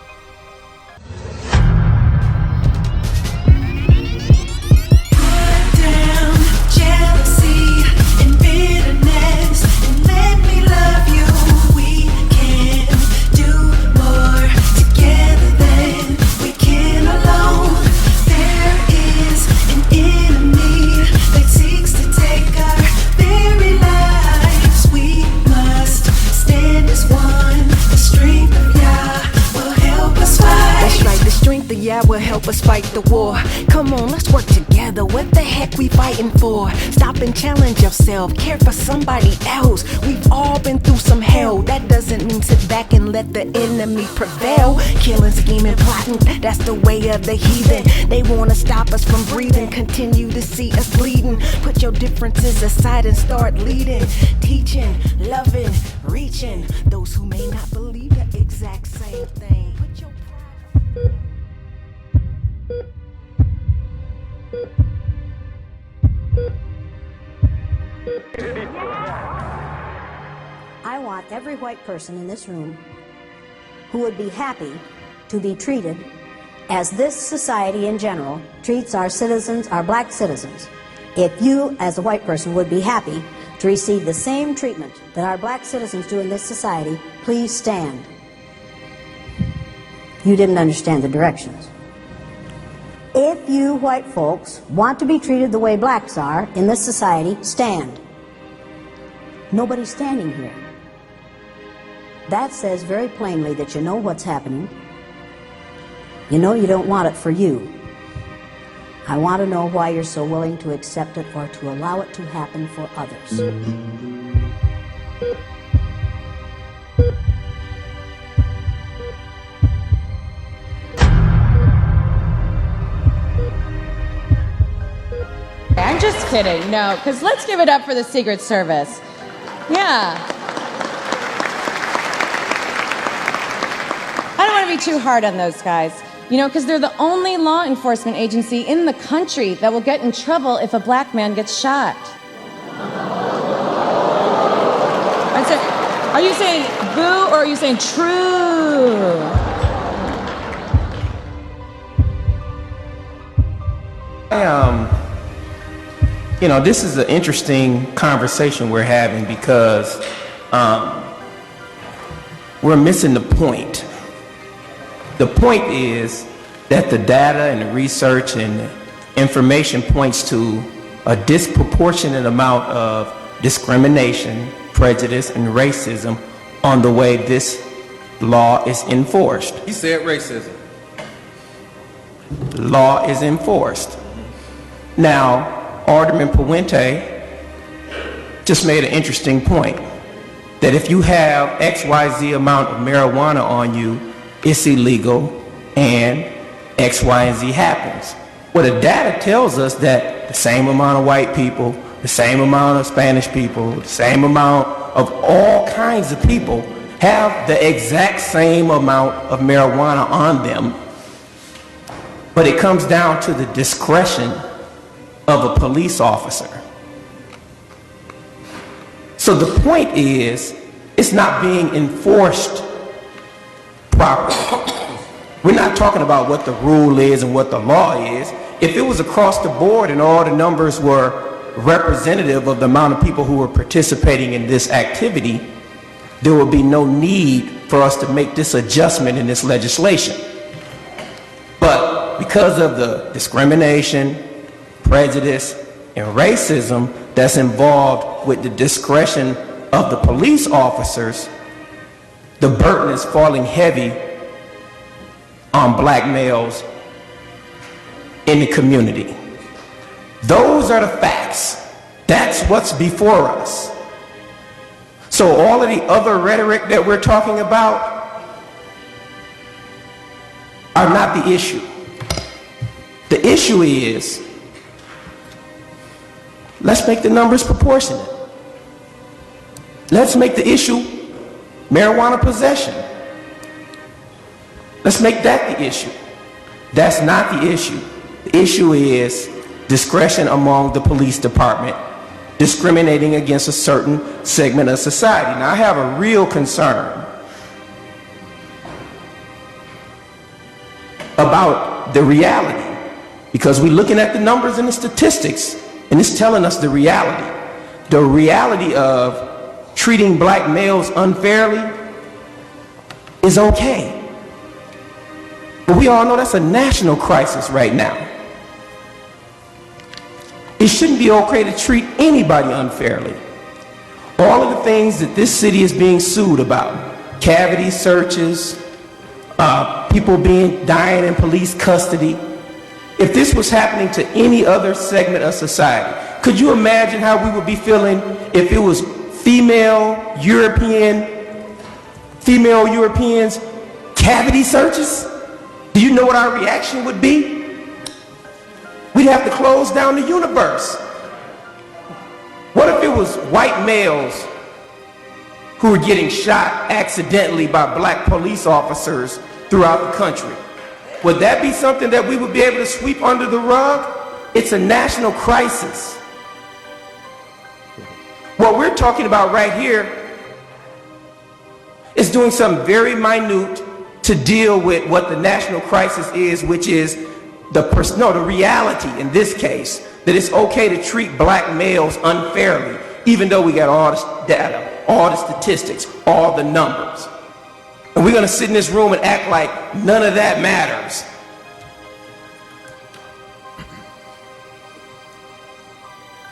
Strength of Yah will help. the yeah will help us fight the war. Come on, let's work together. What the heck we fighting for? Stop and challenge yourself. Care for somebody else. We've all been through some hell. That doesn't mean sit back and let the enemy prevail. Killing, scheming, plotting, that's the way of the heathen. They wanna stop us from breathing, continue to see us bleeding. Put your differences aside and start leading, teaching, loving, reaching those who may not believe the exact same thing. Put your I want every white person in this room who would be happy to be treated as this society in general treats our citizens, our black citizens. If you, as a white person, would be happy to receive the same treatment that our black citizens do in this society, please stand. You didn't understand the directions. If you white folks want to be treated the way blacks are in this society, stand. Nobody's standing here. That says very plainly that you know what's happening. You know you don't want it for you. I want to know why you're so willing to accept it or to allow it to happen for others. I'm just kidding, no, because let's give it up for the Secret Service. Yeah. I don't want to be too hard on those guys, you know, because they're the only law enforcement agency in the country that will get in trouble if a black man gets shot. Are you saying boo or are you saying true? You know, this is an interesting conversation we're having because we're missing the point. The point is that the data and the research and the information points to a disproportionate amount of discrimination, prejudice, and racism on the way this law is enforced. He said racism. Law is enforced. Now, Alderman Puente just made an interesting point that if you have XYZ amount of marijuana on you, it's illegal and X, Y, and Z happens. Well, the data tells us that the same amount of white people, the same amount of Spanish people, the same amount of all kinds of people have the exact same amount of marijuana on them. But it comes down to the discretion of a police officer. So the point is, it's not being enforced properly. We're not talking about what the rule is and what the law is. If it was across the board and all the numbers were representative of the amount of people who were participating in this activity, there would be no need for us to make this adjustment in this legislation. But because of the discrimination, prejudice, and racism that's involved with the discretion of the police officers, the burden is falling heavy on black males in the community. Those are the facts. That's what's before us. So all of the other rhetoric that we're talking about are not the issue. The issue is, let's make the numbers proportionate. Let's make the issue marijuana possession. Let's make that the issue. That's not the issue. The issue is discretion among the police department, discriminating against a certain segment of society. Now, I have a real concern about the reality, because we're looking at the numbers and the statistics, and it's telling us the reality. The reality of treating black males unfairly is okay. But we all know that's a national crisis right now. It shouldn't be okay to treat anybody unfairly. All of the things that this city is being sued about, cavity searches, people dying in police custody. If this was happening to any other segment of society, could you imagine how we would be feeling if it was female Europeans cavity searches? Do you know what our reaction would be? We'd have to close down the universe. What if it was white males who were getting shot accidentally by black police officers throughout the country? Would that be something that we would be able to sweep under the rug? It's a national crisis. What we're talking about right here is doing something very minute to deal with what the national crisis is, which is the reality in this case, that it's okay to treat black males unfairly, even though we got all this data, all the statistics, all the numbers. And we're going to sit in this room and act like none of that matters.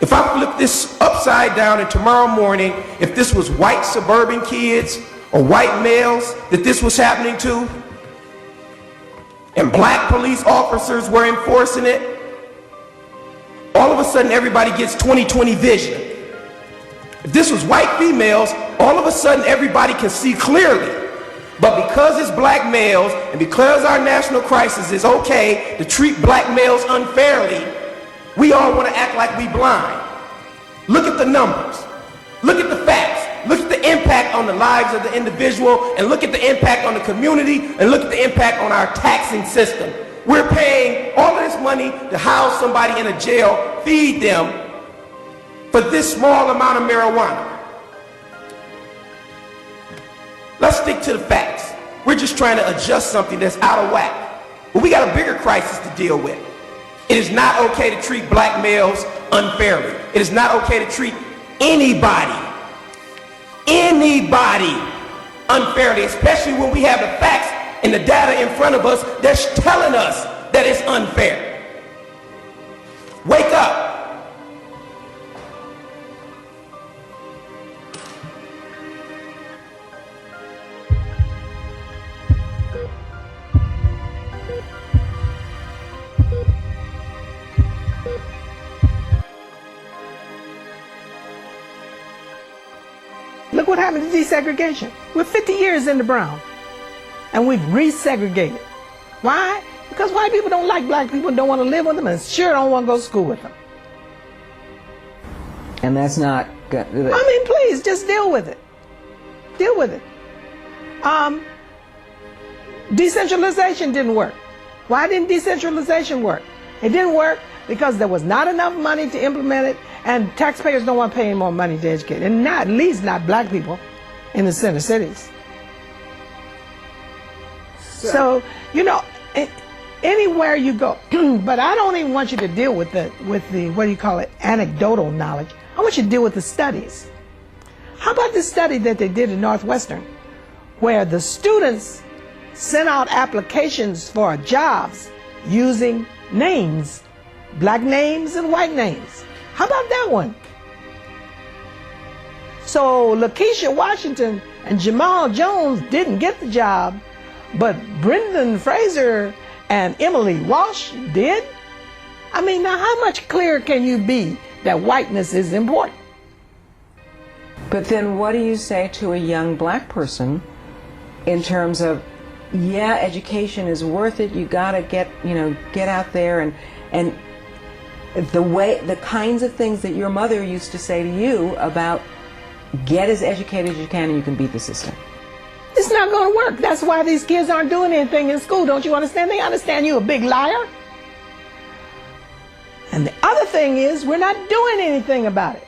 If I flip this upside down and tomorrow morning, if this was white suburban kids or white males that this was happening to, and black police officers were enforcing it, all of a sudden everybody gets 20/20 vision. If this was white females, all of a sudden everybody can see clearly. But because it's black males, and because our national crisis is okay to treat black males unfairly, we all want to act like we blind. Look at the numbers. Look at the facts. Look at the impact on the lives of the individual, and look at the impact on the community, and look at the impact on our taxing system. We're paying all of this money to house somebody in a jail, feed them for this small amount of marijuana. Let's stick to the facts. We're just trying to adjust something that's out of whack. But we got a bigger crisis to deal with. It is not okay to treat black males unfairly. It is not okay to treat anybody unfairly, especially when we have the facts and the data in front of us that's telling us that it's unfair. Wake up. Look what happened to desegregation. We're 50 years into Brown, and we've resegregated. Why? Because white people don't like black people, don't want to live with them, and sure don't want to go to school with them. And that's not good. I mean, please, just deal with it. Deal with it. Decentralization didn't work. Why didn't decentralization work? It didn't work because there was not enough money to implement it, and taxpayers don't want to pay any more money to educate, and not, at least not black people in the center cities. So you know, anywhere you go, but I don't even want you to deal with the what do you call it, anecdotal knowledge. I want you to deal with the studies. How about the study that they did in Northwestern, where the students sent out applications for jobs using names, black names and white names? How about that one? So Lakeisha Washington and Jamal Jones didn't get the job, but Brendan Fraser and Emily Walsh did? I mean, now how much clearer can you be that whiteness is important? But then what do you say to a young black person in terms of, yeah, education is worth it, you gotta get out there and the kinds of things that your mother used to say to you about get as educated as you can and you can beat the system. It's not going to work. That's why these kids aren't doing anything in school. Don't you understand? They understand you a big liar. And the other thing is, we're not doing anything about it.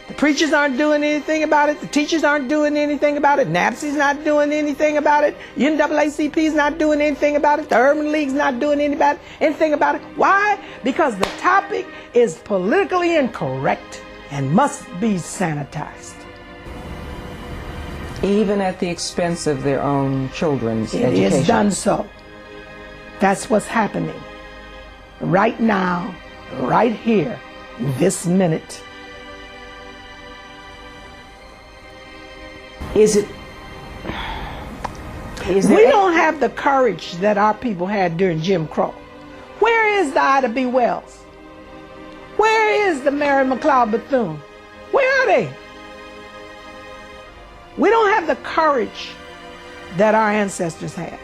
The preachers aren't doing anything about it. The teachers aren't doing anything about it. NAPSI's not doing anything about it. NAACP's not doing anything about it. The Urban League's not doing anything about it. Why? Because the topic is politically incorrect and must be sanitized. Even at the expense of their own children's education. It is done so. That's what's happening. Right now, right here, this minute. We don't have the courage that our people had during Jim Crow. Where is the Ida B. Wells? Where is the Mary McLeod Bethune? Where are they? We don't have the courage that our ancestors had.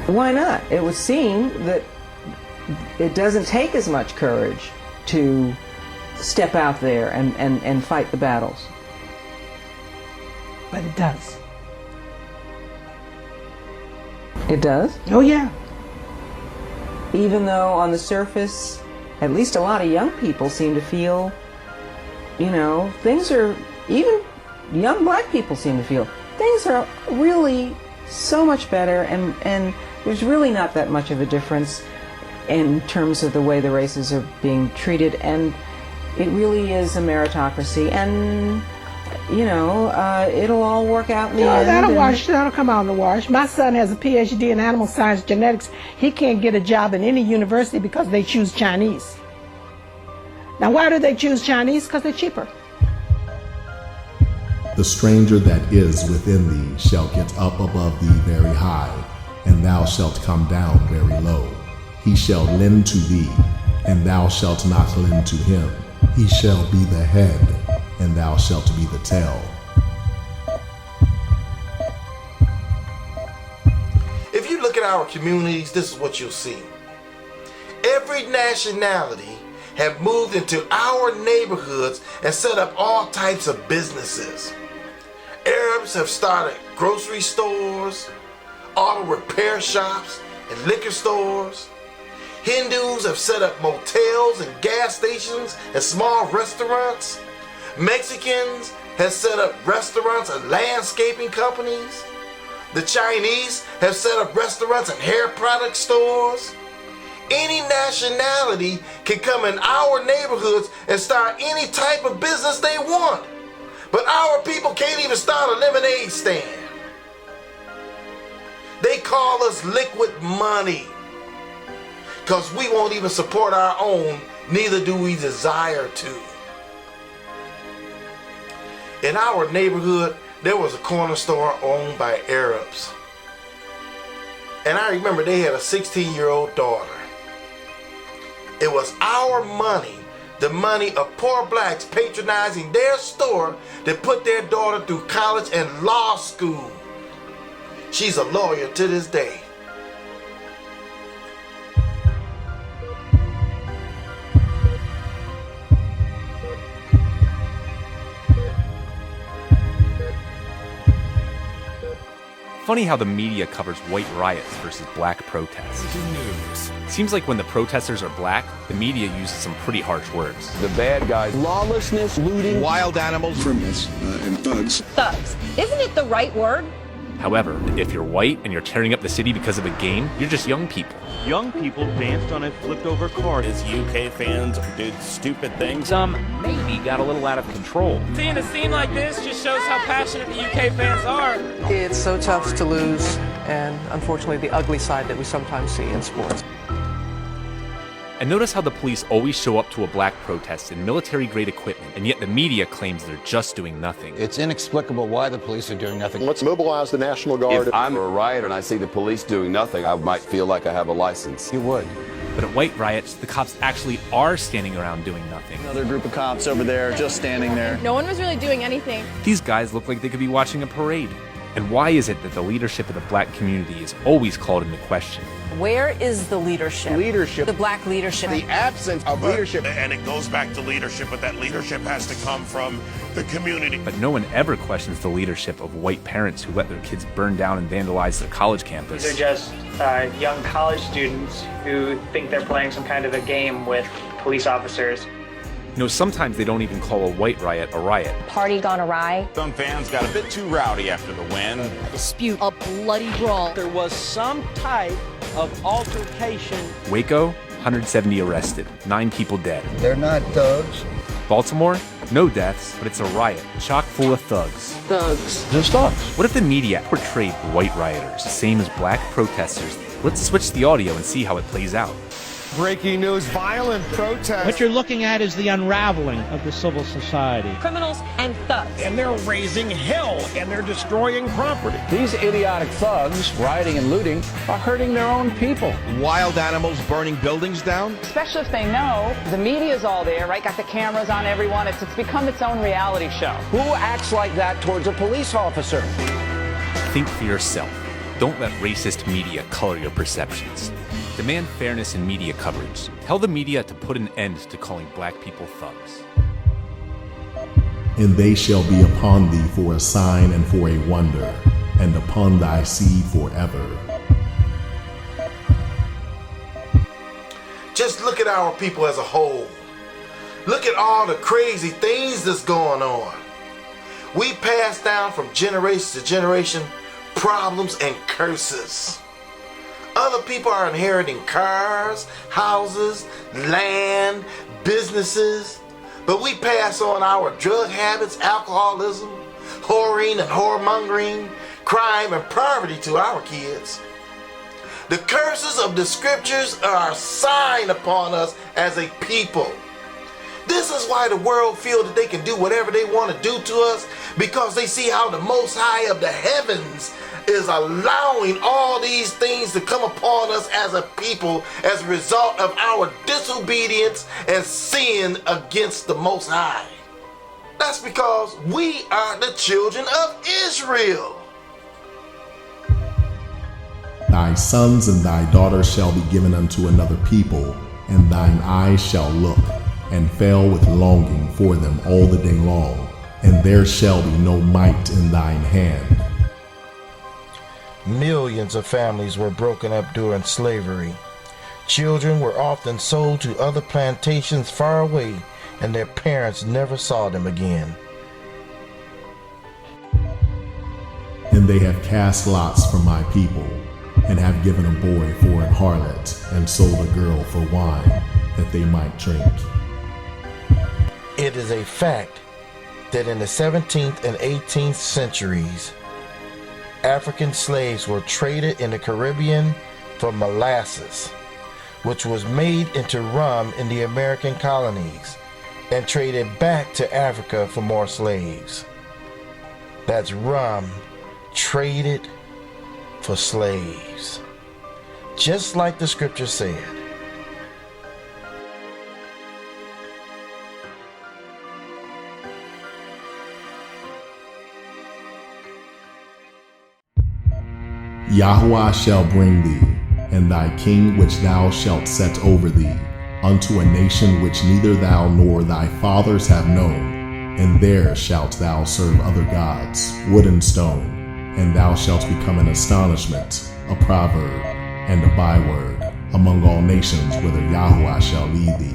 Why not? It would seem that it doesn't take as much courage to step out there and fight the battles. But it does. It does? Oh, yeah. Even though on the surface, at least a lot of young people seem to feel, you know, things are, even young black people seem to feel, things are really so much better, and there's really not that much of a difference in terms of the way the races are being treated, and it really is a meritocracy, and you know, it'll all work out in the end. That'll come out in the wash. My son has a PhD in animal science genetics. He can't get a job in any university because they choose Chinese. Now, why do they choose Chinese? Because they're cheaper. The stranger that is within thee shall get up above thee very high, and thou shalt come down very low. He shall lend to thee, and thou shalt not lend to him. He shall be the head, and thou shalt be the tail. If you look at our communities, this is what you'll see. Every nationality have moved into our neighborhoods and set up all types of businesses. Arabs have started grocery stores, auto repair shops, and liquor stores. Hindus have set up motels and gas stations and small restaurants. Mexicans have set up restaurants and landscaping companies. The Chinese have set up restaurants and hair product stores. Any nationality can come in our neighborhoods and start any type of business they want. But our people can't even start a lemonade stand. They call us liquid money because we won't even support our own, neither do we desire to. In our neighborhood, there was a corner store owned by Arabs. And I remember they had a 16-year-old daughter. It was our money, the money of poor blacks patronizing their store, that put their daughter through college and law school. She's a lawyer to this day. Funny how the media covers white riots versus black protests. Seems like when the protesters are black, the media uses some pretty harsh words. The bad guys. Lawlessness, looting, wild animals, criminals, and thugs. Thugs. Isn't it the right word? However, if you're white and you're tearing up the city because of a game, you're just young people. Young people danced on a flipped-over car. His UK fans did stupid things. Some maybe got a little out of control. Seeing a scene like this just shows how passionate the UK fans are. It's so tough to lose, and unfortunately the ugly side that we sometimes see in sports. And notice how the police always show up to a black protest in military-grade equipment, and yet the media claims they're just doing nothing. It's inexplicable why the police are doing nothing. Let's mobilize the National Guard. If I'm a riot and I see the police doing nothing, I might feel like I have a license. You would. But at white riots, the cops actually are standing around doing nothing. Another group of cops over there just standing there. No one was really doing anything. These guys look like they could be watching a parade. And why is it that the leadership of the black community is always called into question? Where is the leadership? Leadership. The black leadership. The absence of leadership. And it goes back to leadership, but that leadership has to come from the community. But no one ever questions the leadership of white parents who let their kids burn down and vandalize their college campus. These are just young college students who think they're playing some kind of a game with police officers. You know, sometimes they don't even call a white riot a riot. Party gone awry. Some fans got a bit too rowdy after the win. Dispute. A bloody brawl. There was some type of altercation. Waco, 170 arrested, 9 people dead. They're not thugs. Baltimore, no deaths, but it's a riot, chock full of thugs. Thugs. Just thugs. What if the media portrayed white rioters the same as black protesters? Let's switch the audio and see how it plays out. Breaking news, violent protests. What you're looking at is the unraveling of the civil society. Criminals and thugs. And they're raising hell, and they're destroying property. These idiotic thugs, rioting and looting, are hurting their own people. Wild animals burning buildings down. Especially if they know the media's all there, right? Got the cameras on everyone. It's become its own reality show. Who acts like that towards a police officer? Think for yourself. Don't let racist media color your perceptions. Demand fairness in media coverage. Tell the media to put an end to calling black people thugs. And they shall be upon thee for a sign and for a wonder, and upon thy seed forever. Just look at our people as a whole. Look at all the crazy things that's going on. We pass down from generation to generation problems and curses. Other people are inheriting cars, houses, land, businesses, but we pass on our drug habits, alcoholism, whoring and whoremongering, crime and poverty to our kids. The curses of the scriptures are a sign upon us as a people. This is why the world feels that they can do whatever they want to do to us, because they see how the Most High of the heavens is allowing all these things to come upon us as a people as a result of our disobedience and sin against the Most High. That's because we are the children of Israel. Thy sons and thy daughters shall be given unto another people, and thine eyes shall look, and fail with longing for them all the day long, and there shall be no might in thine hand. Millions of families were broken up during slavery. Children were often sold to other plantations far away, and their parents never saw them again. And they have cast lots for my people, and have given a boy for an harlot, and sold a girl for wine, that they might drink. It is a fact that in the 17th and 18th centuries, African slaves were traded in the Caribbean for molasses, which was made into rum in the American colonies, and traded back to Africa for more slaves. That's rum traded for slaves, just like the scripture said. Yahuwah shall bring thee, and thy king which thou shalt set over thee, unto a nation which neither thou nor thy fathers have known, and there shalt thou serve other gods, wood and stone, and thou shalt become an astonishment, a proverb, and a byword among all nations whither Yahuwah shall lead thee.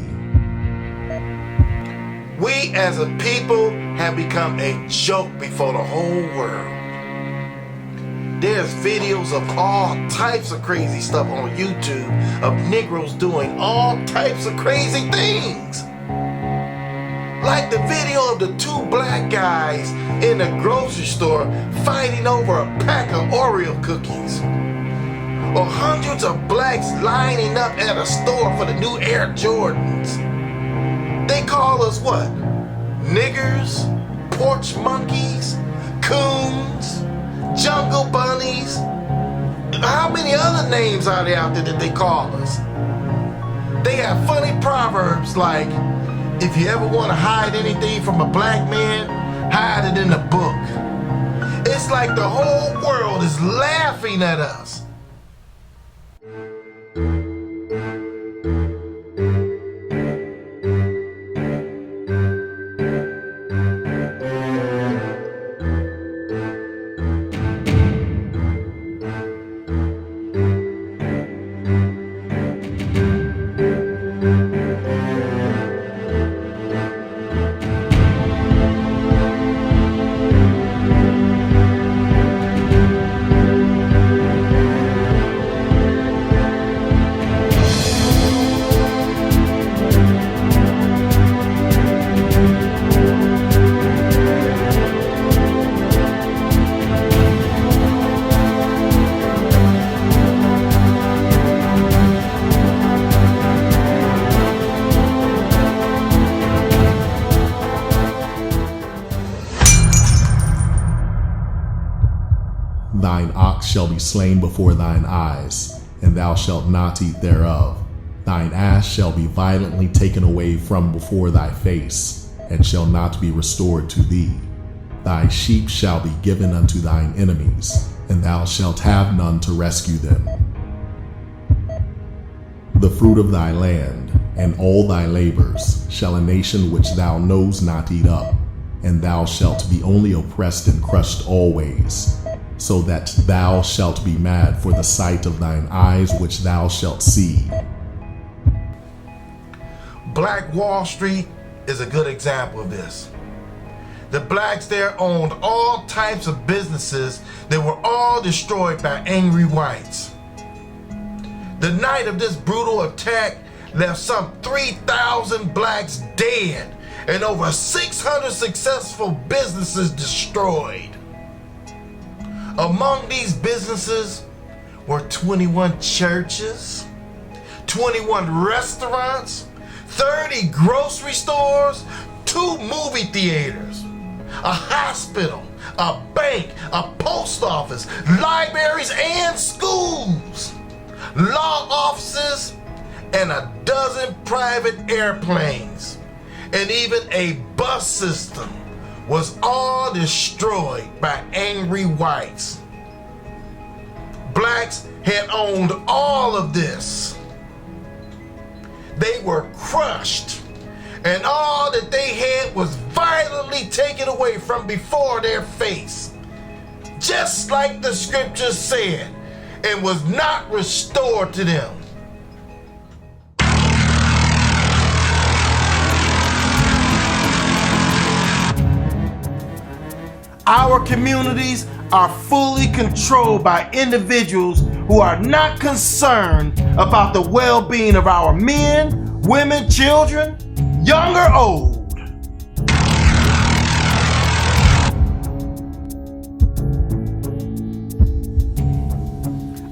We as a people have become a joke before the whole world. There's videos of all types of crazy stuff on YouTube of Negroes doing all types of crazy things. Like the video of the two black guys in the grocery store fighting over a pack of Oreo cookies. Or hundreds of blacks lining up at a store for the new Air Jordans. They call us what? Niggers, porch monkeys, coons, jungle bunnies. How many other names are there out there that they call us? They have funny proverbs like, if you ever want to hide anything from a black man, hide it in a book. It's like the whole world is laughing at us. shall be slain before thine eyes, and thou shalt not eat thereof. Thine ass shall be violently taken away from before thy face, and shall not be restored to thee. Thy sheep shall be given unto thine enemies, and thou shalt have none to rescue them. The fruit of thy land, and all thy labors, shall a nation which thou knowest not eat up, and thou shalt be only oppressed and crushed always, so that thou shalt be mad for the sight of thine eyes which thou shalt see. Black Wall Street is a good example of this. The blacks there owned all types of businesses that were all destroyed by angry whites. The night of this brutal attack left some 3,000 blacks dead and over 600 successful businesses destroyed. Among these businesses were 21 churches, 21 restaurants, 30 grocery stores, 2 movie theaters, a hospital, a bank, a post office, libraries and schools, law offices, and a dozen private airplanes, and even a bus system was all destroyed by angry whites. Blacks had owned all of this. They were crushed, and all that they had was violently taken away from before their face, just like the scriptures said, and was not restored to them. Our communities are fully controlled by individuals who are not concerned about the well-being of our men, women, children, young or old.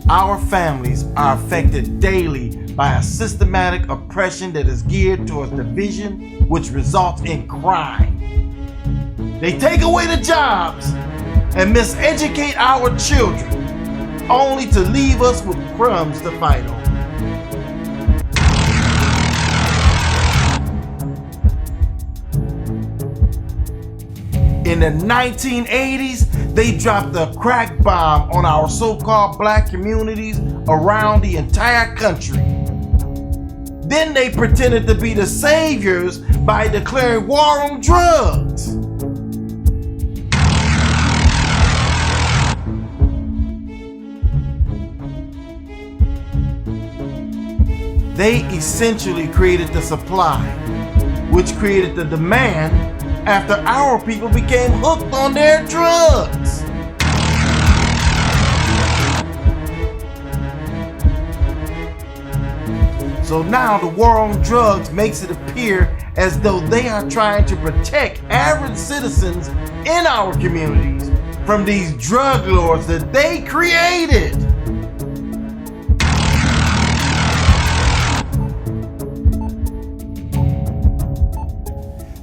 Our families are affected daily by a systematic oppression that is geared towards division, which results in crime. They take away the jobs and miseducate our children, only to leave us with crumbs to fight on. In the 1980s, they dropped a crack bomb on our so-called black communities around the entire country. Then they pretended to be the saviors by declaring war on drugs. They essentially created the supply, which created the demand after our people became hooked on their drugs. So now the war on drugs makes it appear as though they are trying to protect average citizens in our communities from these drug lords that they created.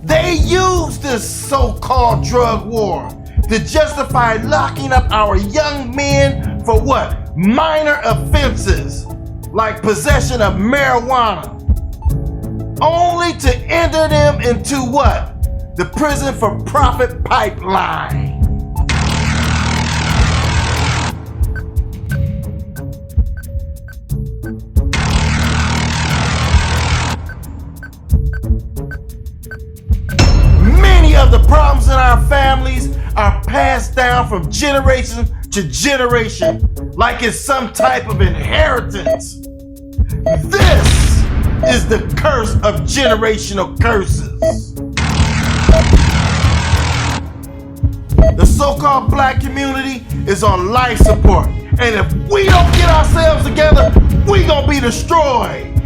They use this so-called drug war to justify locking up our young men for what? Minor offenses like possession of marijuana, only to enter them into what? The prison for profit pipeline. Of the problems in our families are passed down from generation to generation like it's some type of inheritance. This is the curse of generational curses. The so-called black community is on life support, and if we don't get ourselves together, we gonna be destroyed.